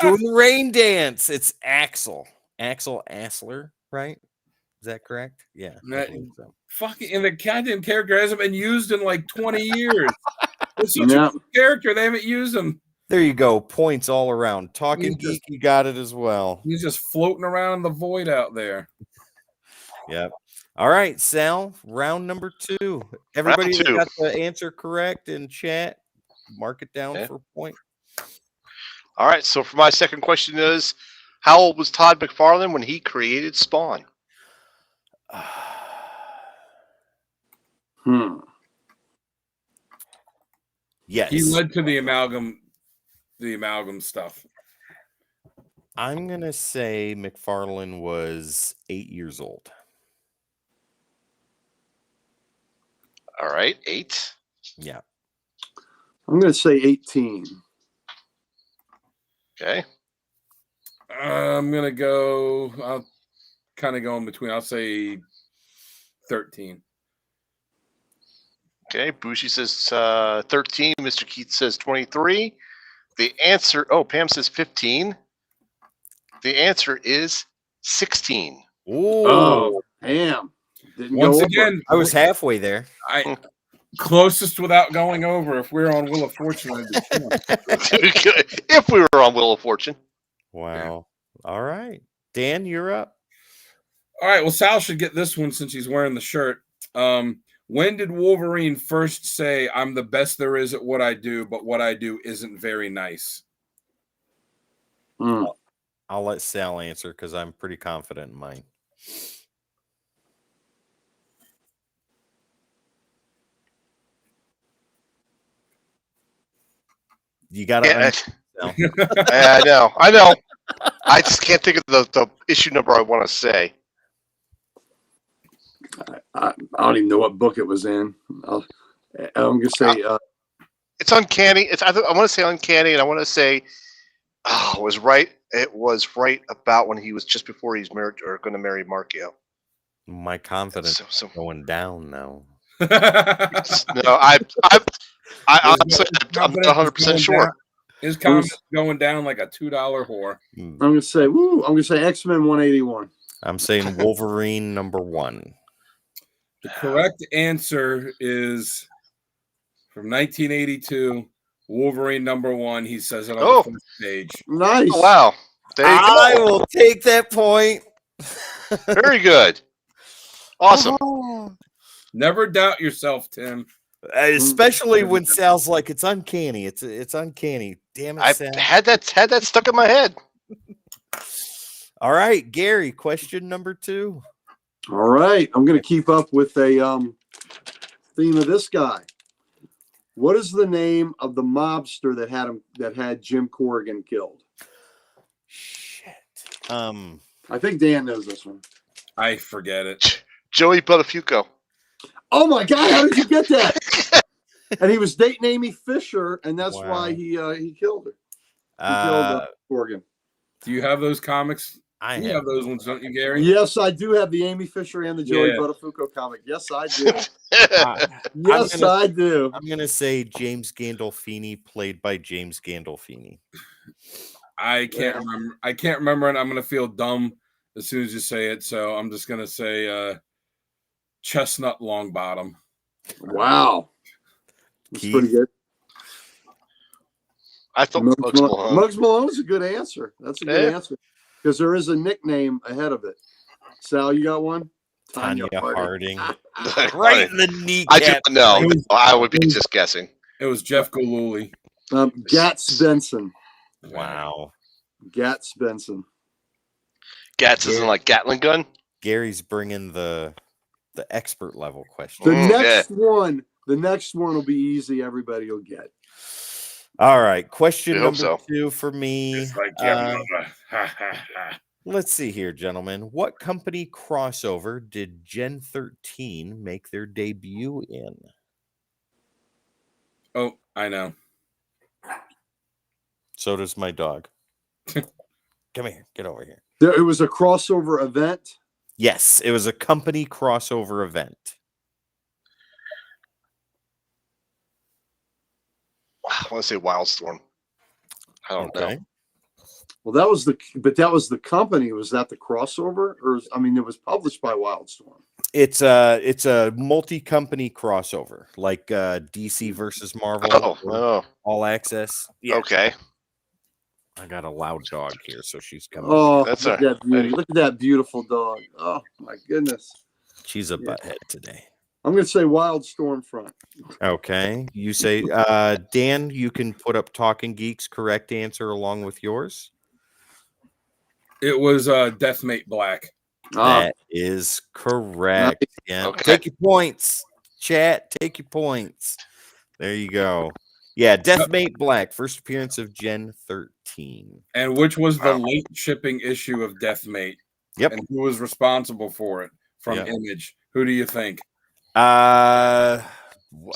Doing the rain dance. It's Axel. Axel Asler, right? Is that correct? Yeah. So. Fucking, and the goddamn character hasn't been used in like 20 years. It's such a good character. They haven't used him. There you go. Points all around. Talking Geek, you got it as well. He's just floating around in the void out there. Yep. All right, Sal, round number 2. Everybody that got the answer correct in chat, mark it down for a point. All right, so for my second question is, how old was Todd McFarlane when he created Spawn? Yes. He led to the amalgam stuff. I'm going to say McFarlane was 8 years old. All right, 8. Yeah. I'm going to say 18. Okay. I'm gonna go. I'll kind of go in between. I'll say 13. Okay, Bushi says 13. Mr. Keith says 23. The answer, Pam says 15. The answer is 16. Ooh, Oh, damn. Didn't Once go over. again, I was halfway there. I closest without going over. If we're on Wheel of Fortune, I'd be 20. If we were on Wheel of Fortune. Wow. All right. Dan, you're up. All right. Well, Sal should get this one since he's wearing the shirt. When did Wolverine first say, "I'm the best there is at what I do, but what I do isn't very nice"? Mm. I'll let Sal answer because I'm pretty confident in mine. You got to Yeah, Sal. I know. I just can't think of the issue number I want to say. I don't even know what book it was in. I'm going to say It's uncanny. I want to say uncanny, and I want to say, it was right. It was right about when he was just before he's married or going to marry Markio. My confidence So is going down now. no, I honestly, I'm not 100% sure. His confidence going down like a $2 whore. I'm going to say X-Men 181. I'm saying Wolverine #1. The correct answer is from 1982, Wolverine #1. He says it on the first page. Nice. Oh, wow. There you I go. will take that point. Very good. Awesome. Never doubt yourself, Tim. Especially when Sal's like, it's uncanny. It's uncanny. Damn it, I Sal. had that stuck in my head. All right, Gary, question number 2. All right. I'm going to keep up with a theme of this guy. What is the name of the mobster that had Jim Corrigan killed? Shit. I think Dan knows this one. I forget it. Joey Buttafuoco. Oh my God! How did you get that? And he was dating Amy Fisher, and that's why he killed her. He killed Corrigan. Do you have those comics? You have those ones, don't you, Gary? Yes, I do have the Amy Fisher and the Joey Buttafuoco comic. Yes, I do. Yes, I do. I'm gonna say James Gandolfini, played by James Gandolfini. I can't remember. I can't remember, and I'm gonna feel dumb as soon as you say it. So I'm just gonna say Chestnut Longbottom. Wow, that's pretty good. I thought Muggs Malone's a good answer. That's a good answer because there is a nickname ahead of it. Sal, you got one? Tanya Harding. Right in the kneecap. I don't know. I would be just guessing. It was Jeff Galooly. Gats Benson. Wow. Gats Benson. Gats isn't like Gatling gun? Gary's bringing the expert level question. The next one will be easy. Everybody will get. All right. Question number 2 for me. Let's see here, gentlemen. What company crossover did Gen 13 make their debut in? Oh, I know. So does my dog. Come here. Get over here. It was a crossover event? Yes, it was a company crossover event. I want to say Wildstorm. I don't know. Well, that was the company. Was that the crossover, or it was published by Wildstorm? It's a multi-company crossover, like DC versus Marvel. All Access. Yeah. Okay. I got a loud dog here, so she's coming. Oh, look at that beautiful dog. Oh my goodness. She's a butthead today. I'm going to say Wildstorm Front. Okay. You say, Dan, you can put up Talking Geek's correct answer along with yours. It was Deathmate Black. That is correct. Nice. Yeah. Okay. Take your points, chat. Take your points. There you go. Yeah, Deathmate Black, first appearance of Gen 13. And which was the late shipping issue of Deathmate? Yep. And who was responsible for it from Image? Who do you think?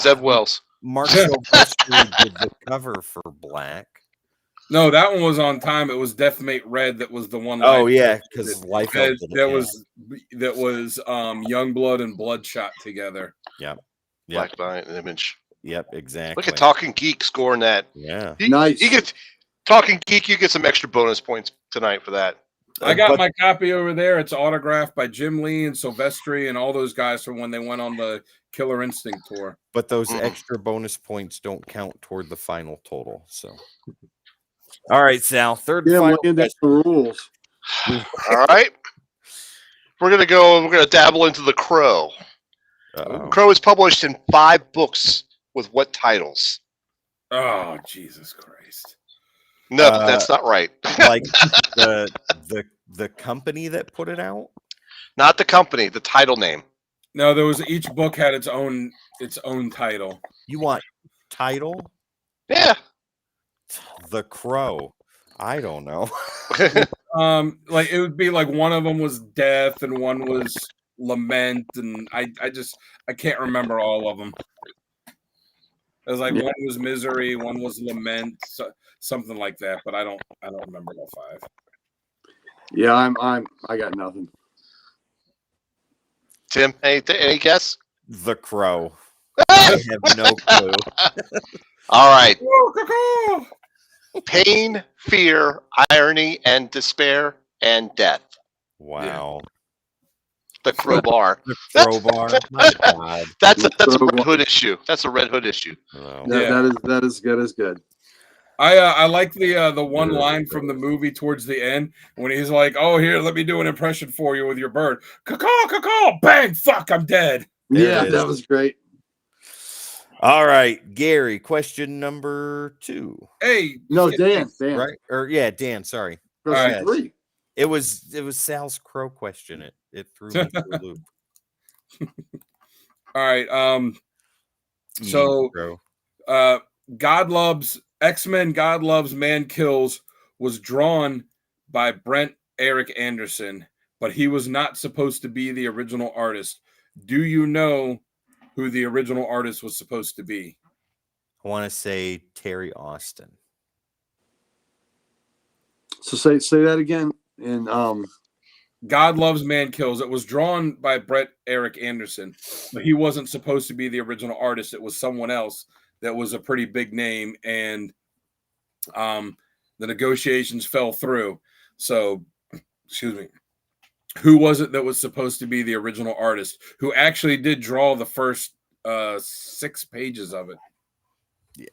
Zeb Wells. Mark Silvestri did the cover for Black. No, that one was on time. It was Deathmate Red that was the one. Oh line yeah, because Liefeld that, did it. that Yeah. was Youngblood and Bloodshot together. Yep. Black Knight and Image. Yep, exactly. Look at Talking Geek scoring that. Yeah. Nice. You get Talking Geek. You get some extra bonus points tonight for that. I got my copy over there. It's autographed by Jim Lee and Silvestri and all those guys from when they went on the Killer Instinct tour. But those extra bonus points don't count toward the final total. So, all right, Sal. Third and final laying down the rules. All right. We're gonna dabble into The Crow. Uh-oh. Crow is published in 5 books with what titles? Oh, Jesus Christ. No, that's not right. Like the company that put it out? Not the company, the title name. No, each book had its own title. You want title? Yeah. The Crow. I don't know. Like it would be like one of them was Death and one was Lament, and I can't remember all of them. It was like one was Misery, one was Lament, something like that, but I don't remember all 5. Yeah, I got nothing. Tim, any guess? The Crow. I have no clue. All right. Pain, fear, irony, and despair, and death. Wow. The Crowbar. The Crowbar. My God. That's a Red Hood issue. That's a Red Hood issue. Oh. That is good as good. I like the one line from the movie towards the end when he's like, "Oh, here, let me do an impression for you with your bird." Caw, caw, caw, bang, fuck, I'm dead. Yeah, that was great. All right, Gary, question number 2. Hey, no, Dan. Right? Or yeah, Dan, sorry. Question 3. It was Sal's Crow question. It threw me for a loop. All right. So God Loves X-Men God Loves Man Kills was drawn by Brent Eric Anderson, but he was not supposed to be the original artist. Do you know who the original artist was supposed to be? I want to say Terry Austin. So say that again. And God Loves Man Kills. It was drawn by Brett Eric Anderson, but he wasn't supposed to be the original artist. It was someone else that was a pretty big name, and the negotiations fell through. So, excuse me. Who was it that was supposed to be the original artist? Who actually did draw the first 6 pages of it? Yeah.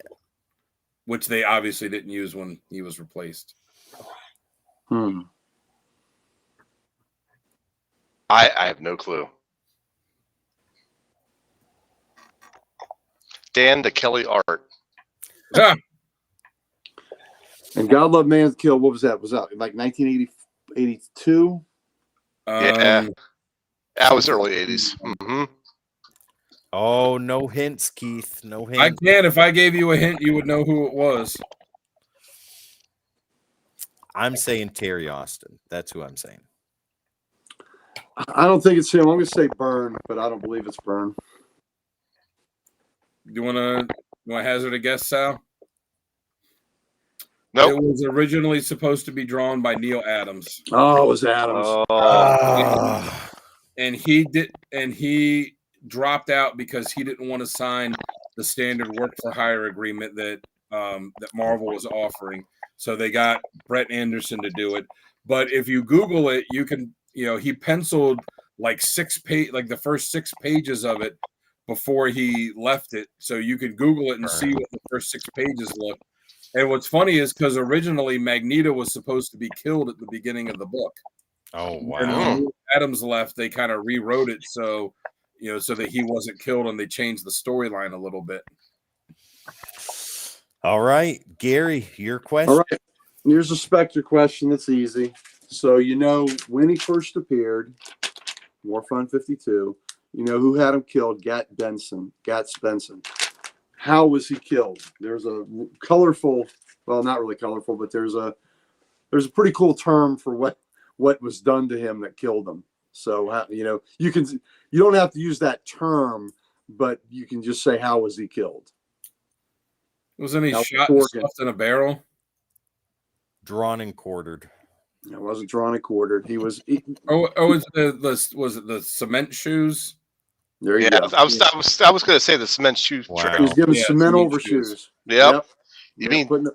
Which they obviously didn't use when he was replaced. I have no clue. Dan the Kelly Art. Ah, and God Love Man's Kill. What was that? Was that like 1982? Yeah, that was early 80s. Mm-hmm. Oh, no hints, Keith. No hints. I can. If I gave you a hint, you would know who it was. I'm saying Terry Austin. That's who I'm saying. I don't think it's him. I'm going to say Byrne, but I don't believe it's Byrne. Do you want to hazard a guess, Sal? Nope. It was originally supposed to be drawn by Neil Adams. Oh, it was Adams. And he dropped out because he didn't want to sign the standard work for hire agreement that Marvel was offering. So they got Brett Anderson to do it. But if you Google it, you can, he penciled like the first 6 pages of it before he left it. So you could Google it and see what the first 6 pages look. And what's funny is because originally Magneto was supposed to be killed at the beginning of the book. Oh, wow. And when Adams left, they kind of rewrote it so that he wasn't killed, and they changed the storyline a little bit. All right, Gary, your question. All right. Here's a Spectre question that's easy. So, when he first appeared, More Fun 52, who had him killed? Gat Benson. How was he killed? There's a colorful, well, not really colorful, but there's a pretty cool term for what was done to him that killed him. So, you don't have to use that term, but you can just say, how was he killed? Wasn't he shot and stuffed in a barrel? Drawn and quartered. It wasn't drawn and quartered. He was. Was it the cement shoes? There you Yeah, go. I was going to say the cement shoe Wow. He trick. was giving Yeah, cement cement overshoes. shoes. Yep. Yeah, mean- putting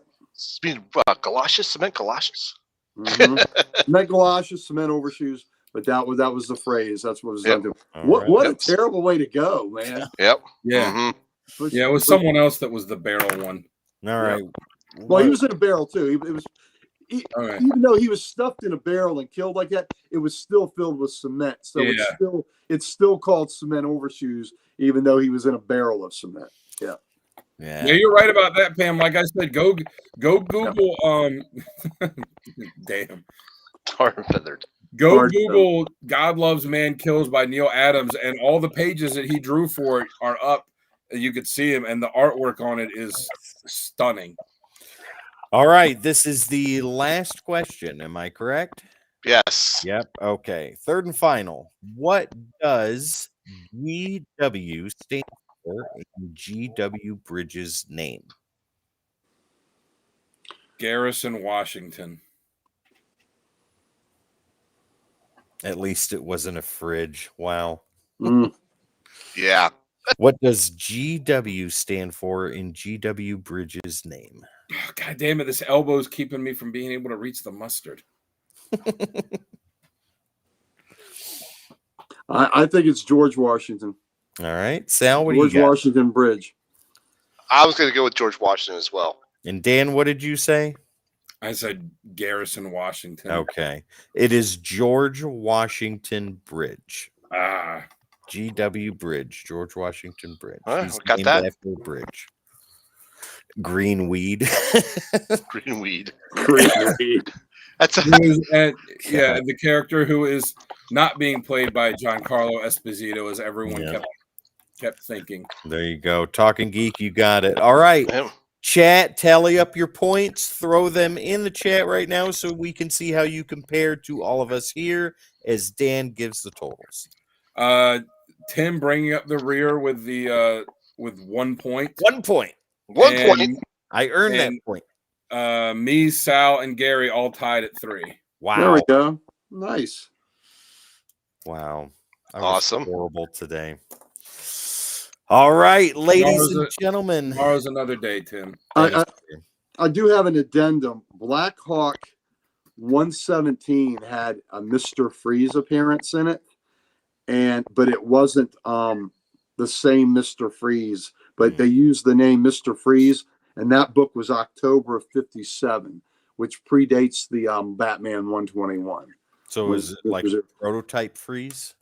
Galoshes, cement galoshes? cement galoshes, cement overshoes. But that was the phrase. That's what was Yep. done to. All What right. what Yep. a terrible way to go, man. Yep. Yeah. Mhm. Yeah, it was someone else that was the barrel one. All right. Well, he was in a barrel too. All right. Even though he was stuffed in a barrel and killed like that, it was still filled with cement. So Yeah. it's still called cement overshoes, even though he was in a barrel of cement. Yeah. Yeah, you're right about that, Pam. Like I said, go Google damn. Tar and feathered. Go Hard Google God Loves Man Kills by Neil Adams, and all the pages that he drew for it are up. You could see him, and the artwork on it is stunning. All right. This is the last question. Am I correct? Yes. Yep. Okay. Third and final. What does GW stand for in GW Bridges' name? Garrison, Washington. At least it wasn't a fridge. Wow. Mm. Yeah. What does GW stand for in GW Bridges' name? Oh, God damn it! This elbow's keeping me from being able to reach the mustard. I think it's George Washington. All right. Sal, what do George you got? Washington Bridge. I was going to go with George Washington as well. And Dan, what did you say? I said Garrison, Washington. Okay. It is George Washington Bridge. Ah, GW Bridge, George Washington Bridge. All right, He's we got named that. after a bridge. Green weed. Green weed. Great read. That's a, yeah, the character who is not being played by Giancarlo Esposito, as everyone Yeah. kept thinking. There you go. Talking Geek, you got it. All right. him. Chat, tally up your points. Throw them in the chat right now so we can see how you compare to all of us here as Dan gives the totals. Tim bringing up the rear with the with 1 point. 1 point. 1 And, point. I earned that and- point. Me, Sal, and Gary all tied at 3. Wow. There we go. Nice. Wow. I was Awesome. horrible today. All right, ladies Tomorrow's and gentlemen. Tomorrow's another day, Tim. I do have an addendum. Black Hawk 117 had a Mr. Freeze appearance in it, but it wasn't the same Mr. Freeze, but they used the name Mr. Freeze, and that book was October of 57, which predates the Batman 121. So is it like a prototype freeze?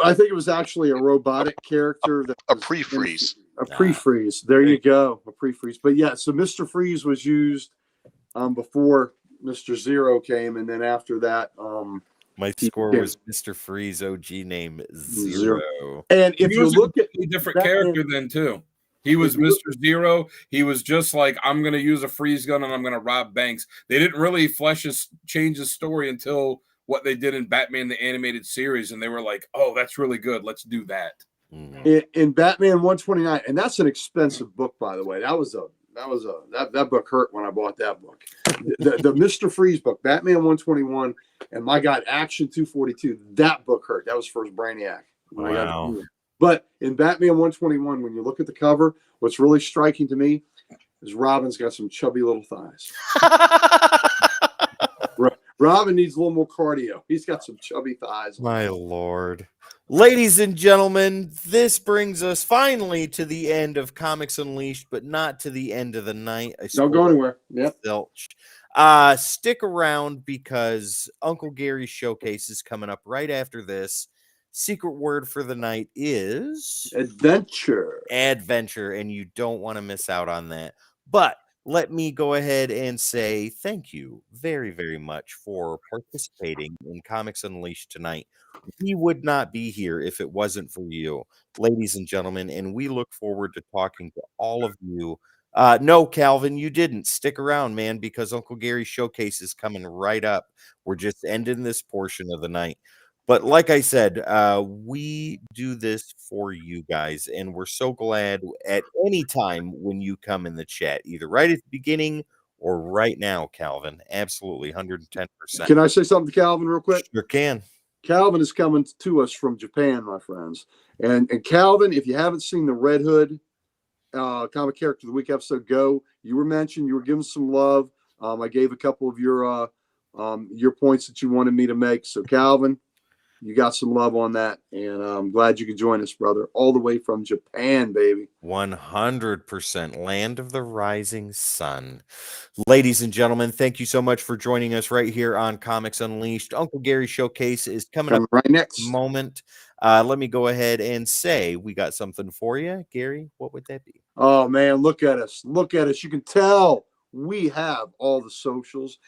I think it was actually a robotic character that A was pre-freeze. A pre-freeze. There you go. A pre-freeze. But yeah, so Mr. Freeze was used before Mr. Zero came, and then after that, My score was Mr. Freeze OG name 0. And if He you was look a at completely different Batman- character then too. He was Mr. Zero. He was just like, I'm going to use a freeze gun and I'm going to rob banks. They didn't really change his story until what they did in Batman the Animated Series, and they were like, "Oh, that's really good. Let's do that." in Batman 129, and that's an expensive book, by the way. That book hurt when I bought that book. The Mr. Freeze book, Batman 121, and my God, Action 242. That book hurt. That was first Brainiac. Wow. But in Batman 121, when you look at the cover, what's really striking to me is Robin's got some chubby little thighs. Robin needs a little more cardio. He's got some chubby thighs. My Lord. Ladies and gentlemen, this brings us finally to the end of Comics Unleashed, but not to the end of the night. Don't go anywhere. Yep. Stick around because Uncle Gary's showcase is coming up right after this. Secret word for the night is Adventure, and you don't want to miss out on that. But let me go ahead and say thank you very, very much for participating in Comics Unleashed tonight. We would not be here if it wasn't for you, ladies and gentlemen, and we look forward to talking to all of you. No, Calvin, you didn't. Stick around, man, because Uncle Gary's showcase is coming right up. We're just ending this portion of the night. But like I said, we do this for you guys, and we're so glad at any time when you come in the chat, either right at the beginning or right now, Calvin. Absolutely, 110%. Can I say something to Calvin real quick? Sure can. Calvin is coming to us from Japan, my friends. And Calvin, if you haven't seen the Red Hood comic character of the week episode, go. You were mentioned. You were giving some love. I gave a couple of your points that you wanted me to make. So Calvin, you got some love on that, and I'm glad you could join us, brother, all the way from Japan, baby. 100% land of the rising sun. Ladies and gentlemen, thank you so much for joining us right here on Comics Unleashed. Uncle Gary Showcase is coming up right next moment. Let me go ahead and say we got something for you. Gary, what would that be? Oh, man, look at us. Look at us. You can tell we have all the socials,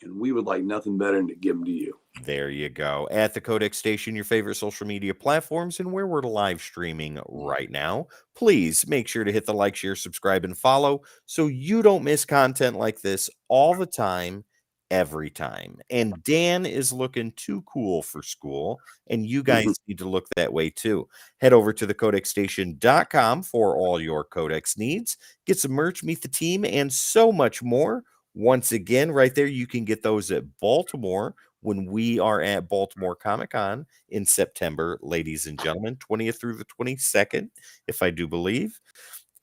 and we would like nothing better than to give them to you. There you go. At the Codex Station, your favorite social media platforms, and where we're live streaming right now. Please make sure to hit the like, share, subscribe, and follow so you don't miss content like this all the time, every time. And Dan is looking too cool for school, and you guys need to look that way too. Head over to thecodexstation.com for all your Codex needs. Get some merch, meet the team, and so much more. Once again, right there, you can get those at Baltimore when we are at Baltimore Comic-Con in September, ladies and gentlemen, 20th through the 22nd, if I do believe.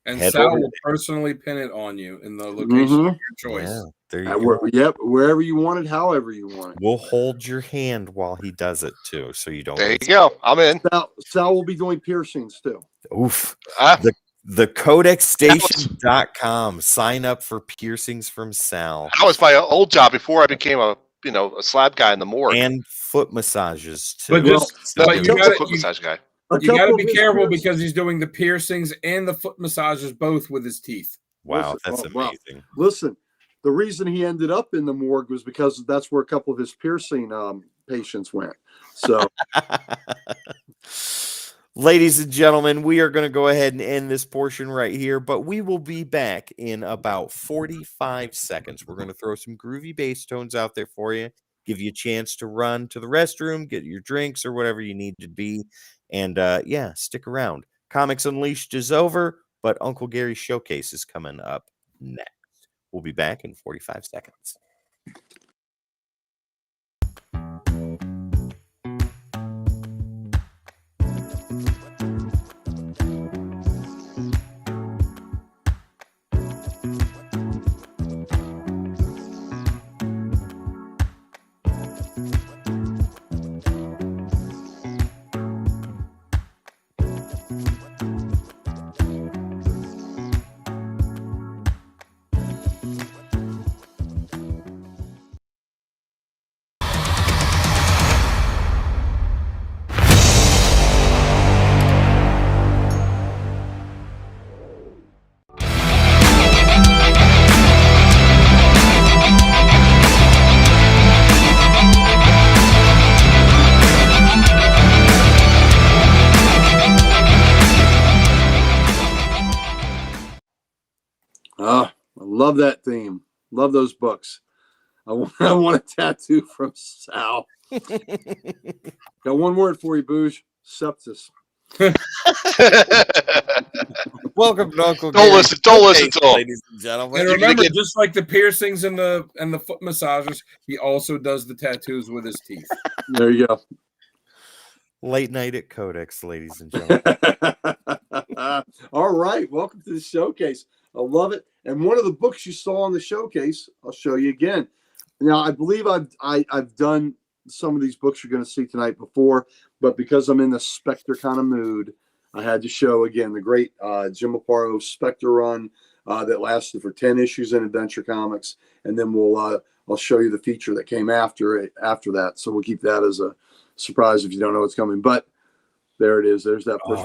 And Sal will personally pin it on you in the location of your choice. Yeah, there you go. Yep, wherever you want it, however you want it. We'll hold your hand while he does it too, so you don't. There you go. I'm in. Sal will be doing piercings too. Oof. The codexstation.com. Sign up for piercings from Sal. That was my old job before I became a slab guy in the morgue. And foot massages too. But you got foot massage guy. You got to be careful because he's doing the piercings and the foot massages both with his teeth. Wow, that's amazing. Wow. Listen, the reason he ended up in the morgue was because that's where a couple of his piercing patients went. So, ladies and gentlemen, we are going to go ahead and end this portion right here, but we will be back in about 45 seconds. We're going to throw some groovy bass tones out there for you, give you a chance to run to the restroom, get your drinks or whatever you need to be. And stick around. Comics Unleashed is over, but Uncle Gary's Showcase is coming up next. We'll be back in 45 seconds. I love that theme. Love those books. I want a tattoo from Sal. Got one word for you, Booge. Sepsis. Welcome to Uncle Don't Gary's listen to him. ladies and gentlemen. And remember, just like the piercings and the foot massages, he also does the tattoos with his teeth. There you go. Late night at Codex, ladies and gentlemen. All right. Welcome to the showcase. I love it. And one of the books you saw on the showcase, I'll show you again. Now, I believe I've done some of these books you're going to see tonight before, but because I'm in the Spectre kind of mood, I had to show again the great Jim Aparo Spectre run that lasted for 10 issues in Adventure Comics, and then I'll show you the feature that came after that. So we'll keep that as a surprise if you don't know what's coming. But there it is. There's that push.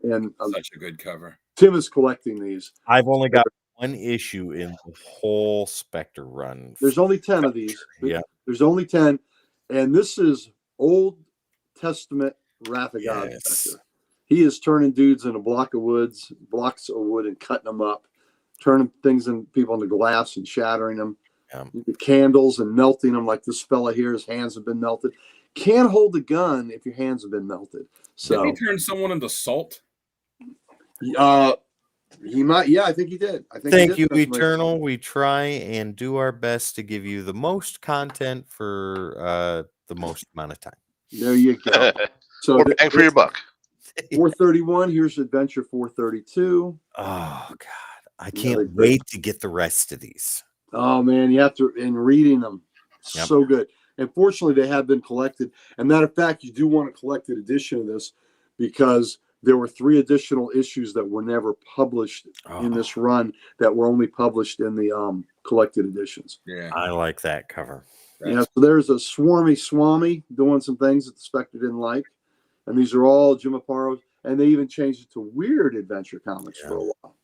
And Such a good cover. Tim is collecting these. I've only got one issue in the whole Spectre run. There's only 10 of these. Yeah. There's only 10. And this is Old Testament Wrath of God Spectre. He is turning dudes into blocks of wood and cutting them up, turning people into glass and shattering them. Yeah. Candles and melting them, like this fella here, his hands have been melted. Can't hold a gun if your hands have been melted. So did he turn someone into salt? He might. Yeah, I think he did. I think he Thank did you, spend some money. Eternal. We try and do our best to give you the most content for the most amount of time. There you go. So More bang for your buck. 431. Here's Adventure 432. Oh God, I Yeah, can't they're great. wait to get the rest of these. Oh man, you have to in reading them. Yep. So good. And fortunately, they have been collected. And matter of fact, you do want a collected edition of this because there were 3 additional issues that were never published in this run that were only published in the collected editions. Yeah, I like that cover. Yeah, so there's a Swarmy Swami doing some things that the Spectre didn't like. And these are all Jim Aparo. And they even changed it to Weird Adventure comics for a while.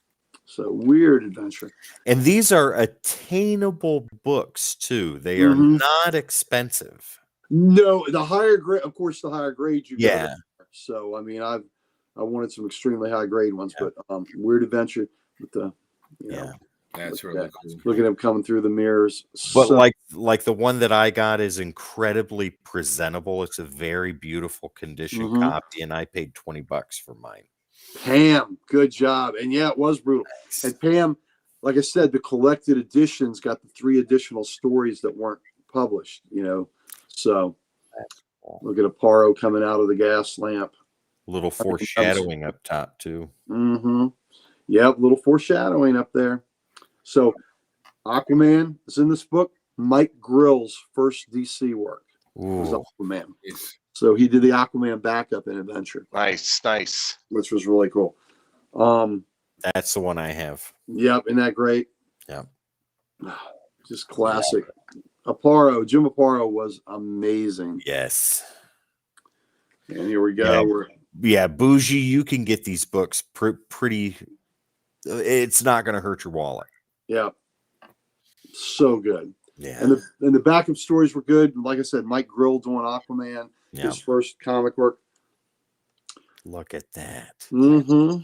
So Weird Adventure. And these are attainable books too. They are Mhm. not expensive. No, the higher grade, of course, the higher grade you Yeah. go. So I mean, I wanted some extremely high grade ones, but Weird Adventure with the that's look really at cool. Look at him coming through the mirrors. But So, like the one that I got is incredibly presentable. It's a very beautiful condition Mhm. copy, and I paid $20 for mine. Pam, good job. And yeah, it was brutal. And Pam, like I said, the collected editions got the 3 additional stories that weren't published, So look at Aparo coming out of the gas lamp. Little foreshadowing up top too. Mm-hmm. Yep, little foreshadowing up there. So Aquaman is in this book. Mike Grill's first DC work was Ooh. Aquaman. Yes. So he did the Aquaman backup in Adventure, Nice. which was really cool. That's the one I have. Yep, isn't that great? Yep. Just classic. Aparo, Jim Aparo was amazing. Yes. And here we go. Yeah, Bougie, you can get these books pretty. It's not going to hurt your wallet. Yeah. So good. Yeah. And the backup stories were good. Like I said, Mike Grill doing Aquaman, his first comic work. Look at that. Mm-hmm.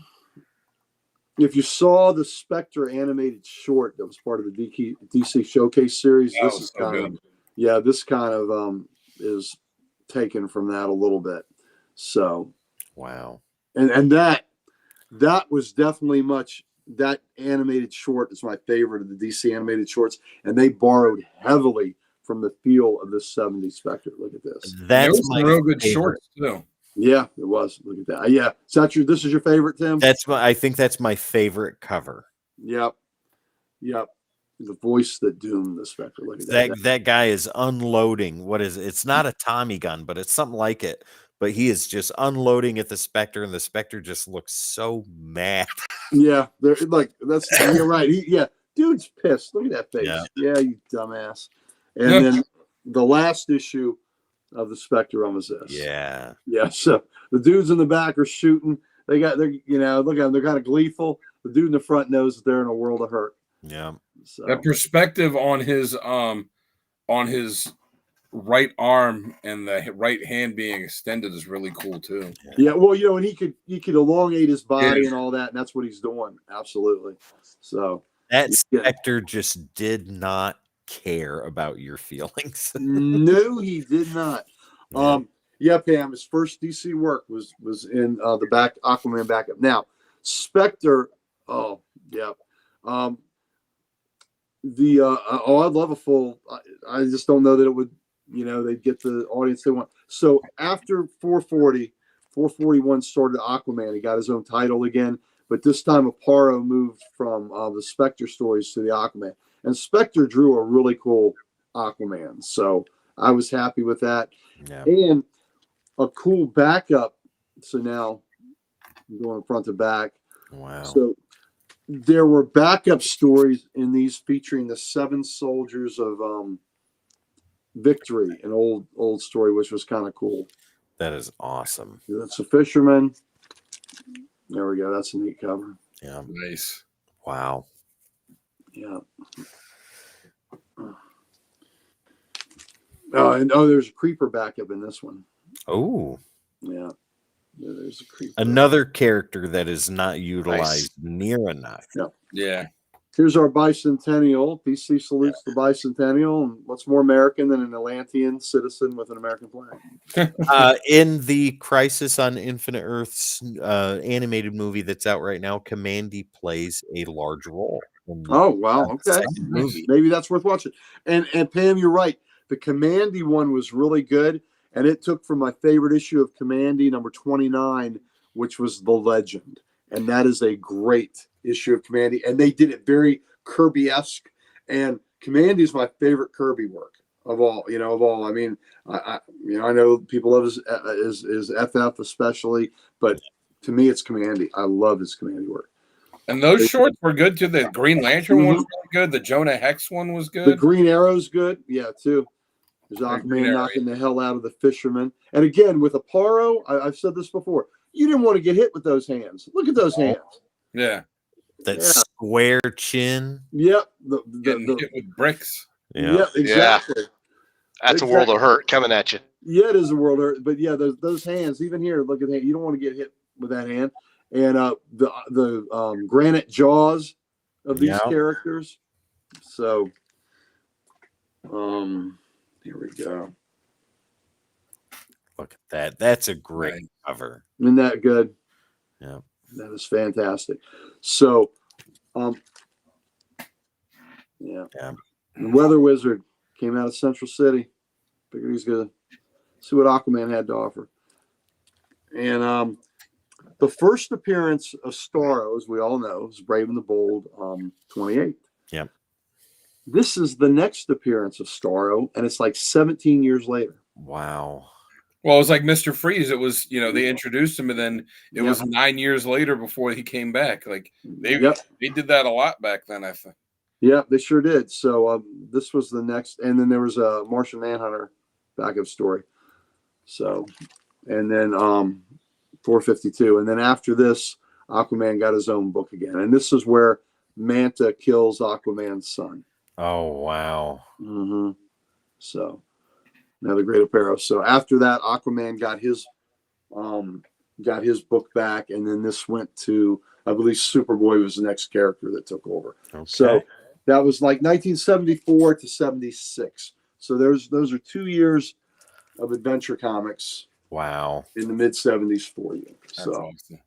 If you saw the Spectre animated short that was part of the DC Showcase series, this is this kind of is taken from that a little bit. So, wow. And that was definitely that animated short is my favorite of the DC animated shorts, and they borrowed heavily from the feel of the 70s Spectre. Look at this. That's my real good shorts too. Yeah, it was. Look at that. Yeah. This is your favorite, Tim? I think that's my favorite cover. Yep. The voice that doomed the Spectre. Look at that. That guy is unloading. What is it? It's not a Tommy gun, but it's something like it. But he is just unloading at the Spectre, and the Spectre just looks so mad. Yeah, they're like you're right. Dude's pissed. Look at that face. Yeah, you dumbass. And then the last issue of the Spectrum is this. Yeah. So the dudes in the back are shooting. They're look at them. They're kind of gleeful. The dude in the front knows that they're in a world of hurt. Yeah. So that perspective on his right arm and the right hand being extended is really cool too. Yeah, well, and he could elongate his body and all that, and that's what he's doing. Absolutely. So that Spectre just did not care about your feelings. No, he did not. Pam, his first DC work was in the Aquaman backup. Now, Spectre, I'd love a full. I just don't know that it would. They'd get the audience they want. So after 441 started Aquaman. He got his own title again, but this time Aparo moved from the Spectre stories to the Aquaman. And Spectre drew a really cool Aquaman. So I was happy with that. Yeah. And a cool backup. So now I'm going front to back. Wow. So there were backup stories in these featuring the 7 soldiers of Victory, an old story, which was kind of cool. That is awesome. That's a fisherman. There we go. That's a neat cover. Yeah. Nice. Wow. Yeah. There's a creeper backup in this one. Oh. Yeah. There's a creeper. Another character that is not utilized near enough. Yeah. Yeah. Here's our bicentennial. DC salutes the bicentennial. And what's more American than an Atlantean citizen with an American flag? In the Crisis on Infinite Earths animated movie that's out right now, Commandy plays a large role. Oh, wow. Okay. Second movie. Maybe that's worth watching. And Pam, you're right. The Commandy one was really good. And it took from my favorite issue of Commandy, number 29, which was The Legend. And that is a great issue of Commandy. And they did it very Kirby-esque. And Commandy is my favorite Kirby work of all. I mean, I know people love his FF especially, but to me, it's Commandy. I love his Commandy work. And those shorts were good too. The Green Lantern one was really good. The Jonah Hex one was good. The Green Arrow's good. Yeah, too. There's Aquaman knocking the hell out of the fisherman. And again, with Aparo, I've said this before, you didn't want to get hit with those hands. Look at those hands. Yeah. That square chin. Yep. Getting hit with bricks. Yeah. Yep, exactly. Yeah. That's a world of hurt coming at you. Yeah, it is a world of hurt. But yeah, those hands, even here, look at that. You don't want to get hit with that hand. And the granite jaws of these characters. So, here we go. Look at that. That's a great cover. Isn't that good? Yeah. That is fantastic. So, yeah. The Weather Wizard came out of Central City. Figured he's going to see what Aquaman had to offer. And the first appearance of Starro, as we all know, is Brave and the Bold 28. Yeah. This is the next appearance of Starro, and it's like 17 years later. Wow. Well, it was like Mr. Freeze. It was, they introduced him, and then it was 9 years later before he came back. Like they did that a lot back then, I think. Yeah, they sure did. So this was the next, and then there was a Martian Manhunter backup story. So, and then 452, and then after this, Aquaman got his own book again, and this is where Manta kills Aquaman's son. Oh wow. Mm-hmm. So. Another great Aparo. So after that, Aquaman got his book back, and then this went to, I believe, Superboy was the next character that took over. Okay. So that was like 1974 to 76. So those are 2 years of adventure comics. Wow. In the mid 70s for you. That's so awesome.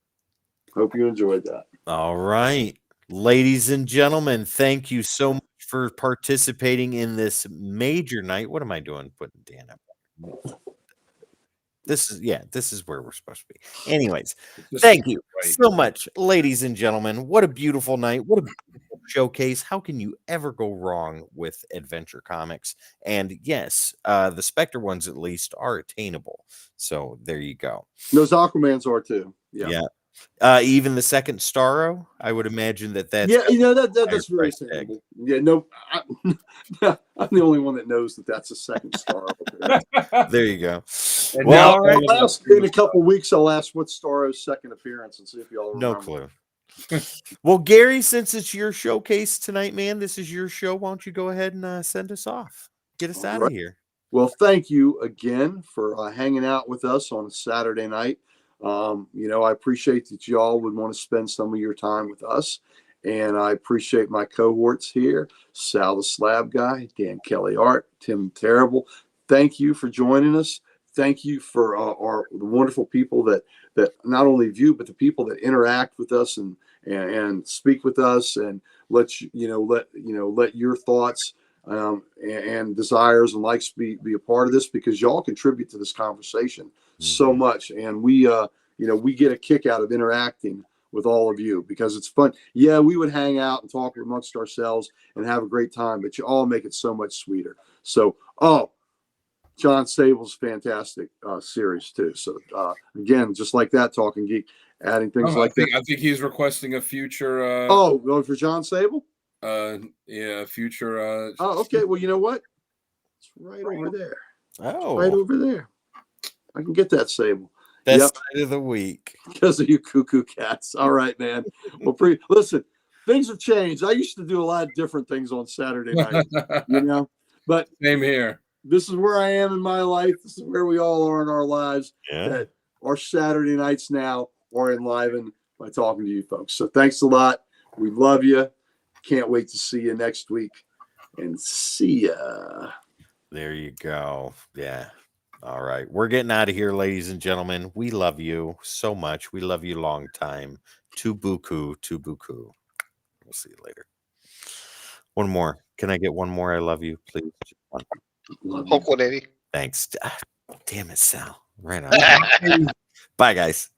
Hope you enjoyed that. All right, ladies and gentlemen, thank you so much for participating in this major night. What am I doing? Putting Dan up. This is where we're supposed to be. Anyways, thank you so much, ladies and gentlemen. What a beautiful night. What a beautiful showcase. How can you ever go wrong with Adventure Comics? And yes, the Spectre ones at least are attainable. So there you go. Those Aquamans are too. Yeah. Even the second Starro, I would imagine that's that's very attainable. Yeah, no, I'm the only one that knows that's a second Starro. There you go. And well, in a couple weeks, I'll ask what's Starro's second appearance and see if y'all remember. No clue. Well, Gary, since it's your showcase tonight, man, this is your show. Why don't you go ahead and send us off? Get us out of here. Well, thank you again for hanging out with us on a Saturday night. I appreciate that y'all would want to spend some of your time with us. And I appreciate my cohorts here, Sal the Slab Guy, Dan Kelly Art, Tim Terrible. Thank you for joining us. Thank you for the wonderful people that not only view, but the people that interact with us and speak with us and let your thoughts and desires and likes be a part of this, because y'all contribute to this conversation so much. And we get a kick out of interacting with all of you because it's fun. Yeah, we would hang out and talk amongst ourselves and have a great time, but you all make it so much sweeter. So, John Sable's fantastic series too. So again, just like that, Talking Geek, adding things like that. I think he's requesting a future. Going for John Sable? Future. Okay. Well, you know what? It's right over there. Oh, right over there. I can get that Sable. Best night of the week because of you cuckoo cats. All right, man. Well, listen, things have changed. I used to do a lot of different things on Saturday night, but same here. This is where I am in my life. This is where we all are in our lives. Yeah. That our Saturday nights now are enlivened by talking to you folks. So thanks a lot. We love you. Can't wait to see you next week. And see ya. There you go. Yeah. All right. We're getting out of here, ladies and gentlemen. We love you so much. We love you long time. Tubuku, Tubuku. We'll see you later. One more. Can I get one more? I love you, please. Just one. Love you. Hulk 180. Thanks. Damn it, Sal. Right on. Bye, guys.